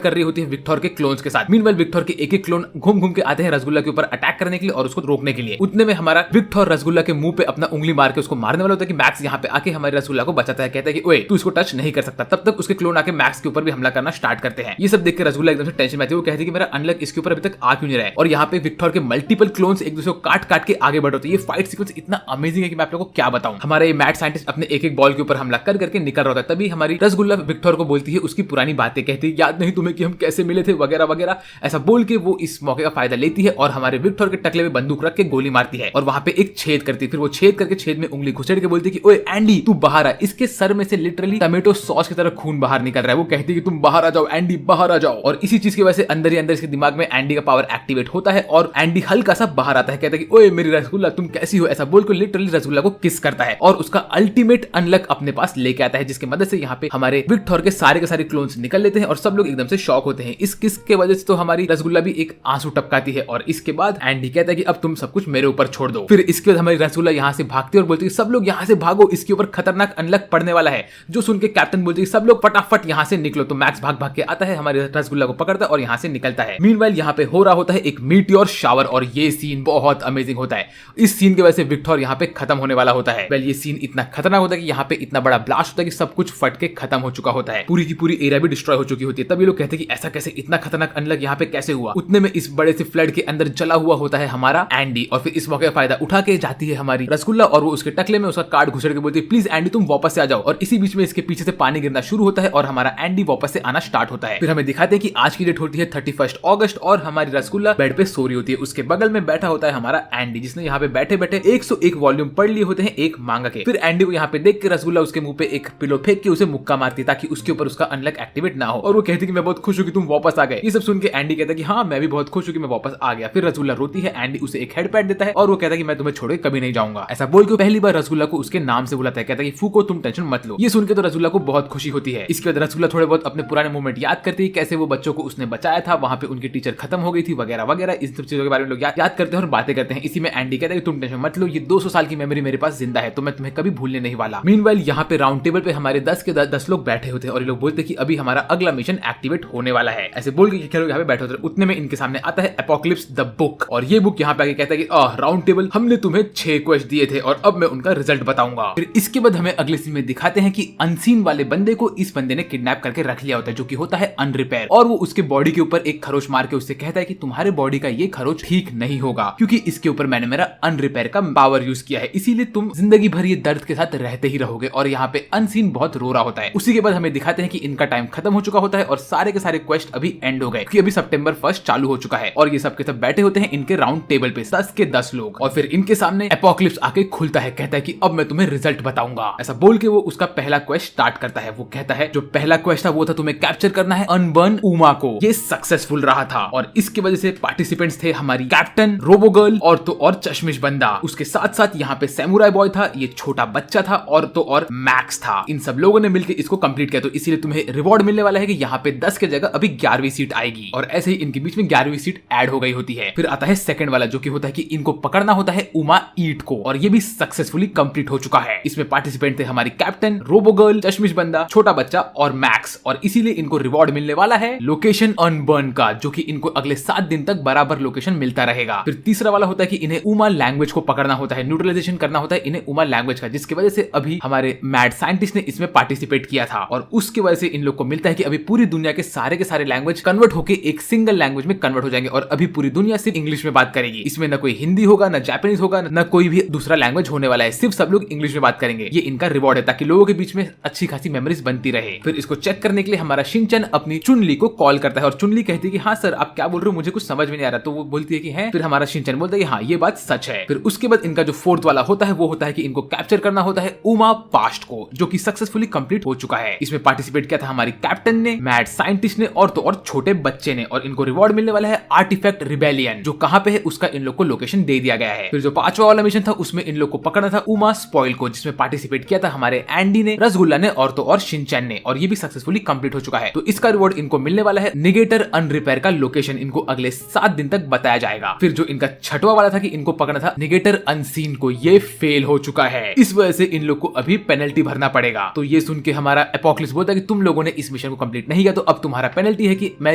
कर रही होती है विक्टोर के क्लोन्स के साथ। मीनवाइल विक्टोर के एक एक क्लोन घूम घूम के आते हैं रसगुल्ला के ऊपर अटैक करने के लिए और उसको रोकने के लिए। उतने में हमारा विक्टोर रसगुल्ला के मुंह पे अपना उंगली मार के उसको मारने वाला होता है कि मैक्स यहाँ पे आके हमारे रसगुल्ला को बचाता है। कहता है कि ओए तू इसको टच नहीं कर सकता। तब तक उसके क्लोन आके मैक्स के ऊपर भी हमला करना स्टार्ट करते हैं। ये सब देख के रसगुल्ला एकदम से टेंशन में आती है। वो कहती है कि मेरा अनलॉक इसके ऊपर अभी तक आ क्यों नहीं रहा है। और यहाँ पे विक्टोर के मल्टीपल क्लोन्स एक दूसरे को काट काट के आगे बढ़ होते हैं। ये फाइट सीक्वेंस इतना अमेजिंग है कि मैं आप लोगों को क्या बताऊं। हमारे मैड साइंटिस्ट अपने एक एक बॉल के ऊपर हमला कर करके निकल रहा होता है। तभी हमारी रसगुल्ला विक्टोर को बोलती है उसकी पुरानी बातें, कहती है याद नहीं तुम्हें कि हम कैसे मिले थे वगैरह वगैरह। ऐसा बोल के वो इस मौके का फायदा लेती है और हमारे विक्टोर के टकले में बंदूक रख के गोली मारती है और वहां पे एक छेद करती है। फिर वो छेद करके छेद में उंगली घुसेड़ के बोलती है कि ओए एंडी तू बाहर आ। इसके सर में से लिटरली टमेटो सॉस की तरह खून बाहर निकल रहा है। वो कहती है कि तुम बाहर आ जाओ एंडी, बाहर आ जाओ। और इसी चीज की वजह से अंदर ही अंदर इसके दिमाग में एंडी का पावर एक्टिवेट होता है और एंडी हल्का सा बाहर आता है। कहता है कि ओए मेरी रसगुल्ला तुम कैसी हो। ऐसा बोल के लिटरली रसगुल्ला को किस करता है और उसका अल्टीमेट अनलॉक अपने पास लेके आता है, जिसकी मदद से यहाँ पे हमारे विक्टोर के सारे क्लोन्स निकल लेते हैं और सब लोग एकदम से शॉक होते हैं। इस किस के वजह से तो हमारी रसगुल्ला भी एक आंसू टपकाती है और इसके बाद एंडी कहता है कि अब तुम सब कुछ मेरे ऊपर छोड़ दो। फिर इसके बाद हमारी रसगुल्ला यहाँ से भागती है और बोलती है सब लोग यहाँ से भागो, इसके ऊपर खतरनाक अनलॉक पड़ने वाला है। जो सुन के कैप्टन बोलती है सब लोग फटाफट यहाँ से निकलो। तो मैक्स भाग भाग के आता है, हमारी रसगुल्ला को पकड़ता है और यहाँ से निकलता है। मीनवाइल यहाँ पे हो रहा होता है एक मीटियोर शावर और ये सीन बहुत अमेजिंग होता है। इस सीन की वजह से विक्टोर यहाँ पे खत्म होने वाला होता है। वेल ये सीन इतना खतरनाक होता है कि यहाँ पे इतना बड़ा ब्लास्ट होता है कि सब कुछ फट के खत्म हो चुका होता है। पूरी की पूरी एरिया भी डिस्ट्रॉय हो चुकी होती है। तब ये लोग कहते हैं कि ऐसा कैसे, इतना खतरनाक अनलॉक यहाँ पे कैसे हुआ। उतने में इस बड़े से फ्लड के अंदर जला हुआ होता है हमारा एंडी और फिर इस मौके का फायदा उठा के जाती है हमारी रसगुल्ला और वो उसके टकले में उसका कार्ड घुसेड़ के बोलती है प्लीज एंडी तुम वापस से आ जाओ। और इसी बीच में इसके पीछे से पानी गिरना शुरू होता है और हमारा एंडी वापस से आना स्टार्ट होता है। फिर हमें दिखाते हैं कि आज की डेट होती है 31 अगस्त और हमारी रसगुल्ला बेड पे सो रही होती है। उसके बगल में बैठा होता है हमारा एंडी, जिसने यहाँ पे बैठे बैठे 101 वॉल्यूम पढ़ लिए होते हैं एक मांगा के। फिर एंडी को यहाँ पे देख के रसगुल्ला उसके मुंह पे एक पिलो फेंक के उसे मुक्का मारती ताकि उसके ऊपर उसका अनलॉक एक्टिवेट ना हो और वो कहती कि मैं बहुत खुश हूँ कि तुम वापस आ गए। ये सब सुन के एंडी कहता है कि हाँ मैं भी बहुत खुश हूँ कि मैं वापस आ गया। फिर रसगुल्ला रोती है, एंडी उसे एक हेड पैट देता है और वो कहता है कि मैं तुम्हें छोड़ के कभी नहीं जाऊंगा। ऐसा बोल के पहली बार रसगुल्ला को उसके नाम से बुलाता है। कहता है कि फूको तुम टेंशन मत लो। ये सुन के तो रसगुल्ला को बहुत खुशी होती है। इसके बाद रसगुल्ला थोड़े बहुत अपने पुराने मोमेंट याद करती है, कैसे वो बच्चों को उसने बचाया था, वहां पे उनकी टीचर खत्म हो गई थी वगैरह वगैरह। इस सब चीजों के बारे में लोग याद करते हैं और बातें करते हैं। इसी में एंडी कहता है कि तुम टेंशन मत लो, ये 200 साल की मेमोरी मेरे पास जिंदा है तो मैं तुम्हें कभी भूलने नहीं वाला। मीनवाइल यहाँ पे राउंड टेबल पे हमारे 10 के 10 लोग बैठे होते हैं और ये लोग बोलते हैं कि अभी हमारा अगला मिशन एक्टिवेट होने वाला है। ऐसे बोल के लोग यहाँ पे बैठे होते हैं। उतने में इनके सामने आता है एपोक्लिप्स द बुक और ये बुक यहाँ पे आके कहता है कि राउंड टेबल हमने तुम्हें 6 क्वेश्चन दिए थे और अब मैं उनका रिजल्ट बताऊंगा। फिर इसके बाद हमें अगले सीन में दिखाते हैं कि अनसीन वाले बंदे को इस बंदे ने किडनैप करके रख लिया होता है, जो कि होता है अनरिपेयर, और वो उसके बॉडी के ऊपर एक खरोच मार के उससे कहता है कि तुम्हारे बॉडी का ये खरोच ठीक नहीं होगा क्योंकि इसके ऊपर मैंने मेरा अनरिपेयर का पावर यूज किया है, इसीलिए तुम जिंदगी भर ये दर्द के साथ रहते ही रहोगे। और यहाँ पे अनसीन बहुत रो रहा होता है। उसी के बाद हमें दिखाते हैं कि इनका टाइम खत्म हो चुका होता है और सारे के सारे क्वेस्ट अभी एंड हो गए क्योंकि अभी सितंबर 1 चालू हो चुका है और ये सब के सब बैठे होते हैं इनके राउंड टेबल पे 10 के 10 लोग। और फिर इनके सामने एपोक्लिप्स आके खुलता है, कहता है कि अब मैं तुम्हें रिजल्ट बताऊंगा। ऐसा बोल के वो उसका पहला क्वेस्ट स्टार्ट स्टार्ट करता है। वो कहता है जो पहला क्वेस्ट था वो था तुम्हें कैप्चर करना है अनबर्न उमा को। ये सक्सेसफुल रहा था और इसकी वजह से पार्टिसिपेंट्स थे हमारी कैप्टन, रोबोगर्ल और चश्मिश बंदा। उसके साथ साथ यहाँ पे सैमुराई बॉय था, ये छोटा बच्चा था और मैक्स था। इन सब लोगों ने मिलकर इसको कंप्लीट किया। तो इसीलिए तुम्हें रिवॉर्ड मिलने वाला है कि यहाँ पे 10 के जगह अभी 11वीं सीट आएगी और ऐसे ही इनके बीच में 11वीं सीट ऐड हो गई होती है। फिर आता है सेकंड वाला जो कि होता है कि इनको पकड़ना होता है उमा ईट को और ये भी सक्सेसफुली कंप्लीट हो चुका है। इसमें पार्टिसिपेंट थे हमारी कैप्टन, रोबोगर्ल, चश्मिश बंदा, छोटा बच्चा और मैक्स और इसीलिए इनको रिवॉर्ड मिलने वाला है लोकेशन अनबर्न का, जो कि इनको अगले 7 दिन तक बराबर लोकेशन मिलता रहेगा। फिर तीसरा वाला होता है कि इन्हें उमा लैंग्वेज को पकड़ना होता है, न्यूट्रलाइजेशन करना होता है इन्हें उमा लैंग्वेज का, जिसकी वजह से अभी हमारे मैड साइंटिस्ट ने इसमें पार्टिसिपेट किया था और उसकी वजह से इन लोग को मिलता है कि अभी पूरी दुनिया के सारे लैंग्वेज कन्वर्ट होकर एक सिंगल लैंग्वेज में कन्वर्ट हो जाएंगे और अभी पूरी दुनिया सिर्फ इंग्लिश में बात करेगी। इसमें न कोई हिंदी होगा, न जापानीज होगा, न कोई भी दूसरा लैंग्वेज होने वाला है, सिर्फ सब लोग इंग्लिश में बात करेंगे। ये इनका रिवॉर्ड है ताकि लोगों के बीच में अच्छी खासी मेमोरीज बनती रहे। फिर इसको चेक करने के लिए हमारा शिनचैन अपनी चुनली को कॉल करता है और चुनली कहती है कि हाँ सर आप क्या बोल रहे हो, मुझे कुछ समझ में नहीं आ रहा। तो वो बोलती है कि है। फिर हमारा शिनचैन बोलता है कि हाँ ये बात सच है। फिर उसके बाद इनका जो फोर्थ वाला होता है वो होता है कि इनको कैप्चर करना होता है उमा पास्ट को, जो कि सक्सेसफुली कंप्लीट हो चुका है। इसमें पार्टिसिपेट किया था हमारी कैप्टन ने, मैड साइंटिस्ट ने और छोटे बच्चे ने और इनको रिवॉर्ड मिलने वाला है आर्टिफैक्ट रिबेलियन, जो कहां पे है उसका इन लोग को लोकेशन दे दिया गया है। फिर जो पांचवा वाला मिशन था उसमें इन लोग को पकड़ना था उमा स्पॉइल को, जिसमें पार्टिसिपेट किया था हमारे एंडी ने, रसगुल्ला ने और शिनचैन ने और ये भी सक्सेसफुली कंप्लीट हो चुका है। तो इसका रिवॉर्ड इनको मिलने वाला है निगेटर अनरिपेयर का लोकेशन, इनको अगले 7 दिन तक बताया जाएगा। फिर जो इनका छठवां वाला था कि इनको पकड़ना था निगेटर अनसीन को, ये फेल हो चुका है। इस वजह से इन लोग को अभी पेनल्टी भरना पड़ेगा। तो ये सुन के हमारा एपोक्लिप्स बोलता है कि तुम लोगों ने इस मिशन को कंप्लीट नहीं किया तो अब तुम्हारा पेनल्टी है कि मैं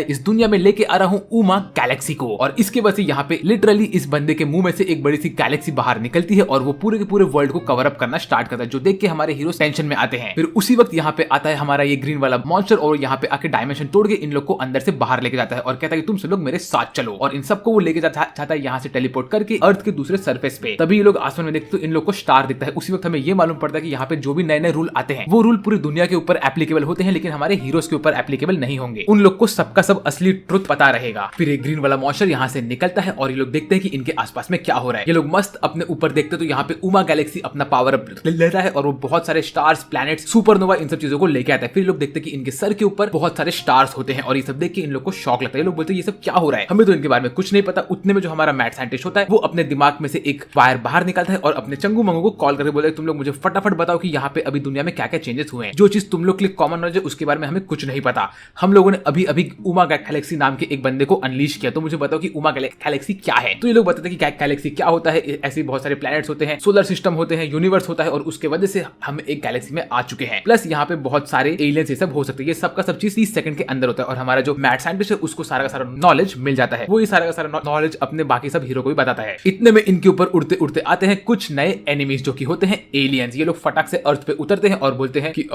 इस दुनिया में लेके आ रहा हूँ उमा गैलेक्सी को। और इसके वजह से यहाँ पे लिटरली इस बंदे के मुंह में से एक बड़ी सी गैलेक्सी बाहर निकलती है और वो पूरे के पूरे वर्ल्ड को कवर अप करना स्टार्ट करता है, जो देख के हमारे हीरो टेंशन में आते हैं। फिर उसी वक्त यहाँ पे आता है हमारा ये ग्रीन वाला मॉन्स्टर और यहाँ पे आके डायमेंशन तोड़ के इन लोग को अंदर से बाहर लेके जाता है और कहता है कि तुम सब लोग मेरे साथ चलो। और इन सबको वो लेके चाहता है यहाँ से टेलीपोर्ट करके अर्थ के दूसरे सरफेस पे। तभी ये लोग आसमान में देखते तो इन लोग को स्टार दिखता है। उसी वक्त हमें ये मालूम पड़ता है कि यहाँ पे जो भी नए नए रूल आते हैं वो रूल पूरी दुनिया के ऊपर एप्लीकेबल होते हैं, लेकिन हमारे हीरोज के ऊपर एप्लीकेबल नहीं होंगे। उन लोग को सबका सब असली ट्रुथ पता रहेगा। फिर एक ग्रीन वाला मॉन्स्टर यहाँ से निकलता है और ये लोग देखते हैं कि इनके आसपास में क्या हो रहा है। ये लोग मस्त अपने ऊपर देखते तो यहाँ पे उमा गैलेक्सी अपना पावर अप लेता है और वो बहुत सारे स्टार्स, प्लैनेट्स, सुपरनोवा इन सब चीजों को लेके आता है। फिर लोग देखते हैं कि इनके सर के ऊपर बहुत सारे स्टार्स होते हैं और ये सब देख के इन लोग को शॉक लगता है। ये लोग बोलते हैं ये सब क्या हो रहा है, हमें तो इनके बारे में कुछ नहीं पता। उतने में जो हमारा मैड साइंटिस्ट होता है वो अपने दिमाग में से एक वायर बाहर निकालता है और अपने चंगू मंगू को कॉल करके बोलता है तुम लोग मुझे फटाफट बताओ कि यहाँ पे अभी दुनिया में क्या क्या चेंजेस हुए हैं। जो चीज तुम लोग के लिए कॉमन नॉलेज है उसके बारे में हमें कुछ नहीं पता। हम लोगों ने अभी अभी उमा गैलेक्सी नाम के एक बंदे को अनलीश किया, तो मुझे बताओ कि उमा गैलेक्सी क्या है। तो ये लोग बताते हैं कि गैलेक्सी क्या होता है। ऐसे बहुत सारे प्लैनेट्स होते हैं, सोलर सिस्टम होते हैं, यूनिवर्स होता है और उसके वजह से हम एक गैलेक्सी में आ चुके हैं। प्लस यहाँ पे बहुत सारे एलियंस ये सब हो सकते हैं। ये सबका सब चीज 30 सेकंड के अंदर होता है और हमारा जो मैड साइंटिस्ट है उसको सारा का सारा नॉलेज मिल जाता है। वो ये सारा का सारा नॉलेज अपने बाकी सब हीरो को भी बताता है। इतने में इनके ऊपर उड़ते उड़ते आते हैं कुछ नए एनिमीज जो कि होते हैं एलियंस। ये लोग फटाक से अर्थ पे उतरते हैं और बोलते हैं कि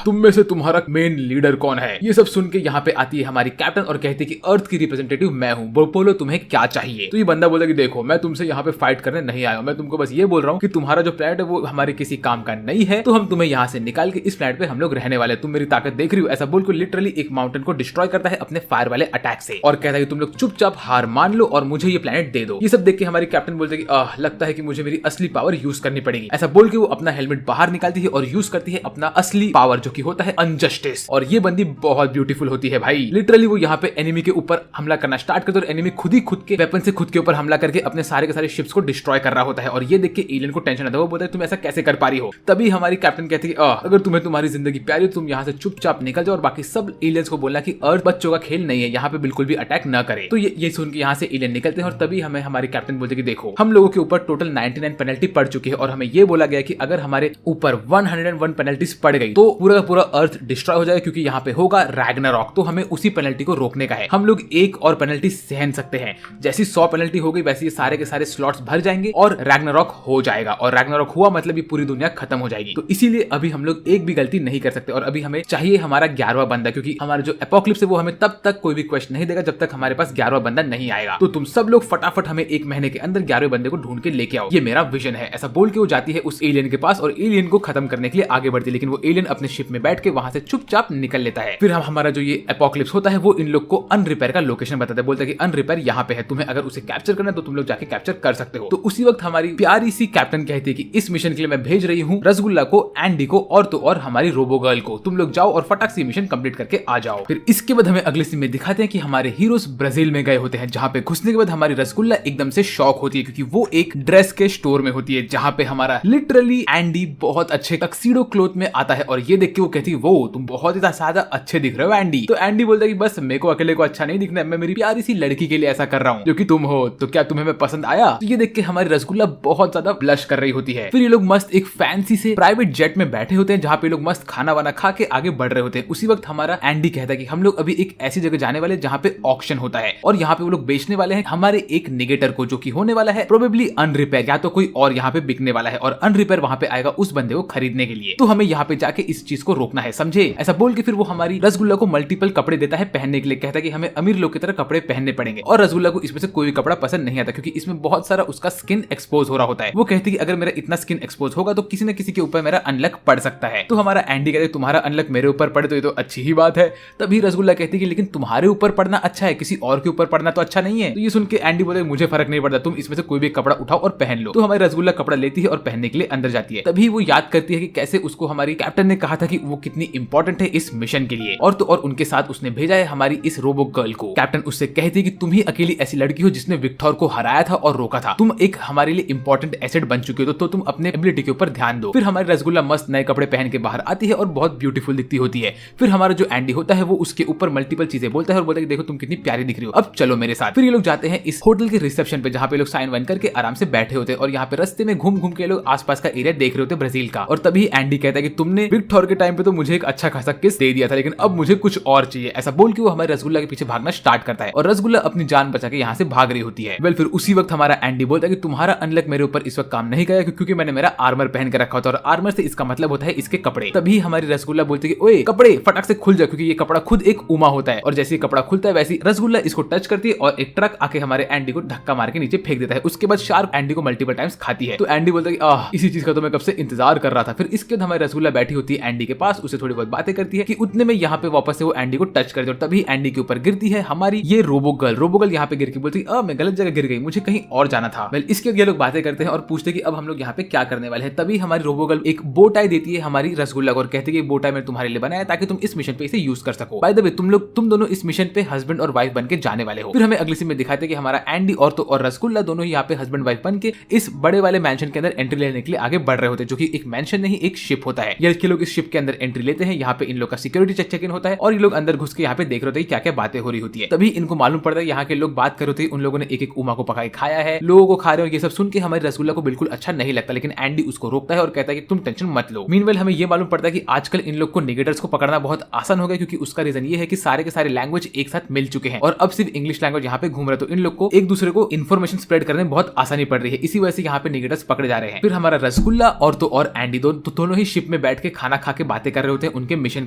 तुम में से तुम्हारा मेन लीडर कौन है। ये सब सुन के यहाँ पे आती है हमारी कैप्टन और कहती है कि अर्थ की रिप्रेजेंटेटिव मैं हूँ, बोलो तुम्हें क्या चाहिए। तो ये बंदा बोलता है कि देखो मैं तुमसे यहाँ पे फाइट करने नहीं आया हूँ, मैं तुमको बस ये बोल रहा हूँ कि तुम्हारा जो प्लैनेट है वो हमारे किसी काम का नहीं है, तो हम तुम्हें यहाँ से निकाल के इस प्लैनेट पे हम लोग रहने वाले, तुम मेरी ताकत देख रही हो। ऐसा बोल के लिटरली एक माउंटेन को डिस्ट्रॉय करता है अपने फायर वाले अटैक से और कहता है कि तुम लोग चुपचाप हार मान लो और मुझे ये प्लैनेट दे दो। ये सब देख के हमारी कैप्टन बोलते है कि लगता है कि मुझे मेरी असली पावर यूज करनी पड़ेगी। ऐसा बोल के वो अपना हेलमेट बाहर निकालती है और यूज करती है अपना असली पावर जो कि होता है अनजस्टिस। और ये बंदी बहुत ब्यूटीफुल होती है भाई। लिटरली वो यहाँ पे एनिमी के ऊपर हमला करना स्टार्ट करते और एनिमी खुद ही खुद के वेपन से खुद के ऊपर हमला करके अपने सारे के सारे शिप्स को डिस्ट्रॉय कर रहा होता है। और ये देख के एलियन को टेंशन आता है, वो बोलता है तुम ऐसा कैसे कर पा रही हो। तभी हमारी कैप्टन कहती है कि अगर तुम्हें तुम्हारी जिंदगी प्यारी हो तुम यहाँ से चुपचाप निकल जाओ और बाकी सब एलियंस को बोलना कि अर्थ बच्चों का खेल नहीं है, यहाँ पे बिल्कुल भी अटैक न करे। तो ये सुन के यहाँ से एलियन निकलते हैं और तभी हमें हमारी कैप्टन बोलते कि देखो हम लोगों के ऊपर टोटल 99 पेनल्टी पड़ चुकी है और हमें ये बोला गया कि अगर हमारे ऊपर 101 पेनल्टीज पड़ गई तो पूरा का पूरा अर्थ डिस्ट्रॉय हो जाएगा, क्योंकि यहाँ पे होगा रैग्नारॉक। तो हमें उसी पेनल्टी को रोकने का है। हम लोग एक और पेनल्टी सहन सकते हैं। जैसी 100 पेनल्टी हो गई वैसे ये सारे के सारे स्लॉट्स भर जाएंगे और रैग्नारॉक हो जाएगा। और रैग्नारॉक हुआ मतलब ये पूरी दुनिया खत्म हो जाएगी। तो इसीलिए अभी हम लोग एक भी गलती नहीं कर सकते और अभी हमें चाहिए हमारा 11वां बंदा, क्योंकि हमारा जो एपोक्लिप्स है वो हमें तब तक कोई भी क्वेश्चन नहीं देगा जब तक हमारे पास 11वां बंदा नहीं आएगा। तो तुम सब लोग फटाफट हमें 1 महीने के अंदर 11वें बंदे को ढूंढ के लेके आओ, ये मेरा विजन है। ऐसा बोल के वो जाती है उस एलियन के पास और एलियन को खत्म करने के लिए आगे बढ़ती है, लेकिन वो एलियन अपने शिप में बैठ के वहां से चुपचाप निकल लेता है। फिर हमारा जो ये एपोक्लिप्स होता है वो इन लोग को अनरिपेयर का लोकेशन बताता है, बोलता है कि अनरिपेयर यहाँ पे है, तुम्हें अगर उसे कैप्चर करना है तो तुम लोग जाके कैप्चर कर सकते हो। तो उसी वक्त हमारी प्यारी सी कैप्टन कहती है कि इस मिशन के लिए मैं भेज रही हूँ रसगुल्ला को, एंडी को और तो और हमारी रोबो गर्ल को, तुम लोग जाओ और फटाक से मिशन कंप्लीट करके आ जाओ। फिर इसके बाद हमें अगले सीन में दिखाते हैं कि हमारे हीरोज ब्राजील में गए होते हैं, जहाँ पे घुसने के बाद हमारी रसगुल्ला एकदम से शॉक होती है क्योंकि वो एक ड्रेस के स्टोर में होती है जहाँ पे हमारा लिटरली एंडी बहुत अच्छे टक्सीडो क्लोथ में आता है और ये देख के वो कहती है वो तुम बहुत ही ज्यादा अच्छे दिख रहे हो एंडी। तो एंडी बोलता है कि बस मेरे को अकेले को अच्छा नहीं दिखना है, मैं मेरी प्यारी सी लड़की के लिए ऐसा कर रहा हूँ जो कि तुम हो, तो क्या तुम्हें मैं पसंद आया? तो ये देख के हमारी रसगुल्ला बहुत ज्यादा ब्लश कर रही होती है। फिर ये लोग मस्त एक फैंसी से प्राइवेट जेट में बैठे होते हैं जहाँ पे लोग मस्त खाना वाना खा के आगे बढ़ रहे होते हैं। उसी वक्त हमारा एंडी कहता है कि हम लोग अभी एक ऐसी जगह जाने वाले जहाँ पे ऑक्शन होता है और यहाँ पे वो लोग बेचने वाले हैं हमारे एक नेगेटर को, जो कि होने वाला है प्रोबेबली अनरिपेयर, या तो कोई और यहाँ पे बिकने वाला है और अनरिपेयर वहाँ पे आएगा उस बंदे को खरीदने के लिए। तो हमें यहाँ पे जाके इस चीज को रोकना है, समझे? ऐसा बोल के फिर वो हमारी रसगुल्ला को मल्टीपल कपड़े देता है पहनने के लिए, कहता है कि हमें अमीर लोग की तरह कपड़े पहनने पड़ेंगे और रसगुल्ला को इसमें से कोई भी कपड़ा पसंद नहीं आता क्योंकि इसमें बहुत सारा उसका स्किन एक्सपोज हो रहा होता है। वो कहती है कि अगर मेरा इतना स्किन एक्सपोज होगा तो किसी न किसी के ऊपर मेरा अनलक पड़ सकता है। तो हमारा एंडी कहता है तुम्हारा अनलक मेरे ऊपर पड़े तो ये तो अच्छी ही बात है। तभी रसगुल्ला कहती है कि लेकिन तुम्हारे ऊपर पड़ना अच्छा है, किसी और के ऊपर पड़ना तो अच्छा नहीं है। तो ये सुन के एंडी बोलता है मुझे फर्क नहीं पड़ता, तुम इसमें से कोई भी कपड़ा उठाओ और पहन लो। तो हमारी रसगुल्ला कपड़ा लेती है और पहनने के लिए अंदर जाती है। तभी वो याद करती है कि कैसे उसको हमारी कैप्टन ने कहा था कि वो कितनी इंपॉर्टेंट है इस मिशन के लिए, और तो और उनके साथ उसने भेजा है हमारी इस रोबो गर्ल को। कैप्टन उससे कहती है कि तुम ही अकेली ऐसी लड़की हो जिसने विक्टोर को हराया था और रोका था, तुम एक हमारे लिए इंपॉर्टेंट एसेट बन चुके हो, तो तुम अपने एबिलिटी के ऊपर ध्यान दो। फिर हमारी रसगुल्ला मस्त नए कपड़े पहन के बाहर आती है और बहुत ब्यूटीफुल दिखती होती है। फिर हमारा जो एंडी होता है वो उसके ऊपर मल्टीपल चीजें बोलता है और बोलता है कि देखो तुम कितनी प्यारी दिख रही हो, अब चलो मेरे साथ। फिर ये लोग जाते हैं इस होटल के रिसेप्शन पे जहाँ पे लोग साइन वाइन करके आराम से बैठे होते हैं और यहाँ पे रास्ते में घूम घूम के लोग आसपास का एरिया देख रहे होते ब्राजील का। और तभी एंडी कहता है कि तुमने विक्टोर के टाइम पे तो मुझे एक अच्छा खासा किस दे दिया था, लेकिन अब मुझे कुछ और चाहिए। ऐसा बोल के वो हमारे रसगुल्ला के पीछे भागना स्टार्ट करता है और रसगुल्ला अपनी जान बचा के यहाँ से भाग रही होती है। वेल फिर उसी वक्त हमारा एंडी बोलता है कि तुम्हारा अनलक मेरे ऊपर इस वक्त काम नहीं करेगा क्योंकि मैंने मेरा आर्मर पहन के रखा होता है और आर्मर से इसका मतलब होता है इसके कपड़े। तभी हमारी रसगुल्ला बोलती है कि ओए कपड़े फटाक से खुल जा, क्योंकि ये कपड़ा खुद एक उमा होता है। और जैसे कपड़ा खुलता है वैसे रसगुल्ला इसको टच करती है और एक ट्रक आके हमारे एंडी को धक्का मार के नीचे फेंक देता है। उसके बाद शार्क एंडी को मल्टीपल टाइम्स खाती है। तो एंडी बोलता है कि इसी चीज का तो मैं कब से इंतजार कर रहा था। फिर इसके बाद हमारी रसगुल्ला बैठी होती है एंडी के पास, उसे थोड़ी बहुत बातें करती है कि उतने में यहाँ पे वापस से वो एंडी को टच करती है और तभी एंडी के ऊपर गिरती है हमारी ये रोबो गर्ल। रोबो गर्ल यहाँ पे गिर के बोलती है मैं गलत जगह गिर गई, मुझे कहीं और जाना था। वेल इसके ये लोग बातें करते हैं और पूछते हैं कि अब हम लोग यहाँ पे क्या करने वाले हैं। तभी हमारी रोबो गर्ल एक बो टाई देती है हमारी रसगुल्ला को और कहती है कि बो टाई मैंने तुम्हारे लिए बनाया ताकि तुम इस मिशन पे इसे यूज कर सको। बाय द वे तुम दोनों इस मिशन पे हस्बैंड और वाइफ बन के जाने वाले हो। फिर हमें अगली सीन में दिखाते हैं कि हमारा एंडी और रसगुल्ला दोनों यहाँ पे हस्बैंड वाइफ बन के इस बड़े वाले मैंशन के अंदर एंट्री लेने के लिए आगे बढ़ रहे होते हैं, जो कि एक मैंशन नहीं एक शिप होता है। ये लोग इस शिप के अंदर एंट्री लेते हैं। यहाँ पे इन लोग का सिक्योरिटी चेक इन होता है और ये लोग अंदर घुस के यहाँ पे देख रहे होते हैं क्या क्या बातें हो रही होती है। तभी इनको मालूम पड़ता है यहाँ के लोग बात कर रहे होते हैं, उन लोगों ने एक एक उमा को पका के खाया है, लोगों को खा रहे हो। ये सब सुन के हमारी रसगुल्ला को बिल्कुल अच्छा नहीं लगता, लेकिन एंडी उसको रोकता है और कहता है कि तुम टेंशन मत लो। मीनवेल हमें ये मालूम पड़ता है कि आजकल इन लोग को नेगेटर्स को पकड़ना बहुत आसान हो गया, क्योंकि उसका रीजन ये है कि सारे के सारे लैंग्वेज एक साथ मिल चुके हैं और अब सिर्फ इंग्लिश लैंग्वेज यहाँ पे घूम रहे, तो इन लोग को एक दूसरे को इन्फॉर्मेशन स्प्रेड करने में बहुत आसानी पड़ रही है। इसी वजह से यहाँ पे नेगेटर्स पकड़े जा रहे हैं। फिर हमारा रसगुल्ला और एंडी दोनों ही शिप में बैठ के खाना खा के बातें कर रहे होते हैं उनके मिशन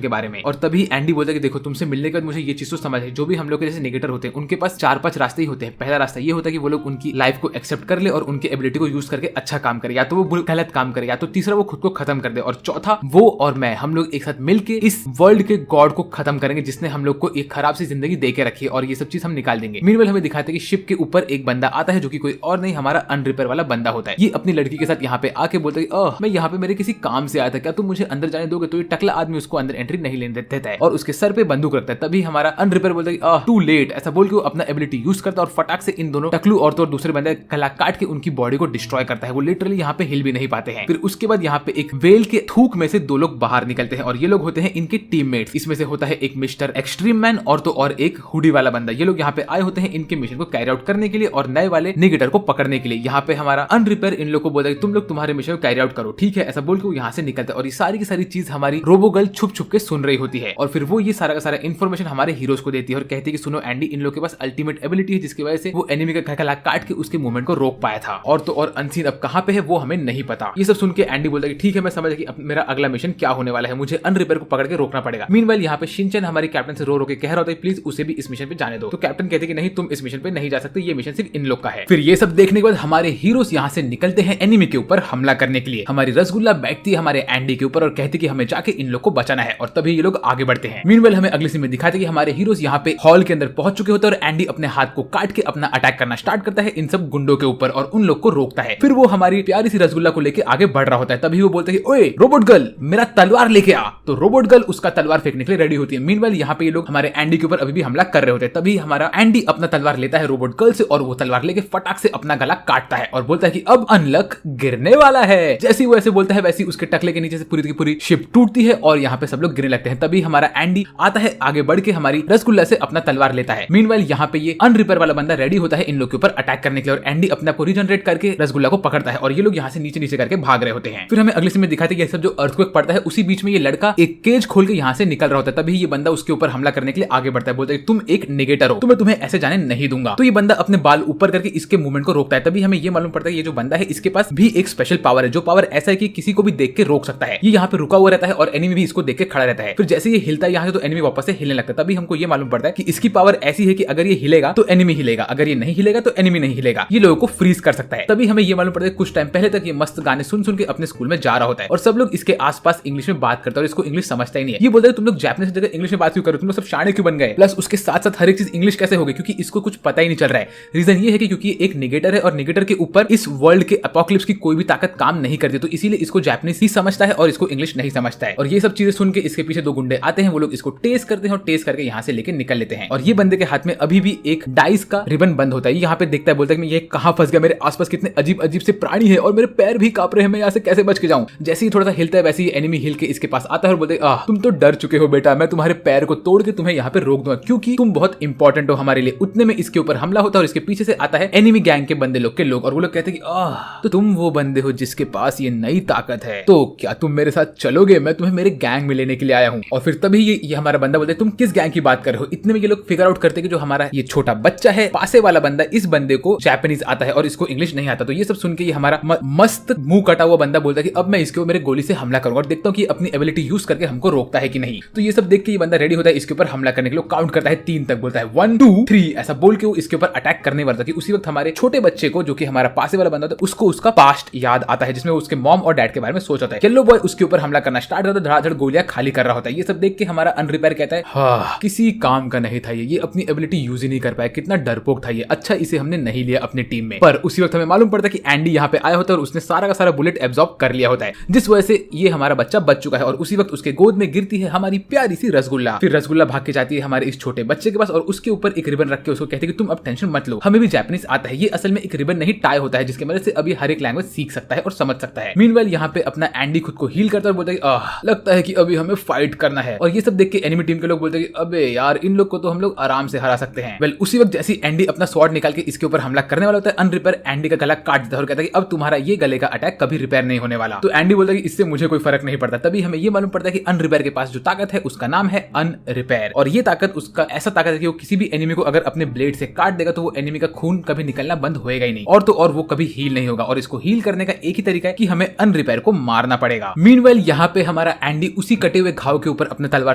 के बारे में। और तभी एंडी बोलता है कि देखो तुमसे मिलने के बाद मुझे ये चीज तो समझ है, जो भी हम लोग के जैसे नेगेटर होते हैं उनके पास 4-5 रास्ते ही होते हैं। पहला रास्ता ये होता है कि वो लोग उनकी लाइफ को एक्सेप्ट कर ले और उनके एबिलिटी को यूज करके अच्छा काम करे, या तो वो गलत काम करे, या तो तीसरा वो खुद को खत्म कर दे, और चौथा वो और मैं हम लोग एक साथ मिलके इस वर्ल्ड के गॉड को खत्म करेंगे जिसने हम लोग को एक खराब सी जिंदगी दे के रखी है, और ये सब चीज हम निकाल देंगे। मीनवेल हमें दिखाते हैं कि शिप के ऊपर एक बंदा आता है जो कि कोई और नहीं हमारा अनरिपेयर वाला बंदा होता है। ये अपनी लड़की के साथ यहाँ पे आके बोलता है मैं यहाँ पे मेरे किसी काम से आया था, क्या तुम मुझे अंदर जाने दोगे? तो ये टकला आदमी उसको अंदर एंट्री नहीं लेने देता है और उसके सर पे बंदूक रखता है। तभी हमारा अनरिपेयर बोलता है टू लेट, ऐसा बोल के वो अपना एबिलिटी यूज करता है और फटाक से इन दोनों टकलू और तो दूसरे बंदे गला काट के उनकी बॉडी को डिस्ट्रॉय करता है। वो लिटरली यहाँ पे हिल भी नहीं पाते हैं। फिर उसके बाद यहाँ पे एक वेल के थूक में से 2 लोग बाहर निकलते हैं और ये लोग होते हैं इनके टीममेट्स। इसमें से होता है एक मिस्टर एक्सट्रीम मैन और एक हुडी वाला बंदा। ये लोग यहाँ पे आए होते हैं इनके मिशन को कैरी आउट करने के लिए और नए वाले नेगेटर को पकड़ने के लिए। यहाँ पे हमारा अनरिपेयर इन लोग को बोलता है तुम लोग तुम्हारे मिशन को कैरी आउट करो, ठीक है, ऐसा बोल के वो यहाँ से निकलता है। और ये सारी की सारी चीज हमारी रोबो गर्ल छुप छुप के सुन रही होती है और फिर वो ये सारा का सारा इन्फॉर्मेशन हमारे हीरोज को देती है और कहती है कि सुनो एंडी, इन लोग के पास अल्टीमेट एबिलिटी है जिसकी वजह से वो एनिमी का गला काट के उसके मूवमेंट को रोक पाया था, और तो और अनसीन अब कहाँ पे है वो हमें नहीं पता। ये सब सुन के एंडी बोलता है कि ठीक है मैं समझ गया कि मेरा अगला मिशन क्या होने वाला है, मुझे अनरिपेयर को पकड़ के रोकना पड़ेगा। मीनवाइल यहाँ पे शिनचैन हमारी कैप्टन से रो के कह रहा होता है प्लीज उसे भी इस मिशन पे जाने दो। तो कैप्टन कहते कि नहीं, तुम इस मिशन पे नहीं जा सकते, ये मिशन सिर्फ इन लोग का है। फिर ये सब देखने के बाद हमारे हीरोज यहाँ से निकलते हैं एनिमी के ऊपर हमला करने के लिए। हमारी रसगुल्ला बैठती है हमारे एंडी के ऊपर और कहती कि हमें जाके इन लोग को बचाना है, और तभी ये लोग आगे बढ़ते हैं। मीनवाइल हमें अगली सीन में दिखाते कि हमारे हीरोज यहाँ पे हॉल के अंदर पहुंच चुके होते हैं और एंडी अपने हाथ को काट के अपना अटैक करना स्टार्ट करता है इन सब गुंडों के ऊपर और उन लोग को रोकता है। फिर वो हमारी प्यारी सी रसगुल्ला को लेके आगे बढ़ रहा होता है। तभी वो बोलते हैं ओए रोबोट गर्ल, मेरा तलवार लेके आ। तो रोबोट गर्ल उसका तलवार फेंकने के लिए रेडी होती है। मीनवाइल यहाँ पे ये लोग हमारे एंडी के ऊपर अभी भी हमला कर रहे होते हैं। तभी हमारा एंडी अपना तलवार लेता है रोबोट गर्ल से और वो तलवार लेके फटाक से अपना गला काटता है और बोलता है कि अब अनलक गिरने वाला है। जैसे ही वो ऐसे बोलता है वैसे ही उसके टकले के नीचे से पूरी की पूरी शिप टूटती है और यहाँ पे सब लोग गिरने लगते हैं। तभी हमारा एंडी आता है, आगे बढ़ के हमारी रसगुल्ला से अपना तलवार लेता है। मीनवाइल यहाँ पे ये अनरिपेयर वाला बंदा रेडी होता है इन लोग के ऊपर अटैक करने के लिए और एंडी अपना को रीजनरेट करके रसगुल्ला को पकड़ता है और ये लोग यहाँ से नीचे नीचे करके भाग रहे होते हैं। फिर हमें अगले सीन में दिखाते हैं कि सब जो अर्थक्वेक पड़ता है उसी बीच में ये लड़का एक केज खोल के यहाँ से निकल रहा होता है। तभी ये बंदा उसके ऊपर हमला करने के लिए आगे बढ़ता है, बोलता है तुम एक नेगेटर हो, तो मैं तुम्हें ऐसे जाने नहीं दूंगा। तो ये बंदा अपने बाल ऊपर करके इसके मूवमेंट को रोकता है। तभी हमें ये मालूम पड़ता है ये जो बंदा है इसके पास भी एक स्पेशल पावर है, जो पावर ऐसा है कि किसी को भी देख के रोक सकता है। ये यहाँ पे रुका हुआ रहता है और एनिमी भी इसको देख के खड़ा रहता है। फिर जैसे ये हिलता है यहाँ से तो एनिमी वापस से हिलने लगता है। तभी हमको ये मालूम पड़ता है कि इसकी पावर ऐसी है कि अगर ये हिलेगा तो एनिमी हिलेगा, अगर ये नहीं हिलेगा तो एनिमी नहीं हिलेगा, ये लोगों को फ्रीज कर सकता है। तभी हमें ये मालूम पड़ता है कुछ टाइम पहले तक ये मस्त गाने सुन सुन के अपने स्कूल में जा रहा होता है और सब लोग इसके आसपास इंग्लिश में बात करते हैं और इसको इंग्लिश समझता ही नहीं है। ये बोलते हैं तुम लोग जापानीज जगह इंग्लिश में बात क्यों करो, तुम लोग सब शाणे क्यों बन गए। प्लस उसके साथ साथ हर एक चीज इंग्लिश कैसे हो गई, क्योंकि इसको कुछ पता ही नहीं चल रहा है। रीजन ये है कि क्योंकि एक नेगेटर है और नेगेटर के ऊपर इस वर्ल्ड के अपोकलिप्स की कोई भी ताकत काम नहीं करती, तो इसीलिए इसको जापानीज ही समझता है और इसको इंग्लिश नहीं समझता है। और ये सब चीजें सुन के इसके पीछे दो गुंडे आते हैं, वो लोग इसको टेस्ट करते हैं और टेस्ट करके यहाँ से लेके निकल लेते हैं। और ये बंदे के हाथ में अभी भी एक डाइस का रिबन बंद होता है। यहाँ पे देखता है, बोलता है कि मैं ये कहाँ फंस गया, मेरे आसपास कितने अजीब अजीब से प्राणी है और मेरे पैर भी कांप रहे हैं, मैं यहाँ से कैसे बच के जाऊं। जैसे ही थोड़ा सा हिलता है वैसे ही एनिमी हिल के इसके पास आता है और बोलते हैं तुम तो डर चुके हो बेटा, मैं तुम्हारे पैर को तोड़ के तुम्हें यहाँ पे रोक दूंगा क्योंकि तुम बहुत इंपॉर्टेंट हो हमारे लिए। उतने में इसके ऊपर हमला होता है और इसके पीछे से आता है एनिमी गैंग के बंदे लोग के लोग और वो लोग कहते हैं कि तो तुम वो बंदे हो जिसके पास ये नई ताकत है, तो क्या तुम मेरे साथ चलोगे, मैं तुम्हें मेरे गैंग में लेने के लिए आया हूँ। और फिर तभी ये हमारा बंदा बोलते तुम किस गैंग की बात कर रहे हो। इतने में ये लोग फिगर आउट करते कि जो हमारा ये छोटा बच्चा है पासे वाला बंदा, इस बंदे को जापानीज आता है और इसको इंग्लिश नहीं आता। तो ये सब सुन के ये हमारा मस्त मुंह कटा हुआ बंदा बोलता है कि अब मैं इसके ऊपर मेरे गोली से हमला करूंगा और देखता हूँ कि अपनी एबिलिटी यूज करके हमको रोकता है कि नहीं। तो ये सब देख के ये बंदा रेडी होता है इसके ऊपर हमला करने के लिए, काउंट करता है 3 तक, बोलता है 1 2 3 ऐसा बोल के वो इसके ऊपर अटैक करने वाला था कि उसी वक्त हमारे छोटे बच्चे को, जो कि हमारा पासे वाला बंदा था, उसको उसका पास्ट याद आता है जिसमें वो उसके मॉम और डैड के बारे में सोच होता है। येलो बॉय उसके ऊपर हमला करना स्टार्ट करता है, धड़ाधड़ गोलियां खाली कर रहा होता है। ये सब देख के हमारा अनरिपेयर कहता है हाँ किसी काम का नहीं था ये अपनी एबिलिटी यूज ही नहीं कर पाया, कितना डरपोक था ये, अच्छा इसे हमने नहीं लिया अपनी टीम में। पर उसी वक्त हमें मालूम पड़ता है कि एंडी यहाँ पे आया होता है और उसने सारा का सारा बुलेट एब्जॉर्ब कर लिया होता है, जिस वजह से ये हमारा बच्चा बच चुका है। और उसी वक्त उसके गोद में गिरती है हमारी प्यारी सी रसगुल्ला। फिर रसगुल्ला भाग के जाती है हमारे इस छोटे बच्चे के पास और उसके ऊपर एक रिबन रख के उसको कहते हैं कि तुम अब टेंशन मत लो, हमें भी जापानीज आता है। ये असल में एक रिबन नहीं टाई होता है जिसकी मदद से अभी हर एक लैंग्वेज सीख सकता है और समझ सकता है। मीनवाइल यहाँ पे अपना एंडी खुद को हील करता है और बोलता है लगता है कि अभी हमें फाइट करना है। और ये सब देख के एनिमी टीम के लोग बोलते हैं कि अबे यार इन लोग को तो हम लोग आराम से हरा सकते हैं। वेल उसी वक्त जैसे एंडी अपना स्वॉर्ड निकाल के इसके ऊपर हमला करने वाला होता है, अनरिपेयर एंडी का गला काट देता है और कहता है कि अब तुम्हारा ये गले का अटैक कभी रिपेयर नहीं होने वाला। तो एंडी बोलता है कि इससे मुझे कोई फर्क नहीं पड़ता। तभी हमें ये मालूम पड़ता है कि अनरिपेयर के पास जो ताकत है उसका नाम है अनरिपेयर। और ये ताकत उसका ऐसा ताकत है कि वो किसी भी एनिमी को अगर अपने ब्लेड से काट देगा तो वो एनिमी का खून कभी निकलना बंद होएगा ही नहीं, और तो और वो कभी हील नहीं होगा। और इसको हील करने का एक ही तरीका है कि हमें अनरिपेयर को मारना पड़ेगा। मीनवाइल यहाँ पे हमारा एंडी उसी कटे हुए घाव के ऊपर अपने तलवार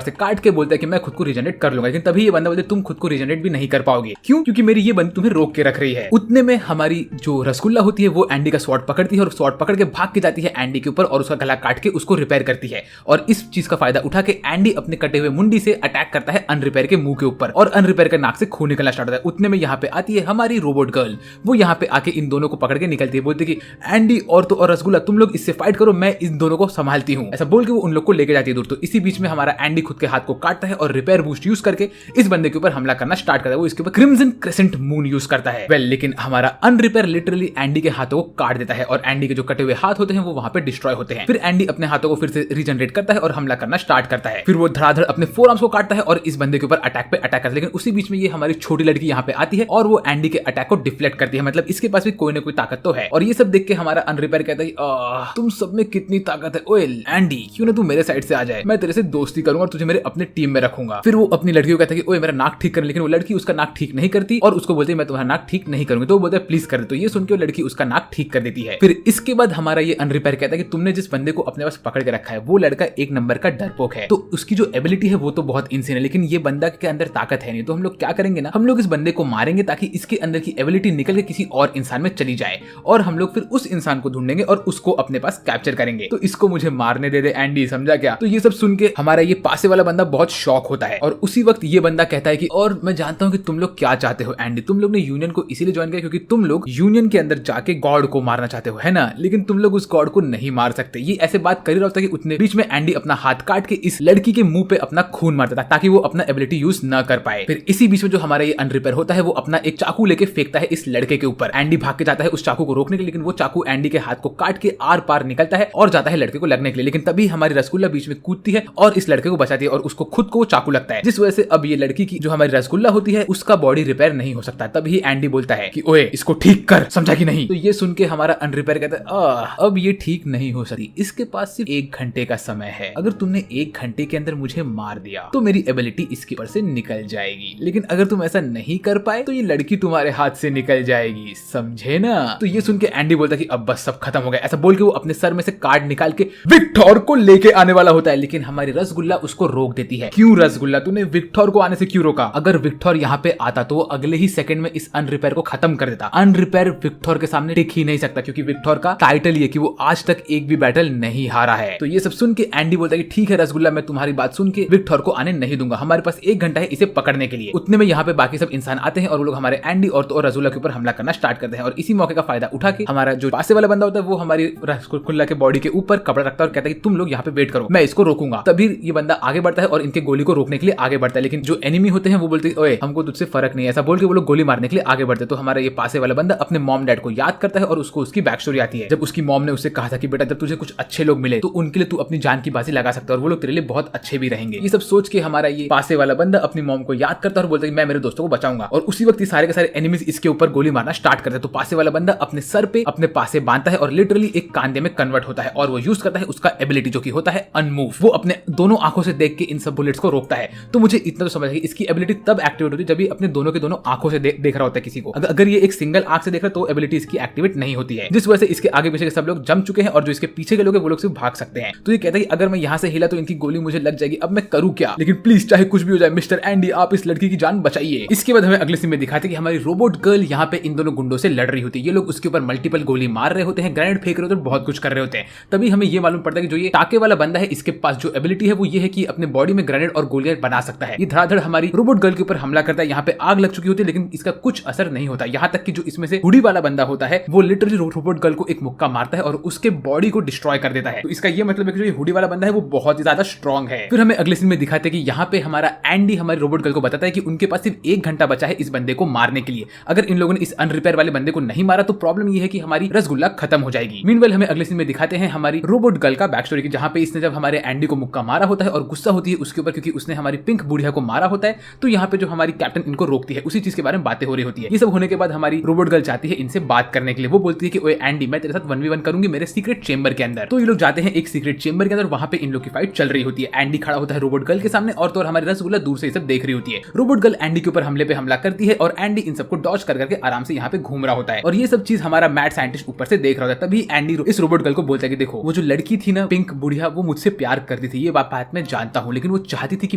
से काट के बोलता है कि मैं खुद को रीजनरेट कर लूंगा। लेकिन तभी ये बंदा बोलता है तुम खुद को रीजनरेट भी नहीं कर पाओगे। क्यों? क्योंकि मेरी ये बंदी तुम्हें रोक के रख रही है। उतने में हमारी जो रसगुल्ला होती है वो एंडी का स्वॉर्ड पकड़ती है और स्वॉर्ड पकड़ के भाग के जाती है एंडी के ऊपर और उसका गला काट के उसको रिपेयर करती है। और इस चीज का फायदा उठा के एंडी अपने कटे हुए मुंडी से अटैक करता है अनरिपेयर के मुंह के ऊपर और अनरिपेयर के नाक से खून निकलना स्टार्ट होता है। उतने में यहाँ पे आती है हमारी रोबोट गर्ल, वो यहाँ पे आके इन दोनों को पकड़ के निकलती है, बोलती है कि एंडी और तो और रसगुल्ला तुम लोग इससे फाइट करो, मैं इन दोनों को संभालती हूँ। ऐसा बोल के वो उन लोग को लेके जाती है दूर। तो इसी बीच में हमारा एंडी खुद के हाथ को काटता है और रिपेयर बूस्ट यूज करके इस बंदे के ऊपर हमला करना स्टार्ट करता है। वो इसके ऊपर क्रिम्सन क्रेसेंट मून यूज करता है। वेल लेकिन हमारा अनरिपेयर लिटरली एंडी के हाथों को काट देता है और एंडी के जो कटे हुए हाथ होते हैं वो वहां पे डिस्ट्रॉय होते हैं। फिर एंडी अपने हाथों को फिर से रीजनरेट करता है और हमला करना स्टार्ट करता है। फिर वो धड़ाधड़ अपने फोर आर्म्स को काटता है और इस बंदे के ऊपर अटैक पे अटैक करता है। लेकिन उसी बीच में ये हमारी छोटी लड़की यहाँ पे आती है और वो एंडी के अटैक को डिफ्लेक्ट करती है। मतलब इसके पास भी कोई ना कोई ताकत तो है। और ये सब देख के हमारा अनरिपेयर कहता है तुम सब में कितनी ताकत है, ओए एंडी क्यों ना तू मेरे साइड से आ जाए, मैं तेरे से दोस्ती करूंगा और तुझे मेरे अपने टीम में रखूंगा। फिर वो अपनी लड़की को कहता है कि ओए मेरा नाक ठीक कर, लेकिन वो लड़की उसका नाक ठीक नहीं करती और उसको बोलती है मैं तुम्हारा नाक ठीक नहीं करूंगी। तो वो बोलता है प्लीज कर दे। तो ये सुन के वो लड़की उसका नाक ठीक कर देती है। फिर इसके बाद हमारा ये अनरिपेयर कहता है कि तुमने जिस बंदे को अपने पास पकड़ के रखा है वो लड़का एक नंबर का डरपोक है, तो उसकी जो एबिलिटी है वो तो बहुत इंसेन है, लेकिन ये बंदा के अंदर ताकत है नहीं। तो हम लोग क्या करेंगे ना, हम लोग इस बंदे को मारेंगे ताकि इसके अंदर की एबिलिटी निकल के किसी और इंसान में चली जाए और हम लोग फिर उस इंसान को ढूंढेंगे और उसको अपने पास कैप्चर करेंगे। तो इसको मुझे मारने दे दे एंडी, समझा क्या? तो ये सब सुन के हमारा ये पासे वाला बंदा बहुत शॉक होता है और उसी वक्त ये बंदा कहता है कि और मैं जानता हूं कि तुम लोग क्या चाहते हो एंडी, तुम लोग ने यूनियन को इसीलिए ज्वाइन किया क्योंकि तुम लोग यूनियन के अंदर जाके गॉड को मारना चाहते हो, है ना? लेकिन तुम लोग उस गॉड को नहीं मार सकते। ये ऐसे बात कर ही रहा होता है कि उतने बीच में एंडी अपना हाथ काट के इस लड़की के मुंह पे अपना खून मार देता है ताकि वो अपना एबिलिटी यूज न कर पाए। फिर इसी बीच में जो हमारा ये अनरिपेयर होता है वो अपना एक चाकू लेके फेंकता है इस लड़के के ऊपर। एंडी भाग के जाता है उस चाकू को रोकने के लिए, लेकिन वो चाकू एंडी के हाथ को काट के आर पार निकलता है और जाता है लड़के को लगने के लिए। लेकिन तभी हमारी रसगुल्ला बीच में कूदती है और इस लड़के को बचाती है और उसको खुद को चाकू लगता है, जिस वजह से अब ये लड़की की जो हमारी रसगुल्ला होती है उसका बॉडी रिपेयर नहीं हो सकता। तभी एंडी बोलता है कि ओए इसको ठीक कर, समझा कि नहीं। तो ये सुन के हमारा अनरिपेयर कहता है अब ये ठीक नहीं हो सकती, इसके पास सिर्फ 1 घंटे का समय है। अगर तुमने 1 घंटे के अंदर मुझे मार दिया तो मेरी एबिलिटी इसके ऊपर से निकल जाएगी, लेकिन अगर तुम ऐसा नहीं कर पाए तो ये लड़की तुम्हारे हाथ से निकल जाएगी, समझे ना। तो ये सुन के एंडी बोलता है कि अब बस सब खत्म हो गया। ऐसा बोल के वो अपने सर में से कार्ड निकाल के विक्टर को लेके आने वाला होता है, लेकिन हमारी रसगुल्ला उसको रोक देती है। क्यों रसगुल्ला, तूने विक्टर को आने से क्यों रोका? अगर विक्टर यहाँ पे आता तो वो अगले ही सेकंड में इस अनरिपेयर को खत्म कर देता। अनरिपेयर विक्टर के सामने टिक ही नहीं सकता क्योंकि विक्टर का टाइटल ये कि वो आज तक एक भी बैटल नहीं हारा है। तो ये सब सुन के एंडी बोलता है कि ठीक है रसगुल्ला, मैं तुम्हारी बात सुन के विक्टर को आने नहीं दूंगा, हमारे पास 1 घंटा है इसे पकड़ने के लिए। उतने में यहाँ पे बाकी सब इंसान आते हैं और वो लोग हमारे एंडी और रसगुल्ला के ऊपर हमला करना स्टार्ट करते हैं। और इसी मौके का फायदा उठा के हमारा जो पासे वाला बंदा होता है वो हमारी रसगुल्ला के बॉडी के ऊपर कपड़ा रखता है और कहता है कि तुम लोग यहाँ पे वेट करो, मैं इसको रोकूंगा। तभी ये बंदा आगे बढ़ता है और इनके गोली को रोकने के लिए आगे बढ़ता है, लेकिन जो एनिमी होते हैं वो बोलते हैं ओए हमको तुझसे फर्क नहीं है, ऐसा बोल के वो लोग गोली मारने के लिए आगे बढ़ते। तो हमारा ये पासे वाला बंदा अपने मॉम डैड को याद करता है और उसको उसकी बैक स्टोरी आती है। जब उसकी मॉम ने उससे कहा था कि बेटा जब तुझे कुछ अच्छे लोग मिले तो उनके लिए तू अपनी जान की बाजी लगा सकता है और वो लोग तेरे लिए बहुत अच्छे भी रहेंगे। ये सब सोच के हमारा ये पासे वाला बंदा अपनी मॉम को याद करता है और बोलता है कि मैं मेरे दोस्तों को बचाऊंगा। और उसी वक्त ये सारे के सारे एनिमीज इसके ऊपर गोली मारना स्टार्ट करते हैं। तो पासे वाला बंदा अपने सर पे अपने पासे बांधता है और लिटरली एक कांधे में कन्वर्ट होता है और वो यूज करता है उसका एबिलिटी जो कि होता है अनमूव। वो अपने दोनों आंखों से देख के इन सब बुलेट्स को रोकता है। तो मुझे इतना तो समझ है इसकी एबिलिटी तब एक्टिवेट होती है जब ये अपने दोनों के दोनों आंखों से देख रहा होता है किसी को। अगर ये एक सिंगल आंख से देख रहा है तो एबिलिटी इसकी एक्टिवेट नहीं होती है, जिस वजह से इसके आगे पीछे के सब लोग जम चुके हैं और जो इसके पीछे के लोग हैं वो लोग सिर्फ भाग सकते हैं। तो ये कहता है कि अगर मैं यहाँ से हिला तो इनकी गोली मुझे लग जाएगी, अब मैं करूँ क्या? लेकिन प्लीज चाहे कुछ भी हो जाए मिस्टर एंडी आप इस लड़की की जान बचाइए। इसके बाद हमें अगले सीन में दिखाते हैं कि हमारी रोबोट गर्ल यहाँ पे इन दोनों गुंडों से लड़ रही होती है। ये लोग उसके ऊपर मल्टीपल गोली मार रहे होते हैं, ग्रेनेड फेंक रहे होते हैं, बहुत कुछ कर रहे होते हैं। तभी हमें ये मालूम पड़ता है कि जो ये टाके वाला बंदा है इसके पास जो एबिलिटी है वो ये है कि अपने बॉडी में ग्रेनेड और गोलियां बना सकता है। ये धड़ाधड़ हमारी रोबोट गर्ल के ऊपर हमला करता है। यहाँ पे आग लग चुकी होती है लेकिन इसका कुछ असर नहीं होता। यहाँ तक कि जो इसमें से हुडी वाला बंदा होता है वो लिटरली रोबोट गर्ल को एक मुक्का मारता है और उसके बॉडी को डिस्ट्रॉय कर देता है। तो इसका ये मतलब है कि जो ये हुडी वाला बंदा है वो बहुत ही ज्यादा स्ट्रॉन्ग है। फिर हमें अगले सीन में दिखाते हैं कि यहाँ पे हमारा एंडी हमारी रोबोट गर्ल को बताता है कि उनके पास सिर्फ 1 घंटा बचा है इस बंदे को मारने के लिए। अगर इन लोगों ने इस अनरिपेयर वाले बंदे को नहीं मारा तो प्रॉब्लम ये है कि हमारी रसगुल्ला खत्म हो जाएगी। मीनवेल हमें अगले सीन में दिखाते हैं हमारी रोबोट गर्ल का बैक स्टोरी की, जहाँ पे इसने जब हमारे एंडी को मुक्का मारा होता है और गुस्सा होती है उसके ऊपर क्योंकि उसने हमारी पिंक बुढ़िया को मारा होता है। तो यहाँ पे जो हमारी कैप्टन इनको रोकती है उसी चीज के बारे में बातें हो रही होती है। ये सब होने के बाद हमारी रोबोट गर्ल चाहती है इनसे बात करने के लिए। वो बोलती है कि ओए एंडी मैं तेरे साथ 1v1 करूंगी मेरे सीक्रेट चेंबर के अंदर। तो ये लोग जाते हैं एक सीक्रेट चेंबर के अंदर, वहां पे इन लोग की फाइट चल रही होती है। एंडी खड़ा होता है रोबोट गर्ल के सामने और तो हमारी रसगुल्ला दूर से सब देख रही होती है। रोबोट गर्ल एंडी के ऊपर हमले पे हमला करती है और एंडी इन सबको डॉज कर करके आराम से यहाँ पे घूम रहा होता है और ये सब चीज हमारा मैड साइंटिस्ट ऊपर से देख रहा होता है। तभी एंडी इस रोबोट गर्ल को बोलता है कि देखो वो जो लड़की थी ना पिंक बुढ़िया वो मुझसे प्यार करती थी, ये बात मैं जानता हूँ, लेकिन वो चाहती थी कि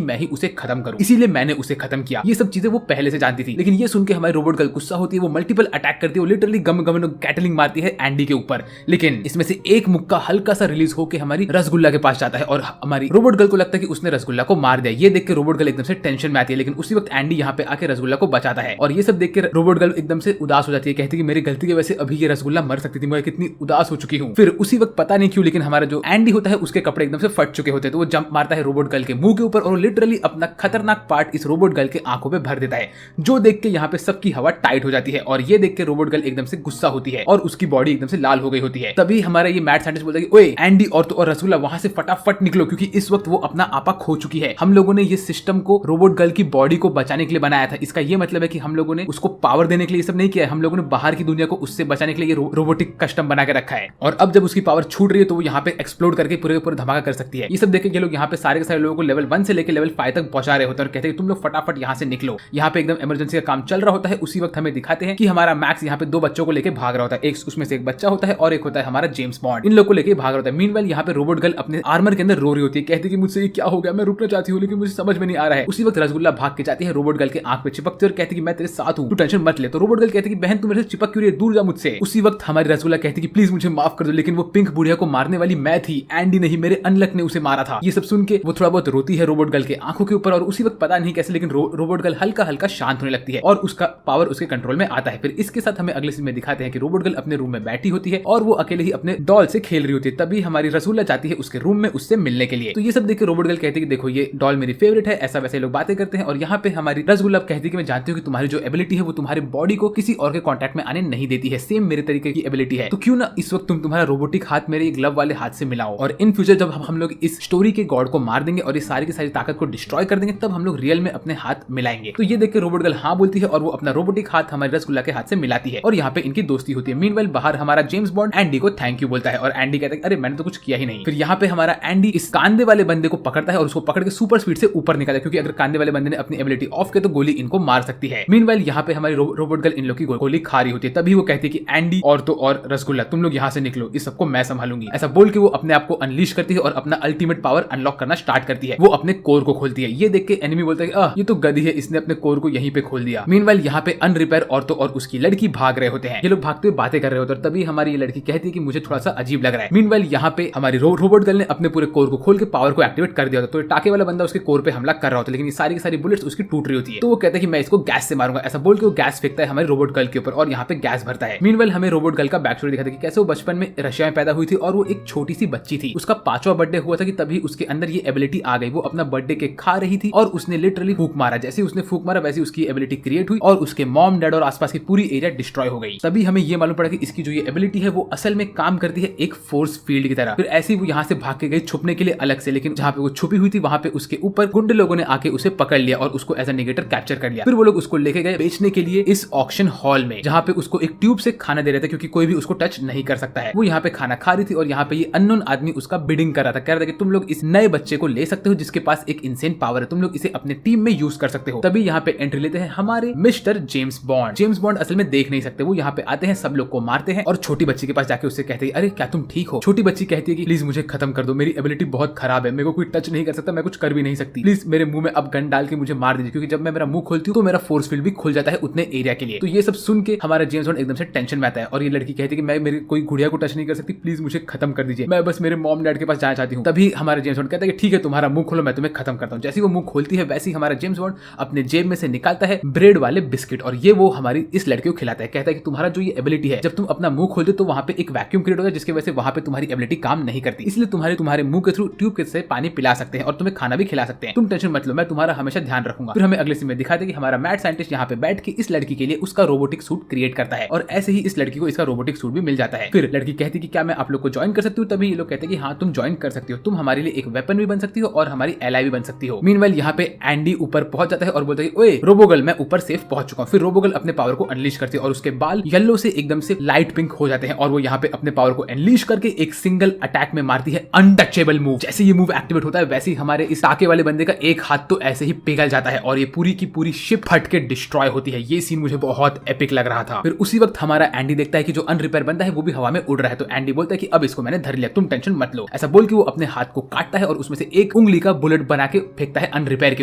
मैं ही उसे खत्म करूँ, इसीलिए मैंने उसे खत्म किया। ये सब चीजें वो पहले से जानती थी। लेकिन ये सुन के हमारी रोबोट गर्ल गुस्सा होती है, वो मल्टीपल अटैक करती है, वो लिटरली गम कैटलिंग मारती है एंडी के ऊपर। लेकिन इसमें से एक मुक्का हल्का सा रिलीज होकर हमारी रसगुल्ला के पास जाता है और हमारी रोबोट गर्ल को लगता है कि उसने रसगुल्ला को मार दिया। ये देख के रोबोट गर्ल एकदम से टेंशन में आती है, लेकिन उसी वक्त एंडी यहाँ पे आके रसगुल्ला को बचाता है और ये सब देख के रोबोट गर्ल एकदम से उदास हो जाती है, कहती है कि मेरी गलती की वजह से अभी ये रसगुल्ला मर सकती थी, मैं कितनी उदास हो चुकी हूँ। फिर उसी वक्त पता नहीं क्यों लेकिन हमारा जो एंडी होता है उसके कपड़े एकदम से फट चुके होते हैं, तो वो जंप मारता है रोबोट गर्ल के मुंह के ऊपर और लिटरली अपना खतरनाक पार्ट इस रोबोट गर्ल के आंखों पे भर देता है, जो देख के यहाँ पे सबकी हवा टाइट हो जाती है और ये देख के रोबोट गर्ल एकदम से गुस्सा होती है और उसकी बॉडी एकदम से लाल हो गई होती है। तभी हमारा ये मैड साइंटिस्ट बोलता है कि ओए एंडी और रसगुल्ला वहां से फटाफट निकलो, क्योंकि इस वक्त वो अपना आपा खो चुकी है। हम लोगों ने ये सिस्टम को रोबोट गर्ल की बॉडी को बचाने के लिए बनाया था। इसका ये मतलब है कि हम लोगों ने उसको पावर देने के लिए ये सब नहीं किया है, हम लोगों ने बाहर की दुनिया को उससे बचाने के लिए ये रोबोटिक कस्टम बना के रखा है और अब जब उसकी पावर छूट रही है तो वो यहाँ पे एक्सप्लोड करके पूरे पूरे धमाका कर सकती है। ये सब देख के लोग यहाँ पे सारे के सारे लोगों को लेवल 1 से लेकर लेवल 5 तक पहुंचा रहे होते हैं और कहते हैं तुम लोग फटाफट यहाँ से निकलो। यहाँ पे एकदम इमरजेंसी का काम चल रहा होता है। उसी वक्त हमें दिखाते हैं कि हमारा मैक्स यहाँ पे 2 बच्चों को लेकर भाग रहा होता है, एक उसमें से एक बच्चा होता है और एक होता है हमारा जेम्स बॉन्ड। इन लोग को लेकर भाग रहा होता है। मीनवाइल यहाँ पे रोबोट गर्ल अपने आर्मर के अंदर रो रही होती है, कहती है कि मुझसे ये क्या हो गया, मैं रुकना चाहती हूँ लेकिन मुझे समझ में नहीं आ रहा है। उसी वक्त रसगुल्ला भाग के जाती है रोबोट गर्ल के आंख पे चिपकती है और कहती है कि मैं तेरे साथ हूँ, तू टेंशन मत ले। तो रोबोट गर्ल कहती है कि बहन तू मेरे से चिपक क्यों रही है, दूर जा मुझसे। उसी वक्त हमारी रसगुल्ला कहती है कि प्लीज मुझे माफ कर दो, लेकिन वो पिंक बुढ़िया को मारने वाली मैं थी, एंडी नहीं, मेरे अनलक ने उसे मारा था। ये सब सुन के वो थोड़ा बहुत रोती है रोबोट गर्ल के आंखों के ऊपर और उसी वक्त पता नहीं कैसे लेकिन रोबोट गर्ल हल्का हल्का शांत होने लगती है और उसका पावर उसके कंट्रोल में आता है। फिर इसके साथ हमें अगले सीन में दिखाते हैं कि रोबोट गर्ल अपने रूम में बैठी होती है और वो अकेले ही अपने डॉल से खेल रही होती है। तभी हमारी रसूला जाती है उसके रूम में उससे मिलने के लिए। तो ये सब देख के रोबोट गर्ल कहती है कि देखो ये डॉल मेरी फेवरेट है, ऐसा वैसे लोग बातें करते हैं। और यहाँ पे हमारी रसगुल्ला कहती है कि मैं जानती हूँ कि तुम्हारी जो एबिलिटी है वो तुम्हारे बॉडी को किसी और के कॉन्टैक्ट में आने नहीं देती है, सेम मेरे तरीके की एबिलिटी है। तो क्यों ना इस वक्त तुम तुम्हारा रोबोटिक हाथ मेरे ग्लव वाले हाथ से मिलाओ, और इन फ्यूचर जब हम लोग इस स्टोरी के गॉड को मार देंगे और इस सारी की सारी ताकत को डिस्ट्रॉय कर देंगे, तब हम लोग रियल में अपने हाथ मिलाएंगे। तो ये देख के रोबोट गर्ल हाँ बोलती है और वो अपना रोबोटिक हाथ हमारे रसगुल्ला के हाथ से मिलाती है और यहाँ पे इनकी दोस्ती होती है। मीनवाइल बाहर हमारा जेम्स बॉन्ड एंडी को थैंक यू बोलता है और एंडी कहता है अरे मैंने तो कुछ किया ही नहीं। फिर यहाँ पे हमारा एंडी इस कांदे वाले बंदे को पकड़ता है और उसको पकड़ के सुपर स्पीड से ऊपर निकालता है, क्योंकि अगर कांदे वाले बंदे ने अपनी एबिलिटी ऑफ की तो गोली इनको मार सकती है। मीनवाइल यहाँ पे हमारी रोबोट गर्ल इन लोग की गोली खा रही होती है। तभी वो कहती है कि एंडी और तो और रसगुल्ला तुम लोग यहाँ से निकलो, इस सबको मैं संभालूंगी। ऐसा बोल के वो अपने आप को अनलीश करती है और अपना अल्टीमेट पावर अनलॉक करना स्टार्ट करती है। वो अपने कोर को खोलती है। ये देख के एनिमी बोलता है कि ये तो गधी है, इसने अपने कोर को यहीं पे खोल दिया। मीनवाइल यहाँ पे अनरिपेयर औरतो और उसकी लड़की भाग रहे होते हैं। ये लोग भागते हुए बातें कर रहे होते हैं। तभी हमारी ये लड़की कहती है कि मुझे थोड़ा सा अजीब लग रहा है। मीनवाइल यहाँ पे हमारी रोबोट गर्ल ने अपने पूरे कोर को खोल के पावर को एक्टिवेट कर दिया होता। तो टाके वाला बंदा उसके कोर पे हमला कर रहा होता है, लेकिन ये सारी की सारी बुलेट्स उसकी टूट रही होती है। तो वो कहता है कि मैं इसको गैस से मारूंगा। ऐसा बोल के वो गैस फेंकता है हमारी रोबोट गर्ल के ऊपर और यहाँ पे गैस भरता है। मीनवाइल हमें रोबोट गर्ल का बैक स्टोरी दिखाता है कि कैसे वो बचपन में रशिया में पैदा हुई थी और वो एक छोटी सी बच्ची थी। उसका 5वां बर्थडे हुआ था कि तभी उसके अंदर ये एबिलिटी आ गई। वो अपना बर्थडे केक खा रही थी और उसने लिटरली फूंक मारा। जैसे उसने फूंक मारा वैसे उसकी एबिलिटी क्रिएट हुई और उसके मॉम डैड और आसपास की पूरी एरिया डिस्ट्रॉय हो गई। तभी हमें ये मालूम पड़ा कि इसकी जो ये एबिलिटी है वो असल में काम करती है एक फोर्स फील्ड की तरह। फिर ऐसे ही वो यहाँ से भाग के गई छुपने के लिए अलग से, लेकिन जहाँ पे वो छुपी हुई थी वहां पे उसके ऊपर गुंडे लोगों ने आके उसे पकड़ लिया और उसको एज अ नेगेटर कैप्चर कर लिया। फिर वो लोग उसको लेके गए बेचने के लिए इस ऑक्शन हॉल में, जहाँ पे उसको एक ट्यूब से खाना दे रहे थे क्योंकि कोई भी उसको टच नहीं कर सकता है। वो यहाँ पे खाना खा रही थी और यहाँ पे ये अननोन आदमी उसका बिडिंग कर रहा था, कह रहा था कि तुम लोग इस नए बच्चे को ले सकते हो जिसके पास एक इनसेन पावर है, तुम लोग इसे अपने टीम में यूज कर सकते हो। तभी यहाँ पे एंट्री लेते हैं हमारे mister James bond. James bond असल में देख नहीं सकते, वो यहाँ पे आते हैं, सब लोग को मारते हैं और छोटी बच्ची के पास जाके उससे कहते हैं अरे क्या तुम ठीक हो। छोटी बच्ची कहती है कि प्लीज मुझे खत्म कर दो, मेरी एबिलिटी बहुत खराब है, मेरे को कोई टच नहीं कर सकता, मैं कुछ कर भी नहीं सकती, प्लीज मेरे मुंह में अब गन डाल के मुझे मार दीजिए, क्योंकि जब मैं मेरा मुंह खोलती हूँ तो मेरा फोर्स फील्ड भी खुल जाता है उतने एरिया के लिए। तो ये सब सुन के हमारा जेम्स बॉन्ड एकदम से टेंशन में आता है और ये लड़की कहती है कि मैं मेरी कोई गुड़िया को टच नहीं कर सकती, प्लीज मुझे खत्म कर दीजिए, मैं बस मेरे मॉम डैड के पास जाना चाहती हूँ। तभी हमारा जेम्स बॉन्ड कहता है कि ठीक है तुम्हारा मुंह खोलो, मैं तुम्हें खत्म करता हूँ। जैसे वो मुंह खोलती है वैसे ही हमारा जेम्स बॉन्ड अपने जेब में से निकालता है ब्रेड वाले बिस्किट और ये वो हमारी इस लड़की को खिलाता है। कहता है कि तुम्हारा जो ये एबिलिटी है, जब तुम अपना मुंह खोलते हो तो वहां पे एक वैक्यूम क्रिएट होता है जिसकी वजह से वहां पे तुम्हारी एबिलिटी काम नहीं करती, इसलिए तुम्हारे मुंह के थ्रू ट्यूब से पानी पिला सकते हैं और तुम्हें खाना भी खिला सकते हैं, तुम टेंशन मत लो, मैं तुम्हारा हमेशा ध्यान रखूंगा। फिर हमें अगले सीन में दिखाते हैं कि हमारा मैड साइंटिस्ट यहाँ पे बैठ के इस लड़की के लिए उसका रोबोटिक सूट क्रिएट करता है और ऐसे ही इस लड़की को इसका रोबोटिक सूट भी मिल जाता है। फिर लड़की कहती है कि क्या मैं आप लोग को ज्वाइन कर सकती हूँ। तभी ये लोग कहते हैं कि हाँ तुम ज्वाइन कर सकती हो, तुम हमारे लिए एक वेपन भी बन सकती हो और हमारी एलाई भी बन सकती हो। मीनवाइल यहाँ पे एंडी ऊपर पहुंच जाता है और बोलता है ओए रोबोगर्ल मैं ऊपर सेफ पहुंच चुका हूँ। फिर रोबोगर्ल अपने पावर को अनलीश करती है और उसके बाल येलो से एकदम से लाइट पिंक हो जाते हैं और वो यहाँ पे अपने पावर को अनलीश करके एक सिंगल अटैक में मारती है अनटचेबल मूव। जैसे ये मूव एक्टिवेट होता है वैसे ही हमारे इस टाके वाले बंदे का एक हाथ तो ऐसे ही पिघल जाता है और ये पूरी की पूरी शिप फट के डिस्ट्रॉय होती है। ये सीन मुझे बहुत एपिक लग रहा था। फिर उसी वक्त हमारा एंडी देखता है कि जो अनरिपेयर बंदा है वो भी हवा में उड़ रहा है। तो एंडी बोलता है कि अब इसको मैंने धर लिया, तुम टेंशन मत लो। ऐसा बोल के वो अपने हाथ को काटता है और उसमें से एक उंगली का बुलेट बना के फेंकता है अनरिपेयर के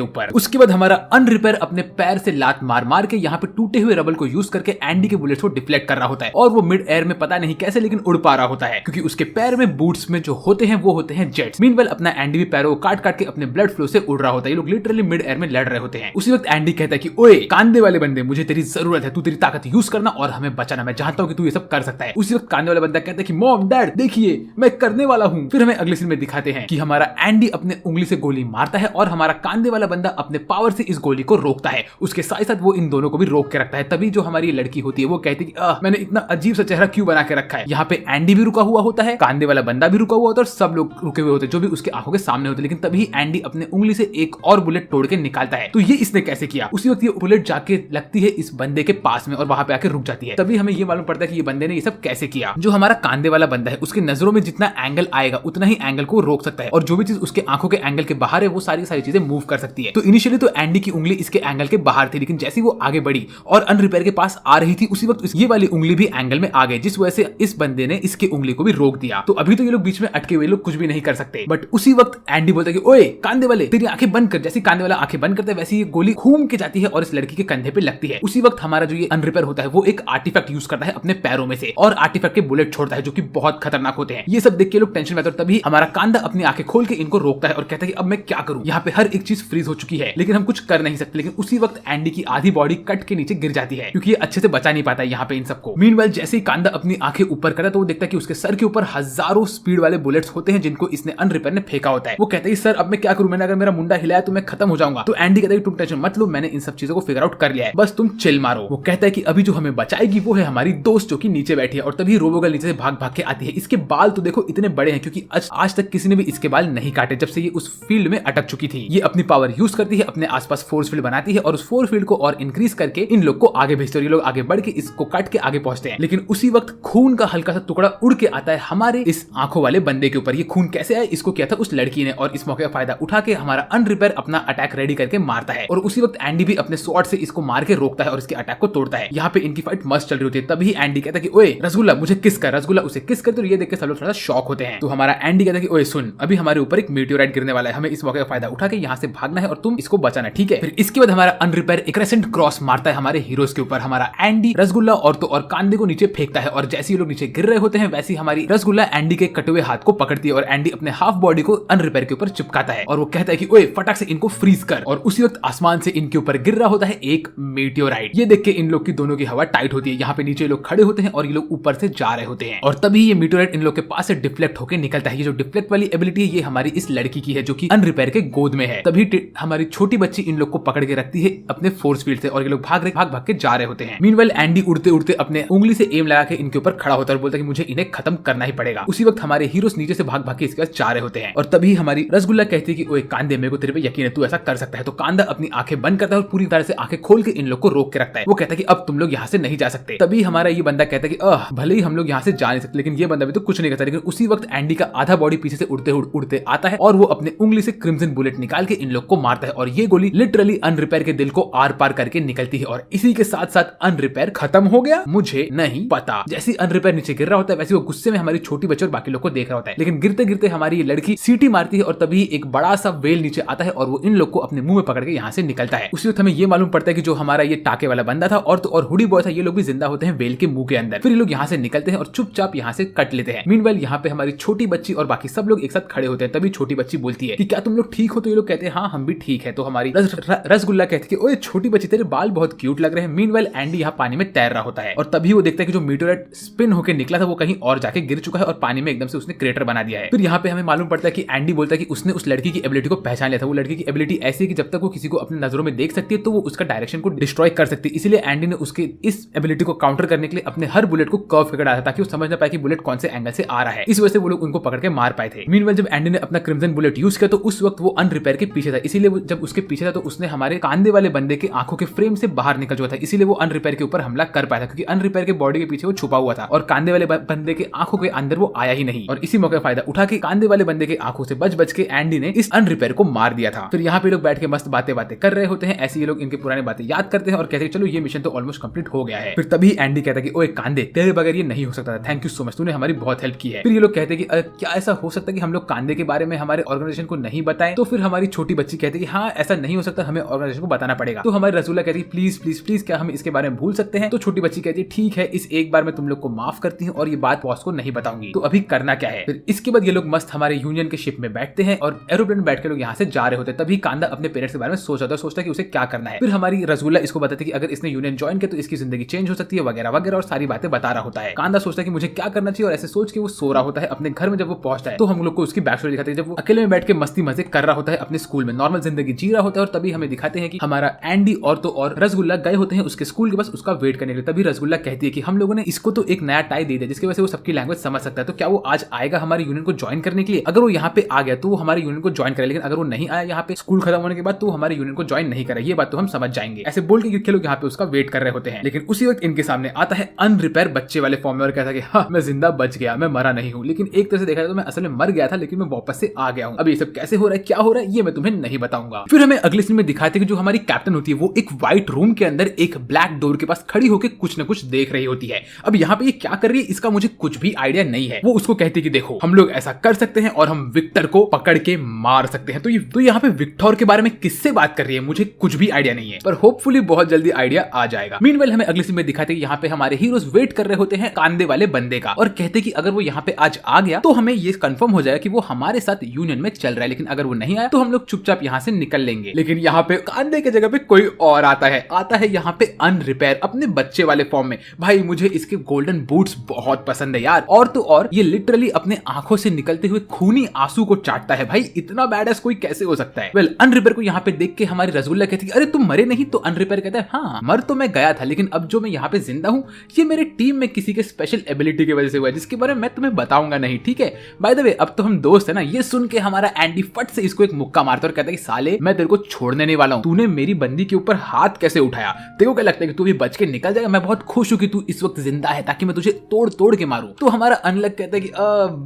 ऊपर। उसके बाद हमारा अनरिपेयर अपने पैर से लात मार मार के यहाँ पे टूटे हुए रबल को यूज करके एंडी के बुलेट्स को डिफ्लेक्ट कर रहा होता है और वो मिड एयर में पता नहीं कैसे लेकिन उड़ पा रहा होता है, क्योंकि उसके पैर में बूट्स में जो होते हैं वो होते हैं जेट्स। मीनवाइल अपना एंडी भी पैरों को काट काट के अपने ब्लड फ्लो से उड़ रहा होता है। ये लोग लिटरली मिड एयर में लड़ रहे होते हैं। उसी वक्त एंडी कहता है कि ओए कांदे वाले बंदे मुझे तेरी जरूरत है, तू तेरी ताकत यूज करना और हमें बचाना, मैं जानता हूँ कि तू ये सब कर सकता है। उसी वक्त कांदे वाला बंदा कहता है कि मॉम डैड देखिए मैं करने वाला हूँ। फिर हमें अगले सीन में दिखाते हैं कि हमारा एंडी अपने उंगली से गोली मारता है और हमारा कांदे वाला बंदा अपने पावर से इस गोली को रोकता है। उसके साथ साथ वो इन दोनों को भी रोक के रखता है। तभी जो हमारी लड़की होती है वो कहती है कि मैंने इतना अजीब सा चेहरा क्यों बना के रखा है। यहाँ पे एंडी भी रुका हुआ होता है, कांदे वाला बंदा भी रुका हुआ होता है और सब लोग रुके हुए होते हैं जो भी उसके आंखों के सामने होते हैं। लेकिन तभी एंडी अपने उंगली से एक और बुलेट तोड़ के निकालता है। तो ये इसने कैसे किया? उसी वक्त ये बुलेट जाके लगती है इस बंदे के पास में और वहां पे आके रुक जाती है। तभी हमें ये मालूम पड़ता है कि ये बंदे ने ये सब कैसे किया। जो हमारा कांदे वाला बंदा है उसके नजरों में जितना एंगल आएगा उतना ही एंगल को रोक सकता है और जो भी चीज उसके आंखों के एंगल के बाहर है वो सारी चीजें मूव कर सकती है। तो इनिशियली तो एंडी की उंगली इसके एंगल के बाहर थी, लेकिन जैसे वो आगे बढ़ी और अनरिपेयर के पास आ रही थी उसी वक्त ये वाली उंगली भी एंगल में आ गई, जिस वजह से इस बंदे ने इसकी उंगली को भी रोक दिया। तो अभी तो ये लोग बीच में अटके हुए लोग कुछ भी नहीं कर सकते। बट उसी वक्त एंडी बोलता है कि ओए कांदे वाले तेरी आंखें बंद कर। जैसे कांदे वाला आंखें बंद करता है वैसे ये गोली घूम के जाती है और इस लड़की के कंधे पे लगती है। उसी वक्त हमारा जो ये अनरिपेयर होता है वो एक आर्टिफैक्ट यूज करता है अपने पैरों में से और आर्टिफैक्ट के बुलेट छोड़ता है जो कि बहुत खतरनाक होते हैं। ये सब देख के लोग टेंशन में आते हैं। तभी हमारा कांदा अपनी आंखें खोल के इनको रोकता है और कहता है कि अब मैं क्या करूं, यहाँ पे हर एक चीज फ्रीज हो चुकी है लेकिन हम कुछ कर नहीं सकते। लेकिन उसी वक्त एंडी की आधी बॉडी कट के नीचे गिर जाती है क्योंकि ये अच्छे से बचा नहीं पाता है यहाँ पे इन सबको। मीनवाइल जैसे ही कांदा अपनी आंखें ऊपर करता है तो वो देखता है कि उसके सर के ऊपर हजारों स्पीड वाले बुलेट्स होते हैं जिनको इसने अनरिपेयर ने फेंका होता है। वो कहता है सर अब मैं क्या करूं, मैंने अगर मेरा मुंडा हिलाया तो मैं खत्म हो जाऊंगा। तो एंडी कहता है तुम टेंशन मत लो, मैंने इन सब चीजों को फिगर आउट कर लिया है, बस तुम चिल मारो। वो कहता है कि अभी जो हमें बचाएगी वो है हमारी दोस्त जो कि नीचे बैठी है। और तभी रोबोगर्ल नीचे से भाग भाग के आती है। इसके बाल तो देखो इतने बड़े हैं क्योंकि आज तक किसी ने भी इसके बाल नहीं काटे जब से ये उस फील्ड में अटक चुकी थी। ये अपनी पावर यूज करती है, अपने आसपास फोर्स फील्ड बनाती है और उस फोर्स फील्ड को और इंक्रीज करके इन लोग को आगे भेजते हैं। ये लोग आगे बढ़ के इसको काट के आगे पहुंचते हैं। लेकिन उसी वक्त खून का हल्का सा टुकड़ा उड़ के आता है हमारे इस आंखों वाले बंदे के ऊपर। ये खून कैसे आया, इसको किया था उस लड़की ने, और इस मौके का फायदा उठा के हमारा अनरिपेयर अपना अटैक रेडी करके मारता है। और उसी वक्त एंडी भी अपने स्वॉर्ड से इसको मार के रोकता है और इसके अटैक को तोड़ता है। यहाँ पे इनकी फाइट मस्त चल रही होती है। तभी एंडी कहता है कि ओए रसगुल्ला मुझे किस कर, रसगुल्ला उसे किस कर। तो ये देख के सब लोग थोड़ा शॉक होते हैं। तो हमारा एंडी कहता है कि ओए सुन, अभी हमारे ऊपर एक मीटियोराइट गिरने वाला है, हमें इस मौके का फायदा उठा के यहाँ से भागना है और तुम इसको बचाना, ठीक है। फिर इसके बाद हमारा अनरिपेयर एक क्रेसेंट क्रॉस मारता है हमारे हीरोज के ऊपर। हमारा एंडी रसगुल्ला और तो और कांदे को नीचे फेंकता है और जैसे ही लोग नीचे गिर रहे होते हैं वैसे ही हमारी रसगुल्ला एंडी के कटे हुए हाथ को पकड़ती है और एंडी अपने हाफ बॉडी को अनरिपेयर के ऊपर चिपकाता है और वो कहता है कि ओए फटाक से इनको फ्रीज कर। और उसी वक्त आसमान से इनके ऊपर गिर रहा होता है एक मीटियोराइट। ये देख के इन लोग की दोनों की हवा टाइट होती है। यहाँ पे नीचे लोग खड़े होते हैं और ये लोग ऊपर से जा रहे होते हैं और तभी ये मीटियोराइट इन लोग के पास से डिफ्लेक्ट होकर निकलता है। ये जो डिफ्लेक्ट वाली एबिलिटी है ये हमारी इस लड़की की है जो कि अनरिपेयर के गोद में है। तभी हमारी छोटी बच्ची इन लोग को पकड़ के रखती है अपने फोर्स फील्ड से और ये लोग भाग भाग के जा रहे होते हैं। मीनवाइल एंडी उड़ते उड़ते अपने उंगली से एम लगा के इनके ऊपर खड़ा होता है और बोलता है कि मुझे इन्हें खत्म करना ही पड़ेगा। उसी वक्त हमारे हीरोज नीचे से भाग भाग के इसके पास जा रहे होते हैं और तभी हमारी रसगुल्ला कहती है कि ओए कांदे, मेरे को तेरे पे यकीन है, तू ऐसा कर सकता है। तो कांदा अपनी आंखें बंद करता है और पूरी तरह से आंखें खोल के इन लोग को रोक के रखता है। वो कहता है कि अब तुम लोग यहाँ से नहीं जा सकते। तभी हमारा ये बंदा कहता है कि भले ही हम लोग यहाँ से जा नहीं सकते, लेकिन ये बंदा भी तो कुछ नहीं करता। लेकिन उसी वक्त एंडी का आधा बॉडी पीछे से उड़ते उड़ते आता है और वो अपने उंगली से क्रिम्सन बुलेट निकाल के इन लोग को मारता है और ये गोली लिटरली अनरिपेयर के दिल को आर पार करके निकलती है और इसी के साथ साथ अनरिपेयर खत्म हो गया, मुझे नहीं पता। जैसे अनरिपेयर नीचे गिर रहा होता है वैसे वो गुस्से में हमारी छोटी बच्ची और बाकी लोग को देख रहा होता है। लेकिन गिरते गिरते हमारी ये लड़की सीटी मारती है और तभी एक बड़ा सा वेल नीचे आता है और वो इन लोग को अपने मुंह में पकड़ के यहाँ से निकलता है। उसी वक्त हमें ये मालूम पड़ता है कि जो हमारा ये टाके वाला बंदा था और तो और हुडी बॉय था, ये लोग भी जिंदा होते हैं वेल के मुंह के अंदर। फिर ये लोग यहाँ से निकलते हैं और चुपचाप यहाँ से कट लेते हैं। मीनवाइल यहाँ पे हमारी छोटी बच्ची और बाकी सब लोग एक साथ खड़े होते हैं। तभी छोटी बच्ची बोलती है कि क्या तुम लोग ठीक हो? तो ये लोग कहते हैं हाँ हम भी ठीक है। तो हमारी रसगुल्ला कहती है कि ओए छोटी बच्ची तेरे बाल बहुत क्यूट लग रहे हैं। मीनवाइल एंडी यहाँ पानी में तैर रहा होता है और तभी वो देखता है कि जो मीटियोराइट स्पिन होकर निकला था वो कहीं और जाके गिर चुका है और पानी में एकदम से उसने क्रेटर बना दिया है। फिर यहाँ पे हमें मालूम पड़ता है कि एंडी बोलता है कि उसने उस लड़की की एबिलिटी को पहचान लिया था। वो लड़की की एबिलिटी ऐसी है कि जब तक वो किसी को अपनी नजरों में देख सकती है तो वो उसका डायरेक्शन को डिस्ट्रॉय कर सकती है। इसलिए एंडी ने उसके इस एबिलिटी को काउंटर करने के लिए अपने हर बुलेट को कर्व करके डाला ताकि वो समझ ना पाए कि बुलेट कौन से एंगल से आ रहा है। इस वजह से वो लोग उनको पकड़ के मार पाए थे। मीनवाइल जब एंडी ने अपना क्रिम्सन बुलेट यूज किया तो उस वक्त वो अनरिपेयर के पीछे था। इसीलिए जब उसके पीछे था तो उसने हमारे कांदे वाले बंदे के आंखों के फ्रेम से बाहर निकल चुका था। इसीलिए वो अनरिपेयर के ऊपर हमला कर पाया था क्योंकि अनरिपेयर के बॉडी के पीछे वो छुपा हुआ था और कांदे वाले बंदे के आंखों के अंदर वो आया ही नहीं। और इसी मौके का फायदा उठा के कांदे वाले बंदे के आंखों से बच के एंडी ने इस अनरिपेयर को मार दिया था। फिर यहाँ पे लोग बैठ के मस्त बातें कर रहे होते हैं। ऐसे ये लोग इनके पुराने बातें याद करते हैं और कहते हैं चलो ये मिशन तो ऑलमोस्ट कंप्लीट हो गया है। फिर तभी एंडी कहता है कि ओए कांदे, तेरे बगैर ये नहीं हो सकता था, थैंक यू सो मच, तूने हमारी बहुत हेल्प की है। फिर ये लोग कहते हैं कि क्या ऐसा हो सकता है कि हम लोग कांदे के बारे में हमारे ऑर्गेनाइजेशन को नहीं बताएं? तो फिर हमारी छोटी बच्ची कहती है कि हाँ ऐसा नहीं हो सकता, हमें ऑर्गेनाइजेशन को बताना पड़ेगा। तो हमारी रसूला कहती है प्लीज प्लीज प्लीज क्या हम इसके बारे में भूल सकते हैं? तो छोटी बच्ची कहती है ठीक है, इस एक बार मैं तुम लोग को माफ करती हूँ और ये बात बॉस को नहीं बताऊंगी। तो अभी करना क्या है? फिर इसके बाद ये लोग मस्त हमारे यूनियन के शिप में बैठते हैं और एरोप्लेन में बैठ के लोग यहाँ से जा रहे होते हैं। तभी कांदा अपने पेरेंट्स के बारे में सोचता है कि उसे क्या करना है। फिर हमारी रसूला इसको बताती है कि अगर इसने यूनियन ज्वाइन किया तो इसकी जिंदगी चेंज हो सकती है वगैरह वगैरह और सारी बातें बता रहा होता है। कांदा सोचता है कि मुझे क्या करना चाहिए और ऐसे सोच के वो सो रहा होता है अपने घर में। जब वो पहुंचता है तो हम लोग को उसकी बैक स्टोरी दिखाते हैं जब वो अकेले में बैठ के मस्ती मजे कर रहा होता है अपने स्कूल में, नॉर्मल जिंदगी जी रहा होता है। और तभी हमें दिखाते हैं कि हमारा एंडी और तो और रसगुल्ला गए होते हैं उसके स्कूल के पास उसका वेट करने के लिए। तभी रसगुल्ला कहती है कि हम लोगों ने इसको तो एक नया टाई दे दिया जिसकी वजह से वो सबकी लैंग्वेज समझ सकता है, तो क्या वो आज आएगा हमारे यूनियन को ज्वाइन करने के लिए? अगर वो यहाँ पे आ गया तो वो हमारे यूनियन को ज्वाइन करे, लेकिन अगर वो नहीं आया यहाँ पे स्कूल खत्म होने के बाद तो हमारे यूनियन को ज्वाइन नहीं करे, ये बात तो हम समझ जाएंगे। ऐसे बोल के लोग यहाँ पे उसका वेट कर रहे होते हैं। लेकिन उसी वक्त इनके सामने आता है अनरिपेयर बच्चे वाले फॉर्म में और कहता है कि हाँ मैं जिंदा बच गया, मैं मरा नहीं हूँ। लेकिन एक तरह से देखा जाए तो मैं असल में मर गया था, लेकिन मैं वापस से आ गया हूँ। अब ये सब कैसे हो रहा है, क्या हो रहा है, ये मैं तुम्हें नहीं बताऊंगा। फिर हमें अगले सीन में दिखाते हैं कि जो हमारी कैप्टन होती है वो एक व्हाइट रूम के अंदर एक ब्लैक डोर के पास खड़ी होकर कुछ न कुछ देख रही होती है। अब यहाँ पे ये क्या कर रही है इसका मुझे कुछ भी आइडिया नहीं है। वो उसको कहती है कि देखो हम लोग ऐसा कर सकते हैं और हम विक्टर को पकड़ के मार सकते हैं। तो यहाँ पे विक्टर के बारे में किससे बात कर रही है मुझे कुछ भी आइडिया नहीं है, पर होपफुली बहुत जल्दी आइडिया आ जाएगा। मीनवाइल हमें अगले सीन में दिखाते हैं यहाँ पे हमारे हीरोज वेट कर रहे होते हैं कांदे वाले बंदे का और कहते हैं कि अगर वो यहाँ पे आज आ गया तो हमें ये कंफर्म हो जाएगा कि वो हमारे साथ यूनियन में चल रहा है, लेकिन अगर वो नहीं आया तो हम लोग चुपचाप यहाँ से निकल लेंगे। लेकिन यहाँ पे कांदे की जगह पे कोई और आता है यहाँ पे अनरिपेयर अपने बच्चे वाले फॉर्म में। भाई मुझे इसके गोल्डन बूट्स बहुत पसंद है यार, और तो और ये लिटरली लिटरली अपने आंखों से निकलते हुए खूनी आंसू को चाटता है। भाई इतना बैडएस कोई कैसे हो सकता है। वेल अनरिपेयर को यहाँ पे देख के हमारी रसगुल्ला कहती है अरे तुम मरे नहीं, तो अनरिपेयर कहता है हाँ मर तो मैं गया था, लेकिन अब जो मैं यहाँ पे जिंदा हूँ ये मेरे टीम में किसी के स्पेशल एबिलिटी की वजह से हुआ है, जिसके बारे में मैं तुम्हें बताऊंगा नहीं, ठीक है। बाय द वे अब तो हम दोस्त है ना। ये सुन के हमारा एंडी फट से इसको एक मुक्का मारता और कहता है कि साले मैं तेरे को छोड़ने नहीं वाला हूँ, तूने मेरी बंदी के ऊपर हाथ कैसे उठाया, तेरे को क्या लगता है कि तू भी बच के निकल जाएगा। मैं बहुत खुश हूँ कि तू इस वक्त जिंदा है ताकि मैं तुझे तोड़ तोड़ के मारूं। तो हमारा अनलक कहता है कि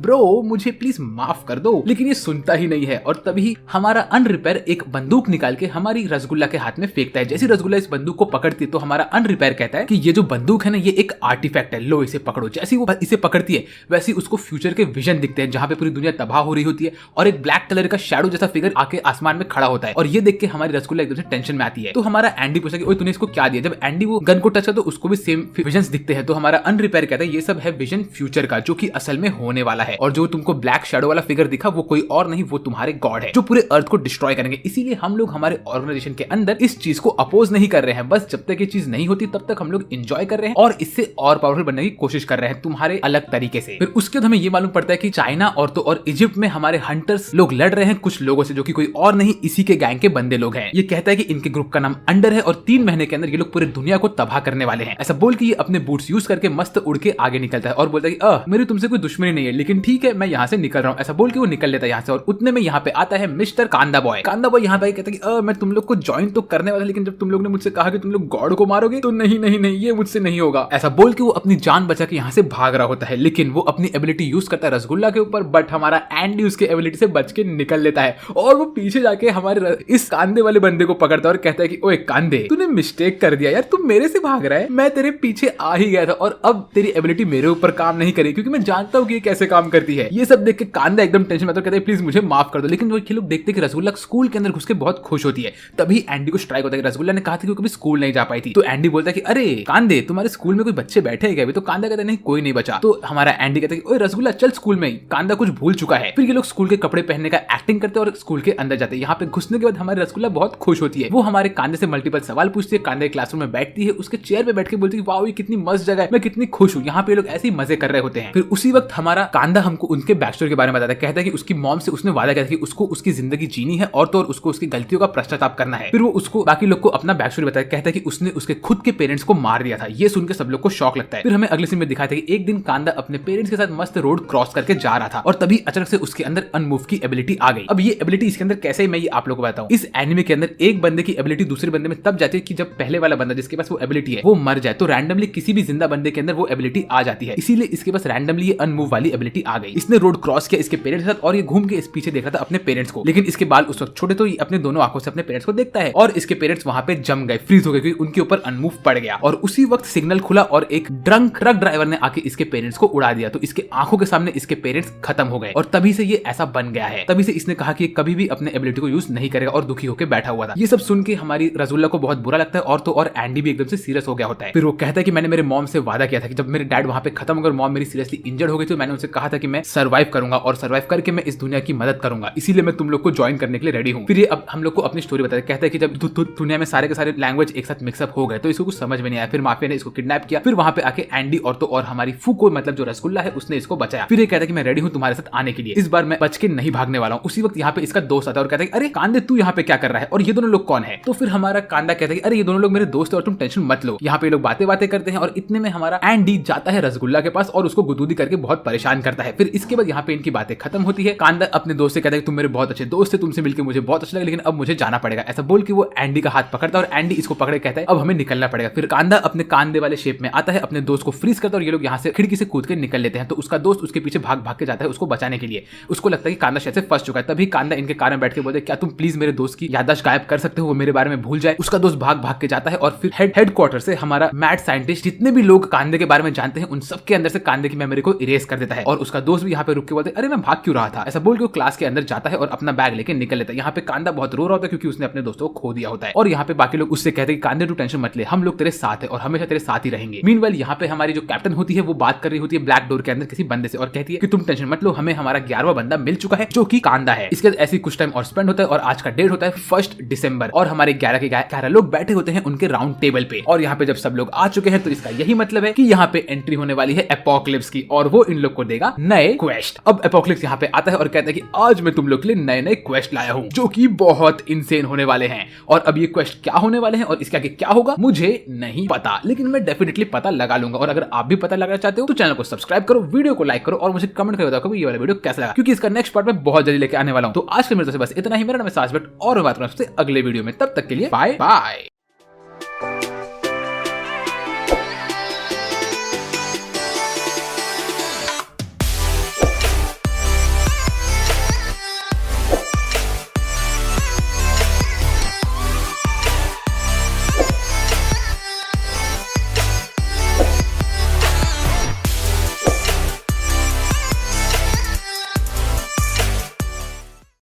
ब्रो मुझे प्लीज माफ कर दो, लेकिन ये सुनता ही नहीं है। और तभी हमारा अनरिपेयर एक बंदूक निकाल के हमारी रसगुल्ला के हाथ में फेंकता है। जैसे रसगुल्ला इस बंदूक को पकड़ती है तो हमारा अनरिपेयर कहता है कि ये जो बंदूक है ना ये एक आर्टिफैक्ट है, लो इसे पकड़ो। जैसे वो इसे पकड़ती है वैसे उसको फ्यूचर के विजन दिखते हैं जहां पे पूरी दुनिया तबाह हो रही होती है और एक ब्लैक कलर का शैडो जैसा फिगर आके आसमान में खड़ा होता है। और ये देख के हमारी रसगुल्ला एकदम से टेंशन में आती है। तो हमारा एंडी पूछता है कि ओए तूने इसको क्या दिया। जब एंडी वो गन को टच करता तो उसको भी सेम विजन्स दिखते हैं। तो हमारा अनरिपेयर कहता है ये सब है विजन फ्यूचर का जो कि असल में होने वाला है, और जो तुमको ब्लैक शैडो वाला फिगर दिखा वो कोई और नहीं, वो तुम्हारे गॉड है जो पूरे अर्थ को डिस्ट्रॉय करेंगे। इसीलिए हम लोग हमारे ऑर्गेनाइजेशन के अंदर इस चीज को अपोज नहीं कर रहे हैं, बस जब तक ये चीज नहीं होती तब तक हम लोग एंजॉय कर रहे हैं और इससे और पावरफुल बनने की कोशिश कर रहे हैं तुम्हारे अलग तरीके से। फिर उसके बाद हमें ये मालूम पड़ता है कि चाइना और तो और इजिप्ट में हमारे हंटर्स लोग लड़ रहे हैं कुछ लोगों से जो कि कोई और नहीं इसी के गैंग के बंदे लोग हैं। ये कहता है कि इनके ग्रुप का नाम अंडर है और 3 महीने के अंदर ये लोग पूरी दुनिया को तबाह करने वाले हैं। ऐसा बोल के ये अपने बूट्स यूज करके मस्त उड़ के आगे निकलता है और बोलता है कि मेरी तुमसे कोई दुश्मनी नहीं है, लेकिन ठीक है मैं यहाँ से निकल रहा हूँ। ऐसा बोल के वो निकल लेता है यहाँ से। और उतने में यहाँ पे आता है मिस्टर कांदा बॉय। कांदा बॉय यहाँ पे कहता है कि मैं तुम लोग को ज्वाइन तो करने वाला, लेकिन जब तुम लोग ने मुझसे कहा कि तुम लोग गॉड को मारोगे तो नहीं नहीं नहीं ये मुझसे नहीं होगा। ऐसा बोल के वो अपनी जान बचा के यहाँ से भाग रहा होता है, लेकिन वो अपनी एबिलिटी यूज करता है रसगुल्ला के ऊपर। बट हमारा एंडी उसके एबिलिटी से बच के निकल लेता है और वो पीछे जाके हमारे इस कांदे वाले बंदे को पकड़ता है और कहता है कि ओए कांदे तूने मिस्टेक कर दिया यार, तू मेरे से भाग रहा है, मैं तेरे पीछे आ ही गया था और अब तेरी एबिलिटी मेरे ऊपर काम नहीं करेगी क्योंकि मैं जानता हूँ कि ये कैसे काम करती है। ये सब देख के कांदा एकदम टेंशन में आता है, कहता है प्लीज मुझे माफ कर दो। लेकिन वो लोग देखते कि रसगुल्ला स्कूल के अंदर घुस के बहुत खुश होती है। तभी एंडी को स्ट्राइक होता है कि रसगुल्ला ने कहा था कि वो कभी स्कूल नहीं जा पाई थी। तो एंडी बोलता है कि अरे कांदे तुम्हारे स्कूल में कोई बच्चे बैठे हैं क्या? तो कांदा कहता है नहीं कोई नहीं बचा। तो हमारा एंडी कहता है कि ओए रसगुल्ला चल स्कूल में। कांदा कुछ भूल चुका है। फिर ये लोग स्कूल के कपड़े पहनने का एक्टिंग करते हैं और स्कूल के अंदर जाते हैं। यहाँ पे घुसने के बाद हमारी रसगुल्ला बहुत खुश होती है। वो हमारे कांदे से मल्टीपल सवाल पूछती है। कांदे क्लासरूम में बैठती है, उसके चेयर पे बैठ के बोलती है वाओ ये कितनी मस्त जगह है, मैं कितनी खुश हूँ। यहाँ पे लोग ऐसे ही मजे कर रहे होते हैं। फिर उसी वक्त हमारा कांदा हमको उनके बैक स्टोरी के बारे में बताता है। कहता है कि उसकी मॉम से उसने वादा किया था कि उसको उसकी जिंदगी जीनी है और तो और उसको उसकी गलतियों का पश्चाताप करना है। फिर वो उसको बाकी लोग को अपना बैक स्टोरी बताया। कहता है कि उसने उसके खुद के पेरेंट्स को मार दिया था। ये सुनकर सब लोग को शॉक लगता है। फिर हमें अगले सीन में दिखाया था कि एक दिन कांदा अपने पेरेंट्स के साथ मस्त रोड क्रॉस करके जा रहा था और तभी अचानक से उसके अंदर अनमूव की एबिलिटी आ गई। अब ये एबिलिटी इसके अंदर कैसे है मैं ये आप लोगों को बताऊं। इस एनिमे के अंदर एक बंदे की एबिलिटी दूसरे बंदे में तब जाती है कि जब पहले वाला बंदा जिसके पास वो एबिलिटी है वो मर जाए तो रैंडमली किसी भी जिंदा बंदे के अंदर वो एबिलिटी आ जाती है। इसीलिए इसके पास रैंडमली ये अनमूव वाली एबिलिटी आ गई। इसने रोड क्रॉस किया इसके पेरेंट्स के साथ और ये घूम के इस पीछे देख रहा था अपने पेरेंट्स को, लेकिन इसके बाल उस वक्त छोटे तो ये अपने दोनों आंखों से अपने पेरेंट्स को देखता है और इसके पेरेंट्स वहां पे जम गए, फ्रीज हो गए क्योंकि उनके ऊपर अनमूव पड़ गया। और उसी वक्त सिग्नल खुला और एक ड्रंक ट्रक ड्राइवर ने आके इसके पेरेंट्स को उड़ा दिया। तो इसके आंखों के सामने इसके पेरेंट्स खत्म हो गए और तभी से ये ऐसा बन गया है। तभी से इसने कहा कि कभी भी अपने एबिलिटी को यूज नहीं करेगा और दुखी होकर बैठा हुआ था। ये सब सुन के हमारी रसगुल्ला को बहुत बुरा लगता है और तो और एंडी भी एकदम से सीरियस हो गया होता है। फिर वो कहता है कि मैंने मेरे मॉम से वादा किया था कि जब मेरे डैड वहां पे खत्म हो गए और मॉम मेरी सीरियसली इंजर्ड हो गई तो मैंने उनसे कहा था कि मैं सर्वाइव करूंगा और सर्वाइव करके मैं इस दुनिया की मदद करूंगा, इसीलिए मैं तुम लोग को ज्वाइन करने के लिए रेडी हूँ। फिर ये अब हम लोग को अपनी स्टोरी बताया। कहता है कि जब दुनिया में सारे के सारे लैंग्वेज एक साथ मिक्सअप हो गए तो इसको कुछ समझ में नहीं आया। फिर माफिया ने इसको किडनैप किया। फिर वहां पे आके एंडी और तो और हमारी फूको मतलब जो रसगुल्ला है उसने इसको बचाया। फिर ये कहता है कि मैं रेडी हूँ तुम्हारे साथ आने के लिए, इस बार मैं बच के नहीं भागने वाला हूँ। उसी वक्त यहाँ पे इसका दोस्त आता है और कहता है अरे कांदे तू यहाँ पे क्या कर रहा है और ये दोनों लोग कौन है? तो फिर हमारा कांदा कहता है अरे ये दोनों लोग मेरे दोस्त है और तुम टेंशन मत लो। यहाँ पे लोग बातें करते हैं और इतने में हमारा एंडी जाता है रसगुल्ला के पास और उसको गुदगुदी करके बहुत परेशान करता है। फिर इसके बाद यहाँ पे इनकी बातें खत्म होती है। कांदा अपने दोस्त से कहता है तुम मेरे बहुत अच्छे दोस्त है, तुमसे मिलकर मुझे बहुत अच्छा लगा, लेकिन अब मुझे जाना पड़ेगा। ऐसा बोल के वो एंडी का हाथ पकड़ता है और एंडी इसको पकड़े कहता है अब हमें निकलना पड़ेगा। फिर कांदा अपने कांदे वाले शेप में आता है, अपने दोस्त को फ्रीज करता है और ये लोग यहाँ से खिड़की से कूद के निकल लेते हैं। तो उसका दोस्त उसके पीछे भाग भाग के जाता है उसको बचाने के लिए। उसको लगता है कि कांदा शायद से फंस चुका है। तभी कांदा इनके कार में बैठ के बोलते क्या तुम प्लीज मेरे दोस्त की याददाश्त गायब कर सकते हो, वो मेरे बारे में भूल जाए। उसका दोस्त भाग भाग के जाता है और फिर हेडक्वार्टर से हमारा मैड साइंटिस्ट जितने भी लोग कांदे के बारे में जानते हैं उन सबके अंदर से कांदे की मेमोरी को इरेज कर देता है। और उसका दोस्त भी यहाँ पे रुक के बोलते अरे मैं भाग क्यों रहा था। ऐसा बोल के वो क्लास के अंदर जाता है और अपना बैग लेके निकल लेता है। यहाँ पे कांदा बहुत रो रहा होता है क्योंकि उसने अपने दोस्तों को खो दिया होता है। और यहाँ पे बाकी लोग उससे कहते हैं कांदे तू टेंशन मत ले, हम लोग तेरे साथ है और हमेशा तेरे साथ ही रहेंगे। मीनवाइल यहाँ पे हमारी जो कैप्टन होती है वो बात कर रही होती है ब्लैक डोर के अंदर किसी बंदे से और कहती है कि तुम टेंशन मत लो, हमें हमारा 11वां बंदा मिल चुका है जो कि कांदा है। इसके बाद ऐसी कुछ टाइम और स्पेंड होता है और आज का डेट होता है 1 दिसंबर और हमारे 11 के 11 लोग बैठे होते हैं उनके राउंड टेबल पे। और यहाँ पे जब सब लोग आ चुके हैं तो इसका यही मतलब है कि यहाँ पे एंट्री होने वाली है एपोकलिप्स की और वो इन लोग को देगा नए क्वेस्ट। अब एपोक्लिप्स यहाँ पे आता है और कहता है कि आज मैं तुम लोग के लिए नए नए क्वेस्ट लाया हूँ जो कि बहुत इंसेन होने वाले हैं। और अब ये क्वेस्ट क्या होने वाले हैं और इसके आगे क्या होगा मुझे नहीं पता, लेकिन मैं डेफिनेटली पता लगा लूंगा। और अगर आप भी पता लगाना चाहते हो तो चैनल को सब्सक्राइब करो, वीडियो को लाइक करो और मुझे कमेंट करके बताओ कि ये वाला वीडियो कैसा लगा, क्योंकि इसका नेक्स्ट पार्ट में बहुत जल्दी लेके आने वाला हूँ। तो आज के मेरे से बस इतना ही। मेरा नाम है साजबट और मैं बात करूँ आपसे अगले वीडियो में। तब तक के लिए बाय बाय।